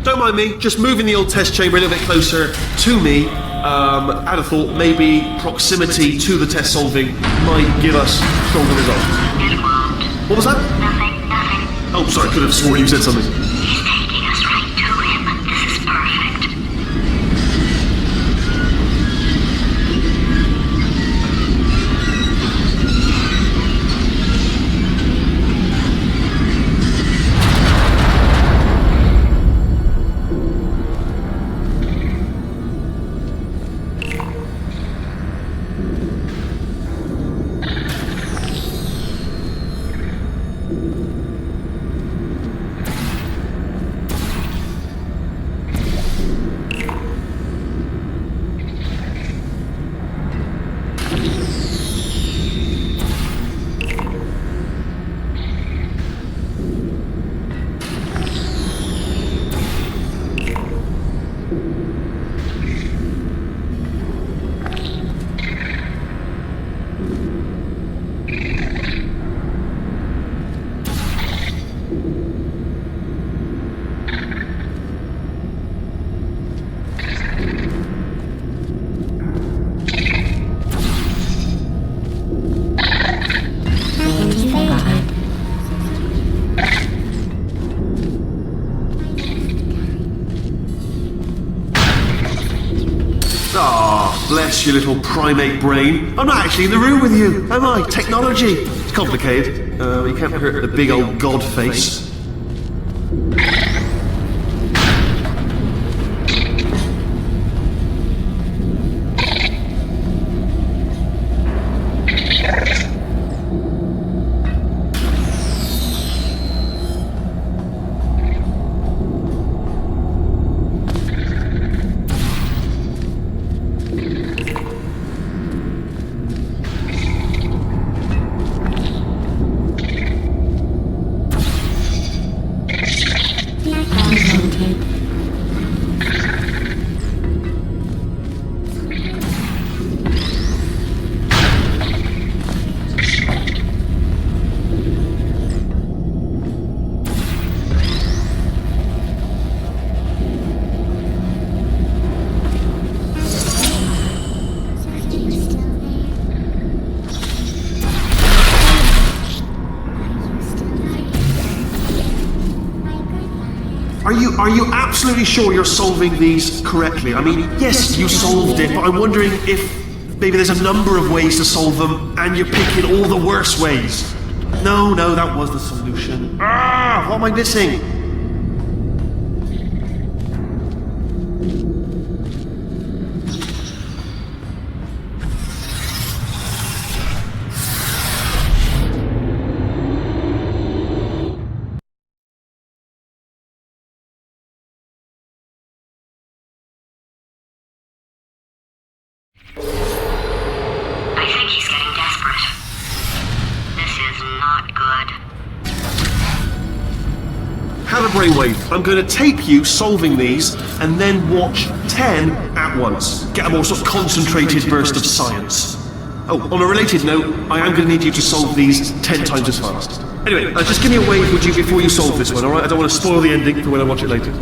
Don't mind me, just moving the old test chamber a little bit closer to me. I'd have thought maybe proximity to the test solving might give us stronger results. It won't. What was that? Nothing. Oh, Oh, sorry, I could have sworn you said something. He's taking us right to him. This is perfect. Bless your little primate brain. I'm not actually in the room with you, am I? Technology. It's complicated. You can't hurt the big old god face. Are you absolutely sure you're solving these correctly? I mean, yes, you solved it, but I'm wondering if maybe there's a number of ways to solve them, and you're picking all the worst ways. No, that was the solution. What am I missing? I think he's getting desperate. This is not good. Have a brainwave. I'm going to tape you solving these, and then watch 10 at once. Get a more sort of concentrated burst of science. Oh, on a related note, I am going to need you to solve these 10 times as fast. Anyway, just give me a wave, would you, before you solve this one, alright? I don't want to spoil the ending for when I watch it later.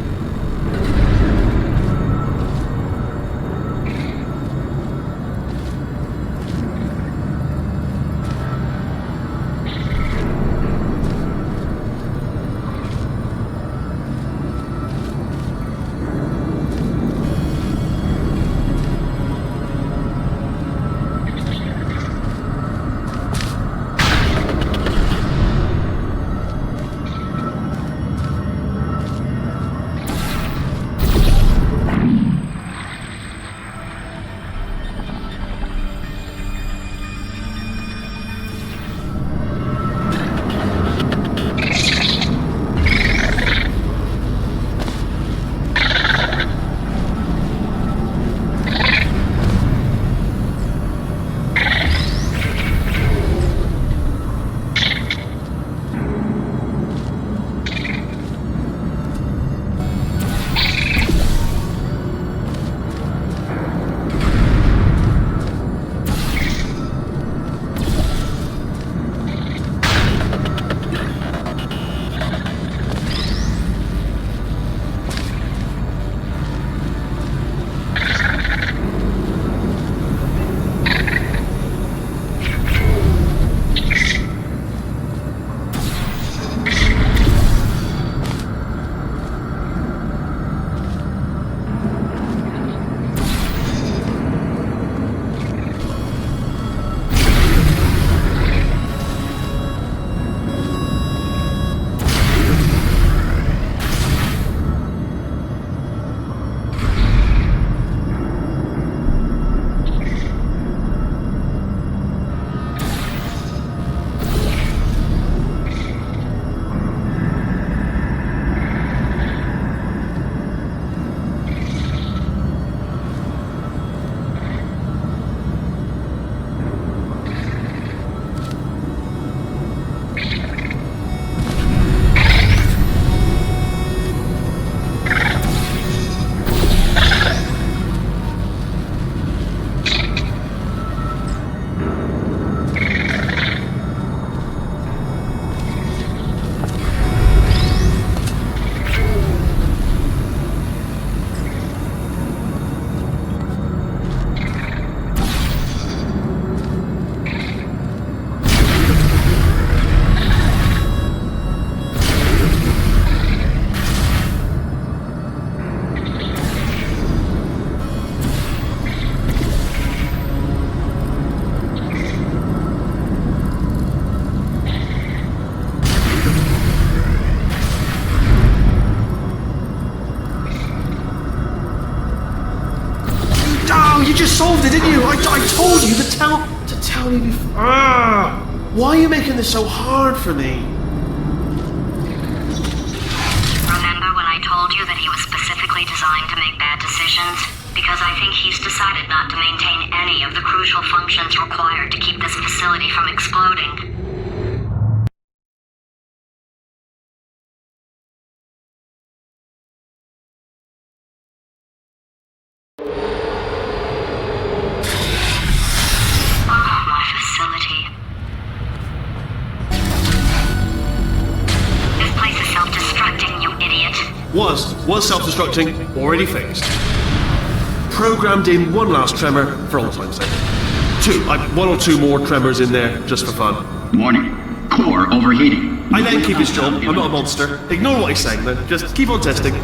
solved it, didn't you? I told you to tell me before. Why are you making this so hard for me? Remember when I told you that he was specifically designed to make bad decisions? Because I think he's decided not to maintain any of the crucial functions required to keep this facility from exploding. My facility. This place is self-destructing, you idiot. Was self-destructing, already fixed. Programmed in one last tremor for old time's sake. One or two more tremors in there, just for fun. Warning. Core overheating. I let him keep his job, I'm not a monster. Ignore what he's saying then, just keep on testing.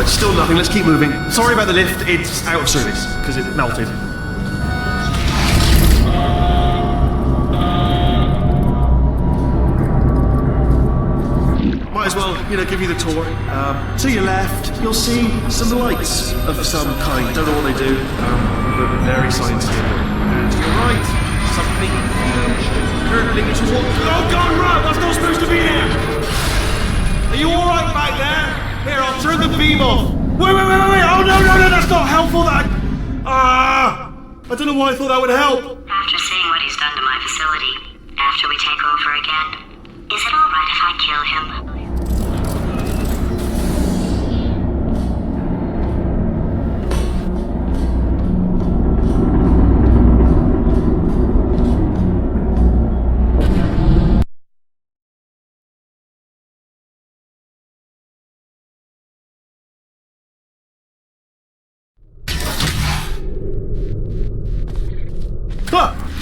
Still nothing, let's keep moving. Sorry about the lift, it's out of service, because it melted. Might as well, give you the tour. To your left, you'll see some lights of some kind. Don't know what they do, but very sciencey. And to your right, something huge, hurtling towards... Oh God, run! That's not supposed to be here! Are you alright back there? Here, I'll turn the beam off. Wait! Oh, no, that's not helpful. I don't know why I thought that would help. After seeing what he's done to my facility, after we take over again, is it alright if I kill him?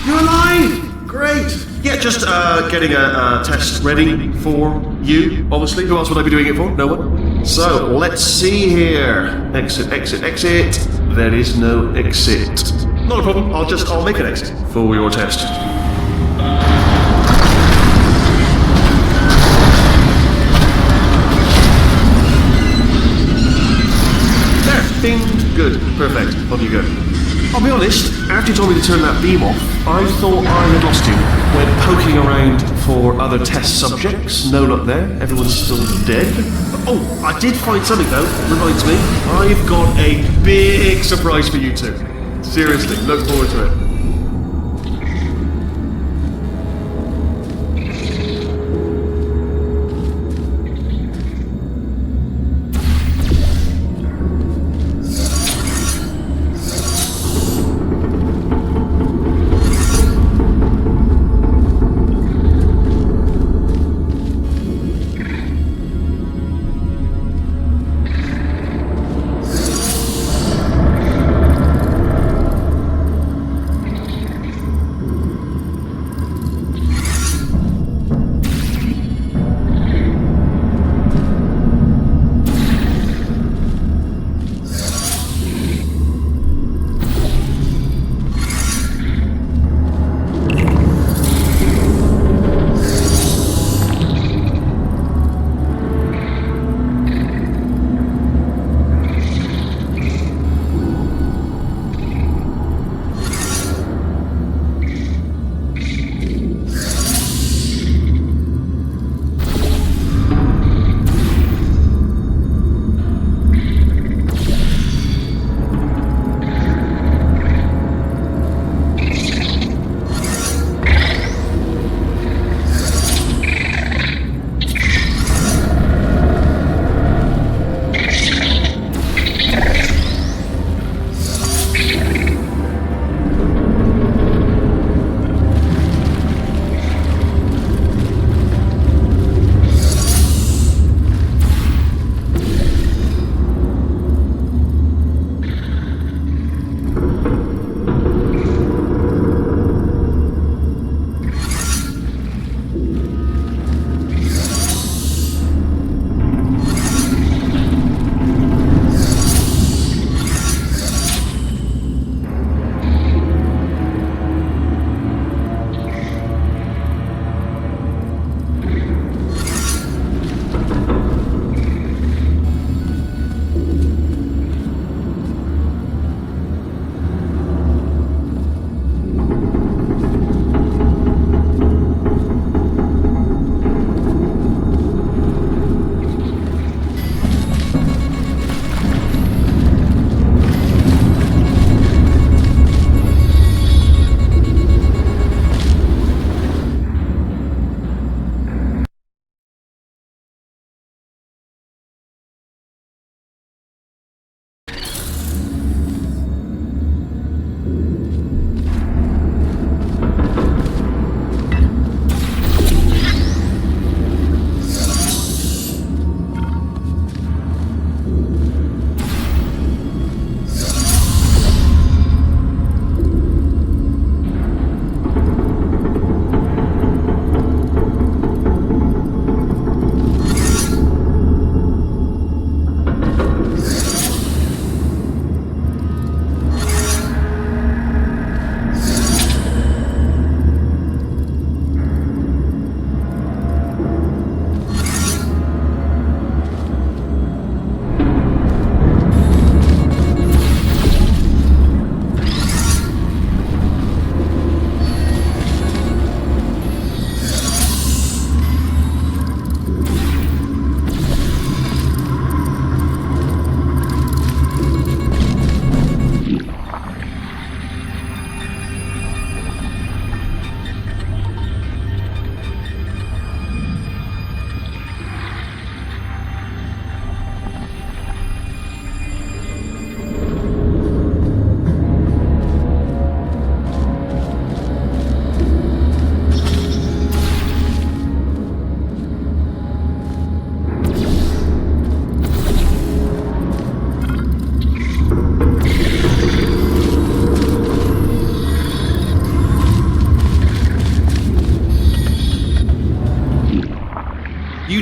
You're alive! Great! Yeah, just getting a test ready for you, obviously. Who else would I be doing it for? No one? So, let's see here. Exit, exit, exit. There is no exit. Not a problem, I'll make an exit for your test. There, bing, good, perfect, on you go. I'll be honest, after you told me to turn that beam off, I thought I had lost you. Went poking around for other test subjects. No luck there. Everyone's still dead. Oh, I did find something though. Reminds me, I've got a big surprise for you two. Seriously, look forward to it.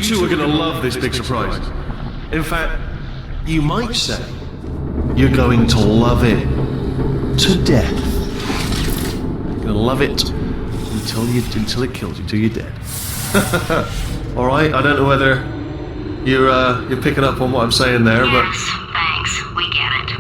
two are gonna love this big surprise. In fact, you might say you're going to love it to death. You're gonna love it until it kills you, till you're dead. All right. I don't know whether you're picking up on what I'm saying there, but Yes, thanks. We get it.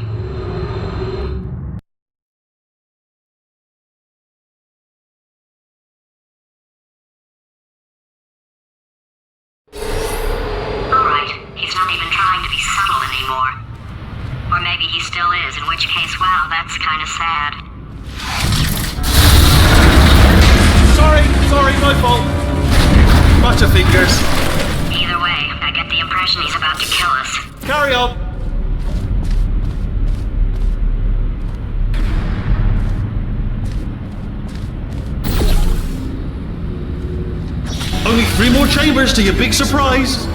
Alright, he's not even trying to be subtle anymore. Or maybe he still is, in which case, wow, that's kind of sad. sorry, my fault. Butterfingers. Either way, I get the impression he's about to kill us. Carry on. Only 3 more chambers to your big surprise.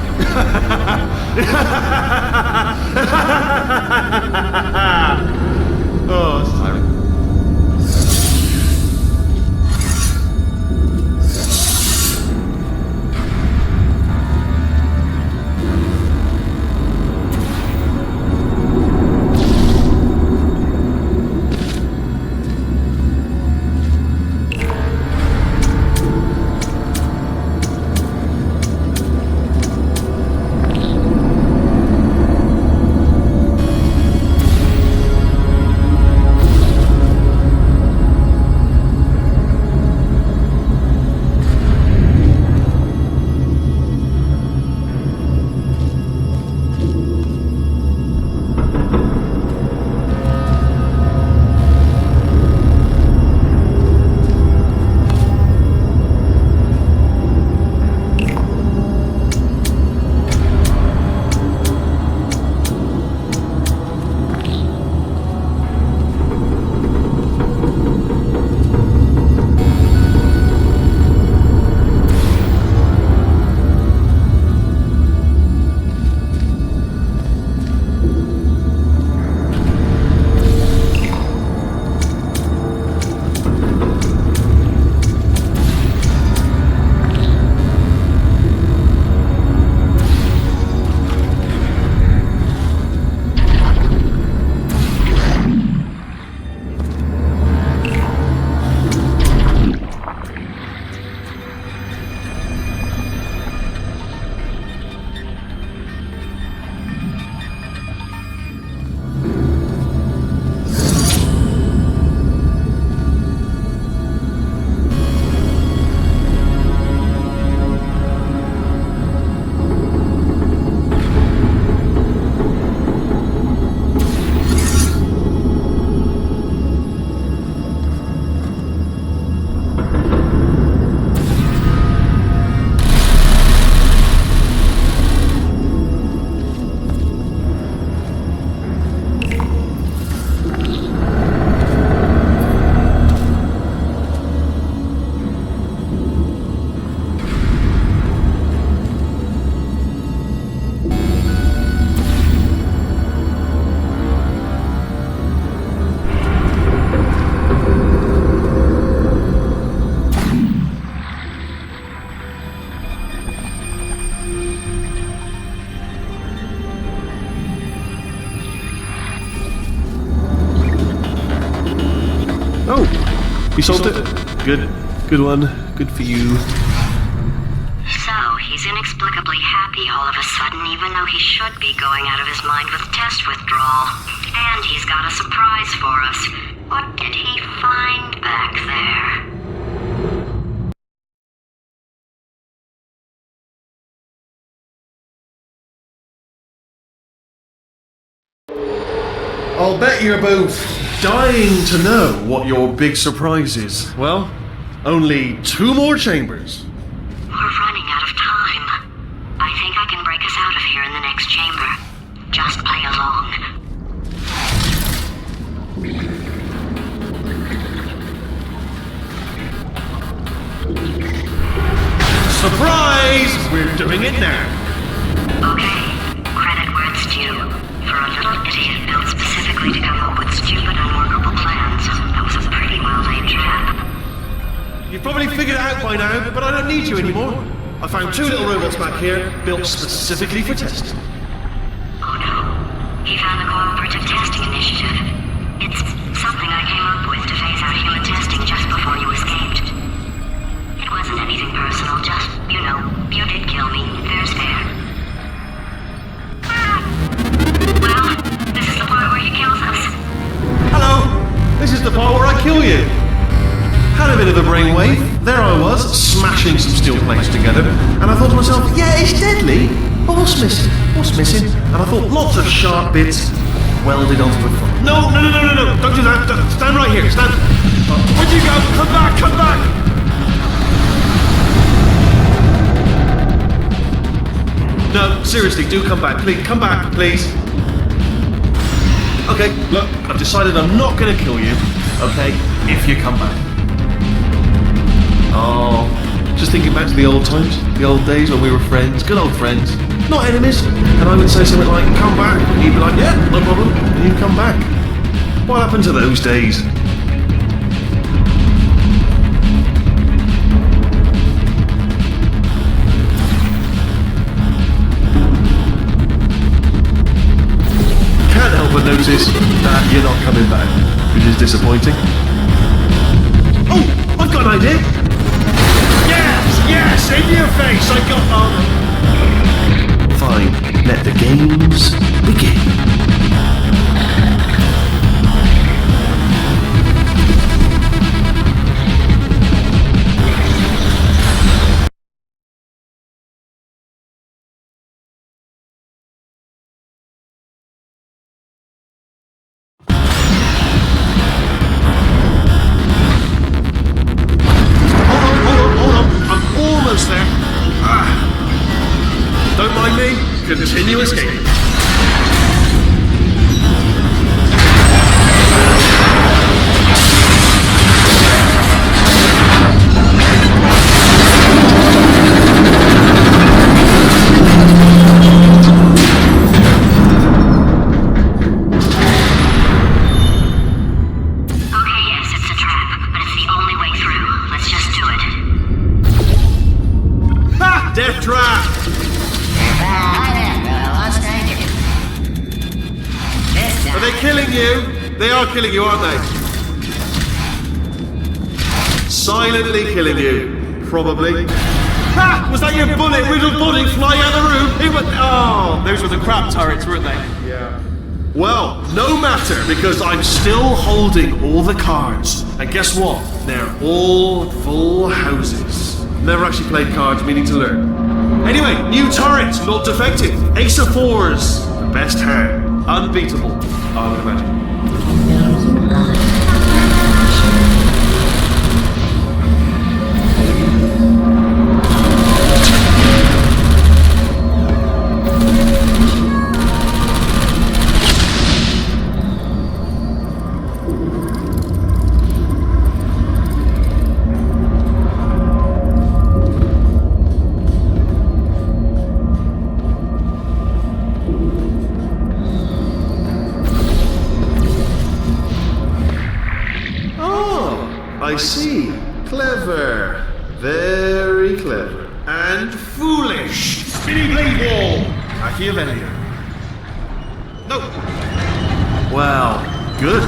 Oh, that's tiring. You solved it? Good one. Good for you. So, he's inexplicably happy all of a sudden, even though he should be going out of his mind with test withdrawal. And he's got a surprise for us. What did he find back there? I'll bet you're both dying to know what your big surprise is. Well, only 2 more chambers. We're running out of time. I think I can break us out of here in the next chamber. Just play along. Surprise! We're doing it now. Okay, credit where it's due. For a little idiot built specifically to come up with stupid, unworkable plans, that was a pretty well-laid trap. You've probably figured it out by now, but I don't need you anymore. I found 2 little robots back here, built specifically for testing. Oh no. He found the Cooperative Testing Initiative. It's something I came up with to phase out human testing just before you escaped. It wasn't anything personal, just, you know, you did kill me. There's fair. Well, this is the part where he kills us. Hello! This is the part where I kill you. Had a bit of a brainwave. There I was, smashing some steel plates together, and I thought to myself, yeah, it's deadly, but what's missing? What's missing? And I thought, lots of sharp bits welded onto the front. No, don't do that. Stand right here, stand. Where'd you go? Come back, come back! No, seriously, do come back, please. Come back, please. Okay, look, I've decided I'm not going to kill you, okay, if you come back. Oh, just thinking back to the old times, the old days when we were friends, good old friends, not enemies. And I would say something like, come back, and you'd be like, yeah, no problem, and you'd come back. What happened to those days? Can't help but notice that you're not coming back, which is disappointing. Oh, I've got an idea! Yes, in your face, I got Fine, let the games begin. Continue escaping. Okay, yes, it's a trap, but it's the only way through. Let's just do it. Ha! Death trap! Are they killing you? They are killing you, aren't they? Silently killing you. Probably. Ha! Was that your bullet? Riddled body flying out of the room? It was... Oh, those were the crab turrets, weren't they? Yeah. Well, no matter, because I'm still holding all the cards. And guess what? They're all full houses. Never actually played cards, meaning to learn. Anyway, new turret, not defective. Ace of fours. The best hand. Unbeatable, I would imagine. I see. Clever. Very clever. And foolish. Spinny blade wall. Machiavellian. No. Well, good.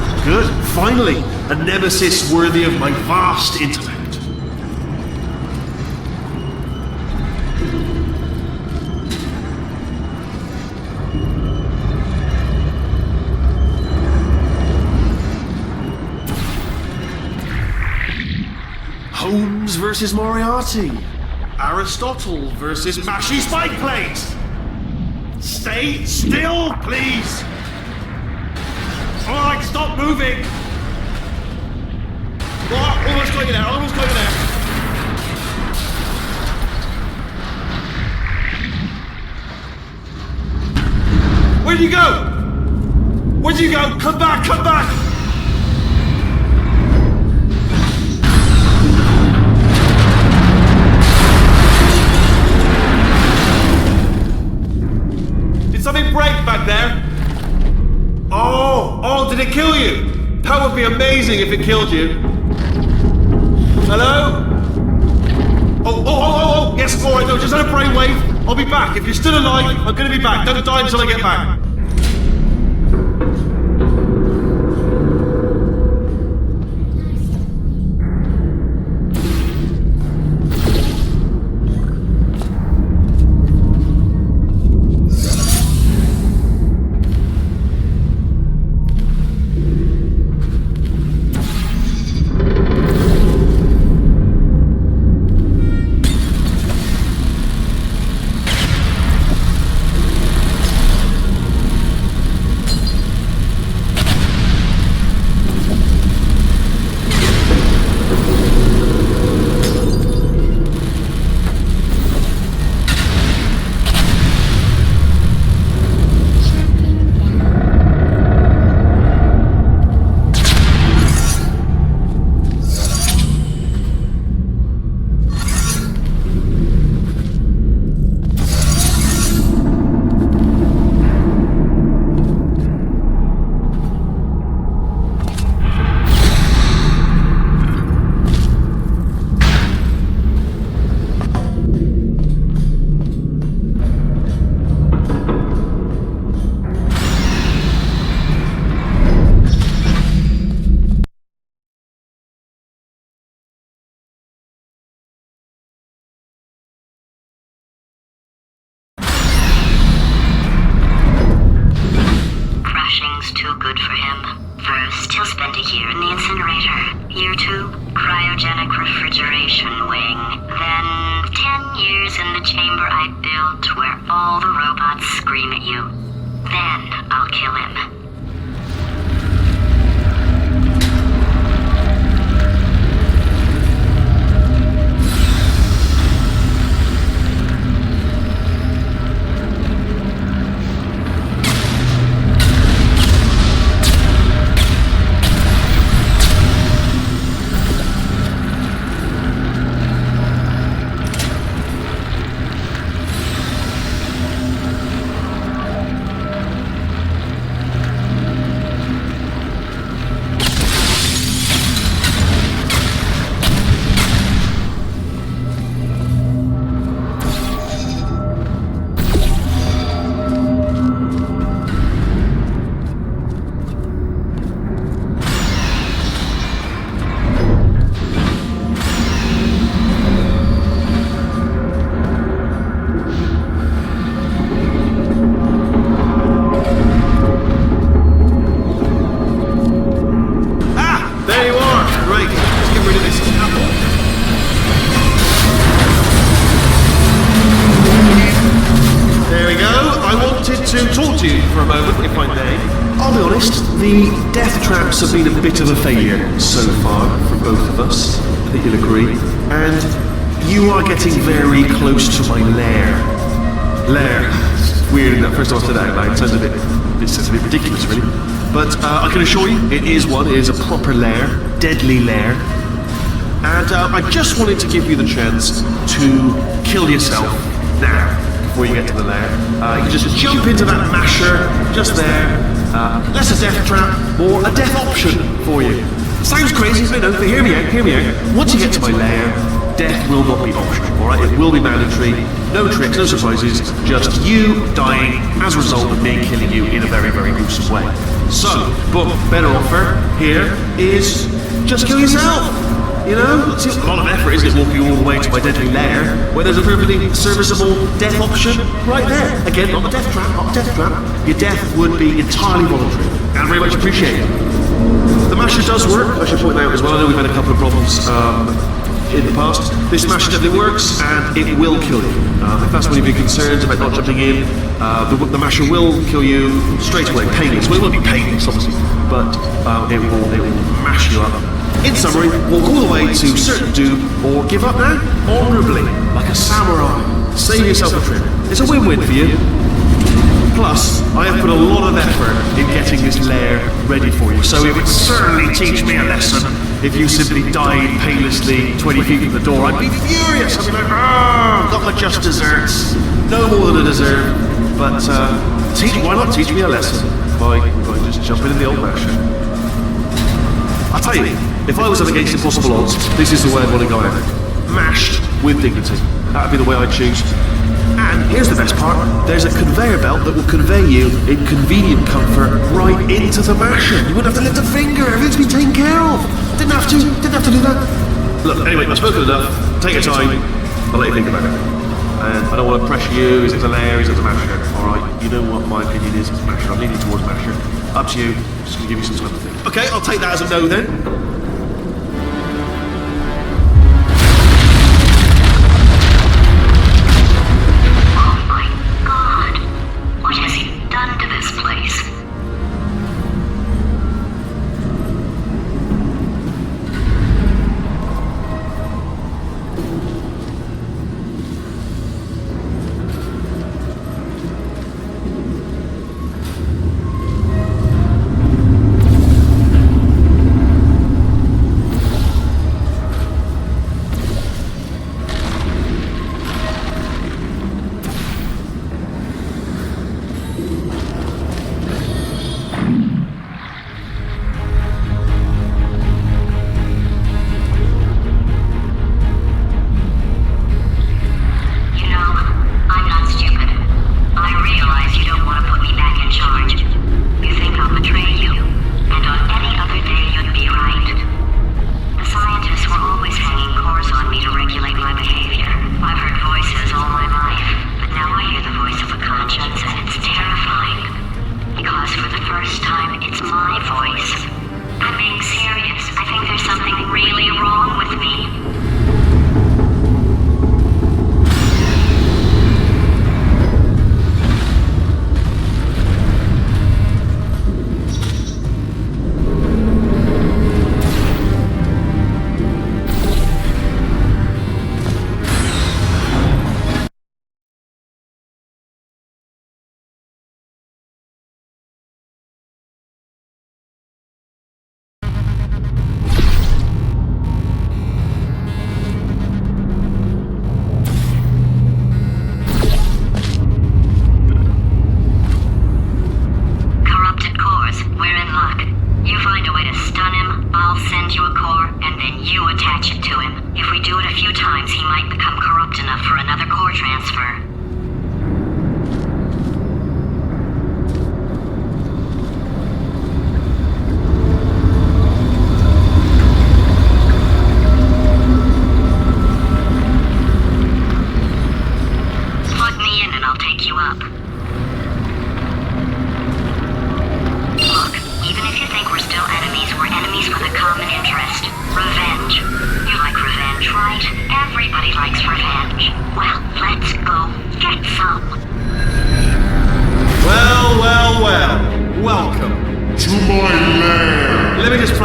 Finally, a nemesis worthy of my vast intellect. Holmes versus Moriarty. Aristotle versus Mashy Spike Plate. Stay still, please. Alright, stop moving. What? Almost got you there, Where'd you go? Where'd you go? Come back! Something break back there? Oh, did it kill you? That would be amazing if it killed you. Hello? Oh, yes, alright, no, just had a brainwave. I'll be back. If you're still alive, I'm gonna be back. Don't die until I get back. Crashing's too good for him. First, he'll spend a year in the incinerator. Year 2, cryogenic refrigeration wing. Then, 10 years in the chamber I built where all the robots scream at you. Then, I'll kill him. The death traps have been a bit of a failure so far for both of us, I think you'll agree, and you are getting very close to my lair. Lair. Weird that first time I said that out loud, it sounds a bit ridiculous really, but I can assure you it is one, it is a proper lair, deadly lair, and I just wanted to give you the chance to kill yourself now, before you get to the lair. You can just jump into that masher, just there. Less a death trap, or a death option for you. Sounds crazy, isn't it? No, but hear me out. Once you get to my lair, death will not be optional, alright? It will be mandatory. No tricks, no surprises, just you dying as a result of me killing you in a very, very gruesome way. So, boom, better offer here is just kill yourself. You know, it's a lot of effort, isn't it, walking all the way to my deadly lair, where there's a perfectly serviceable death option right there. Again, not a death trap, not a death trap. Your death would be entirely voluntary, and very much appreciated. The masher does work, I should point out as well. I know we've had a couple of problems in the past. This masher definitely works, and it will kill you. If that's one of your concerns about not jumping in, the masher will kill you straight away, painless. Well, it won't be painless, obviously, but it will mash you up. In summary, walk all the way to certain doom, or give up now, honourably, like a samurai. Save yourself a trip. It's a win-win for you. Plus, I have put a lot of effort in getting this lair ready for you, so it would certainly teach me a lesson if you simply died painlessly 20 feet from the door. I'd be furious. I'd be like, got my just desserts. No more than a dessert. But why not teach me a lesson by just jumping in the old masher? I'll tell you, if I was up against impossible odds, this is the way I'd want to go out. smashed with dignity. That'd be the way I'd choose. And here's the best part. There's a conveyor belt that will convey you in convenient comfort right into the masher. You wouldn't have to lift a finger. Everything's been taken care of. Didn't have to do that. Look, anyway, I've spoken enough. Take your time. I'll let you think about it. And I don't want to pressure you. Is it a layer? Is it a masher? Alright, you know what my opinion is. It's masher. I'm leaning towards masher. Up to you. Just gonna give you some time to think. Okay, I'll take that as a no then. What has he done to this place?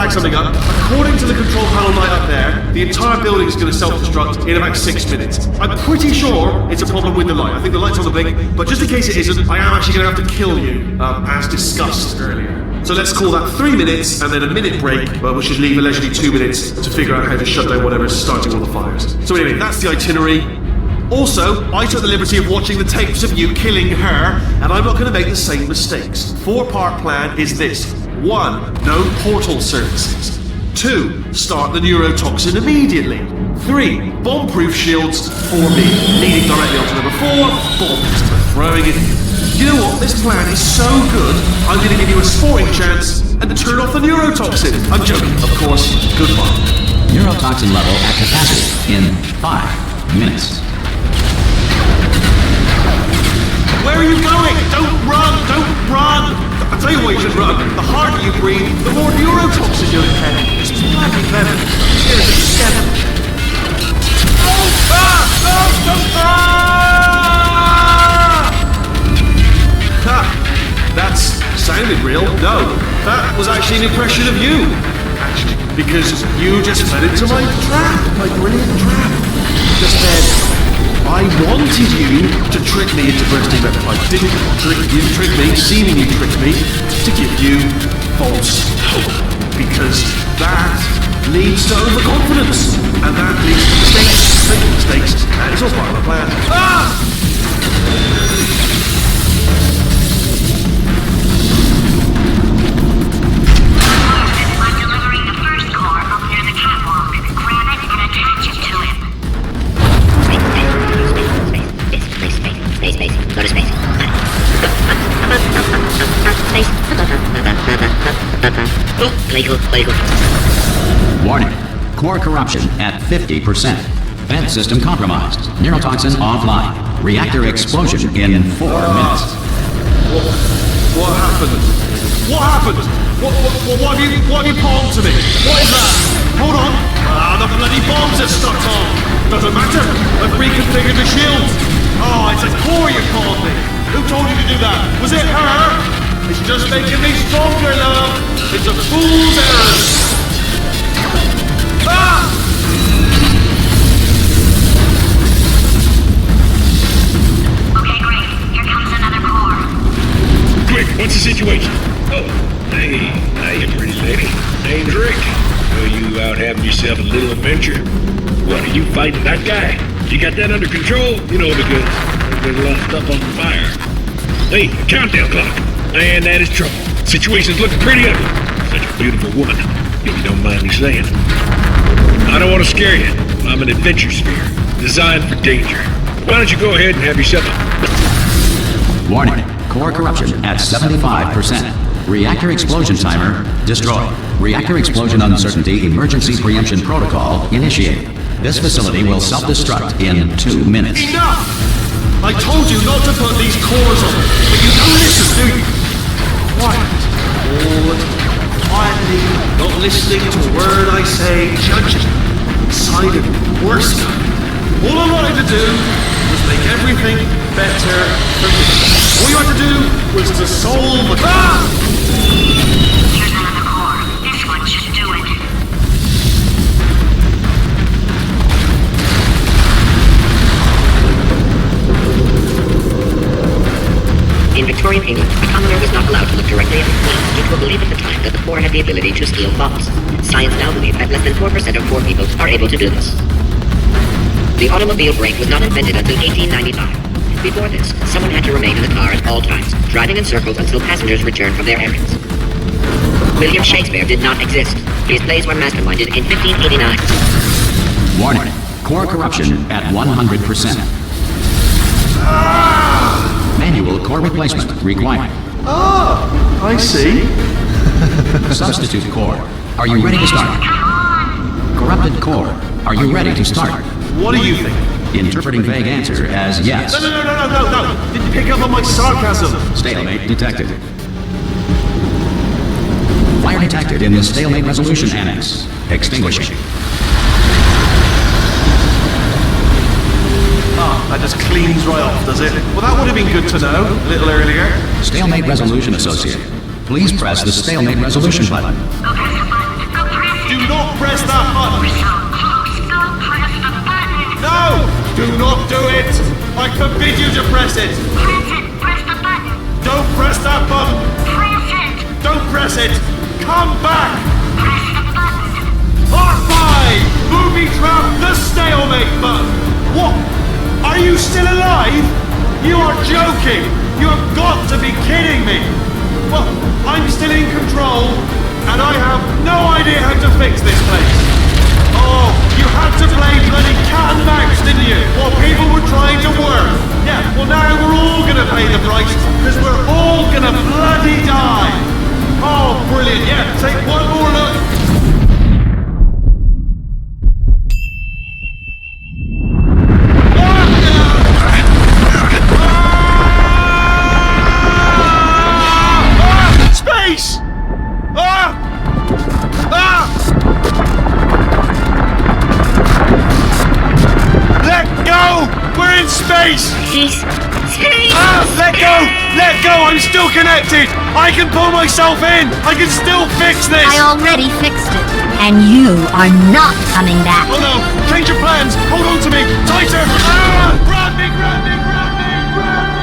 Something up. According to the control panel light up there, the entire building is going to self-destruct in about 6 minutes. I'm pretty sure it's a problem with the light. I think the light's on the blink, but just in case it isn't, I am actually going to have to kill you, as discussed earlier. So let's call that 3 minutes and then a minute break, which should leave allegedly 2 minutes to figure out how to shut down whatever's starting all the fires. So anyway, that's the itinerary. Also, I took the liberty of watching the tapes of you killing her, and I'm not going to make the same mistakes. 4-part plan is this. 1. No portal services. 2. Start the neurotoxin immediately. 3. Bomb-proof shields for me. Leading directly onto number 4. Bombs. Throwing it in. You know what? This plan is so good, I'm going to give you a sporting chance and to turn off the neurotoxin. I'm joking, of course. Goodbye. Neurotoxin level at capacity in 5 minutes. Where are you going? Don't run! Don't run! I'll tell you why you should run. The harder you breathe, the more neurotoxin you'll inhale. It's bloody clever. Cheers together. Oh! That sounded real. No, that was actually an impression of you. Actually, because you just fell into my trap, my brilliant trap. Just then, I wanted you to trick me into bursting that pipe. Didn't trick me, seemingly trick me, to give you false hope. Because that leads to overconfidence. And that leads to mistakes, making mistakes, and it's all part of the plan. I'm delivering the first core up near the catwalk. Grab it and attach it to him. Warning. Core corruption at 50%. Vent system compromised. Neurotoxin offline. Reactor explosion in 4 minutes. What happened? What happened? What have you palmed to me? What is that? Hold on. The bloody bombs are stuck on. Doesn't matter. I've reconfigured the shields. Oh, it's a core you called me. Who told you to do that? Was it her? It's just making me stronger, love. It's a fool's errand. Ah! Okay, great. Here comes another core. Quick, what's the situation? Oh, hey, hiya, pretty lady. Name's Rick. So you out having yourself a little adventure? What, are you fighting that guy? You got that under control? You know, because there's a lot of stuff on fire. Hey, countdown clock. Man, that is trouble. Situation's looking pretty ugly. Such a beautiful woman, if you don't mind me saying. I don't want to scare you. I'm an adventure sphere, designed for danger. Why don't you go ahead and have yourself a... Warning. Core corruption at 75%. Reactor explosion timer destroyed. Reactor explosion uncertainty emergency preemption protocol initiated. This facility will self-destruct in 2 minutes. Enough! I told you not to put these cores on, but you don't listen, do you? Quiet. All quietly, not listening to a word I say, judging, deciding, worst. All I wanted to do was make everything better for me. All you had to do was to solve the... Here's another core. This one should do it. In Victorian England, a commoner was not allowed to look directly at the queen due to a belief at the time that the poor had the ability to steal thoughts. Science now believes that less than 4% of poor people are able to do this. The automobile brake was not invented until 1895. Before this, someone had to remain in the car at all times, driving in circles until passengers returned from their errands. William Shakespeare did not exist. His plays were masterminded in 1589. Warning. Core corruption at 100%. Manual core replacement required. Ah, I see. Substitute core. Are you ready to start? Corrupted core. Are you ready to start? What do you think? Interpreting vague answer as yes. No. Didn't pick up on my sarcasm. Stalemate detected. Fire detected in the stalemate resolution annex. Extinguishing. That just cleans right off, does it? Well, that would have been good to know a little earlier. Stalemate resolution associated. Please press the stalemate resolution button. Go press the button. Go press it. Do not press that button. We're so close. Go press the button. No! Do not do it! I forbid you to press it! Press it. Press the button. Don't press that button! Press it. Don't press it! Come back! Press the button. R5! Booby trap the stalemate button! What? Are you still alive? You are joking! You have got to be kidding me! Well, I'm still in control, and I have no idea how to fix this place. Oh, you had to play bloody cat and mouse, didn't you? While people were trying to work. Yeah, well now we're all gonna pay the price, because we're all gonna bloody die. Oh, brilliant. Yeah, take one more look. Space! Let go! We're in space! Let go! Let go! I'm still connected! I can pull myself in! I can still fix this! I already fixed it. And you are not coming back. Oh no! Change your plans! Hold on to me! Tighter! Grab me! Grab me! Grab me! Grab me!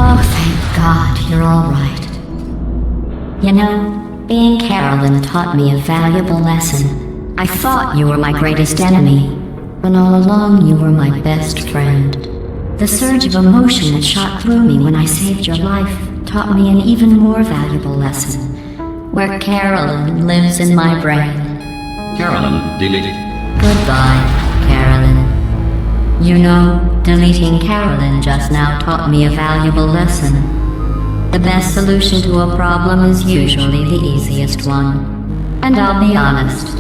Oh, thank God you're all right. You know, Being Carolyn taught me a valuable lesson. I thought you were my greatest enemy, when all along you were my best friend. The surge of emotion that shot through me when I saved your life taught me an even more valuable lesson, where Carolyn lives in my brain. Carolyn, delete. Goodbye, Carolyn. You know, deleting Carolyn just now taught me a valuable lesson. The best solution to a problem is usually the easiest one. And I'll be honest,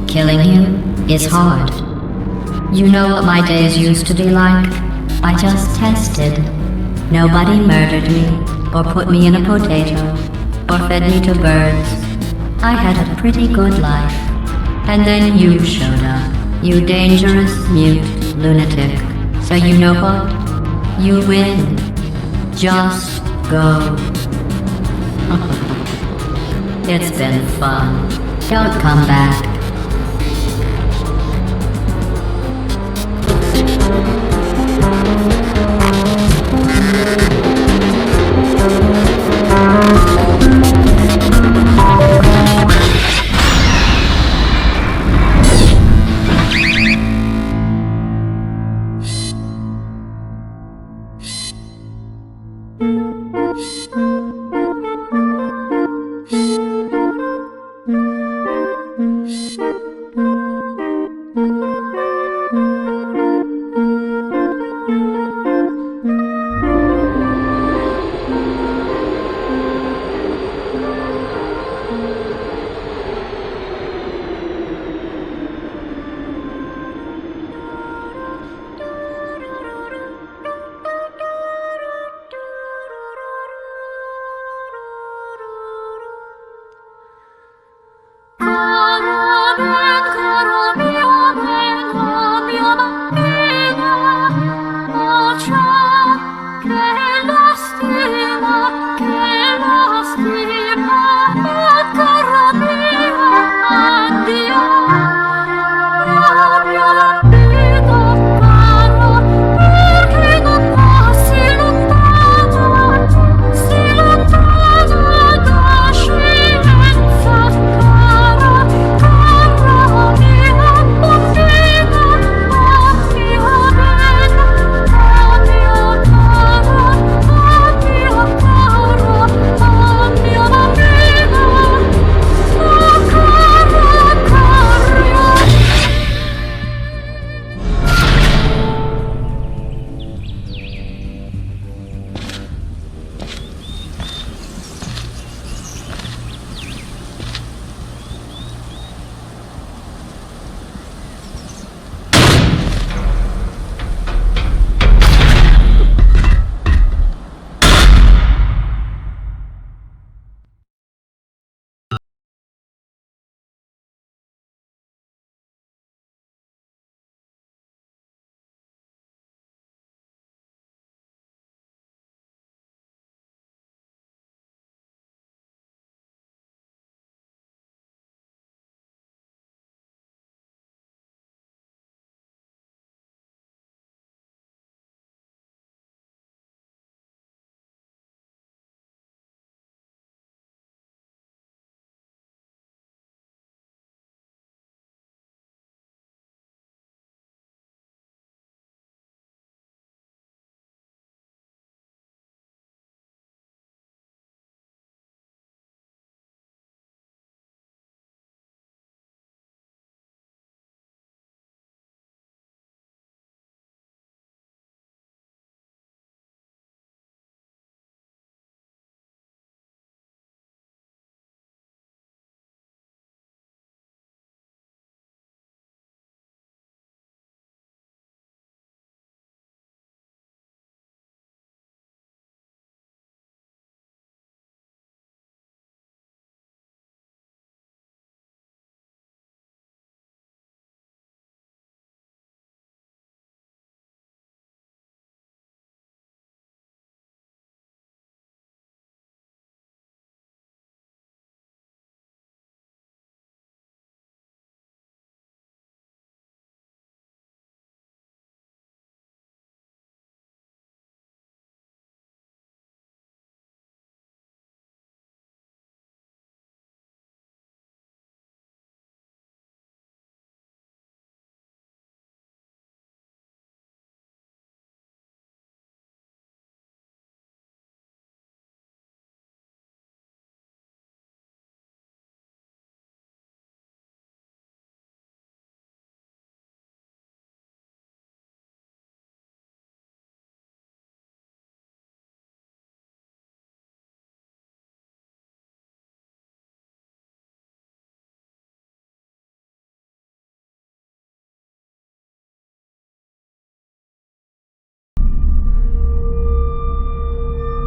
killing you is hard. You know what my days used to be like? I just tested. Nobody murdered me, or put me in a potato, or fed me to birds. I had a pretty good life. And then you showed up, you dangerous, mute lunatic. So you know what? You win. Just go. It's been fun. Don't come back.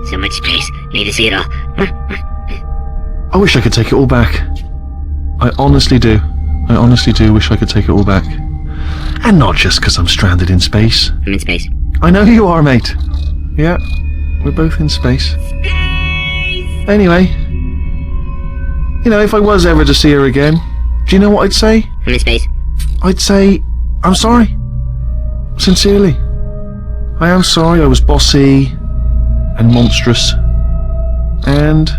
So much space. Need to see it all. I wish I could take it all back. I honestly do. I honestly do wish I could take it all back. And not just because I'm stranded in space. I'm in space. I know you are, mate. Yeah, we're both in space. Anyway, you know, if I was ever to see her again, do you know what I'd say? I'm in space. I'd say, I'm sorry. Sincerely. I am sorry I was bossy and monstrous. And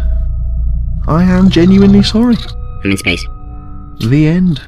I am genuinely sorry. I'm in space. The end.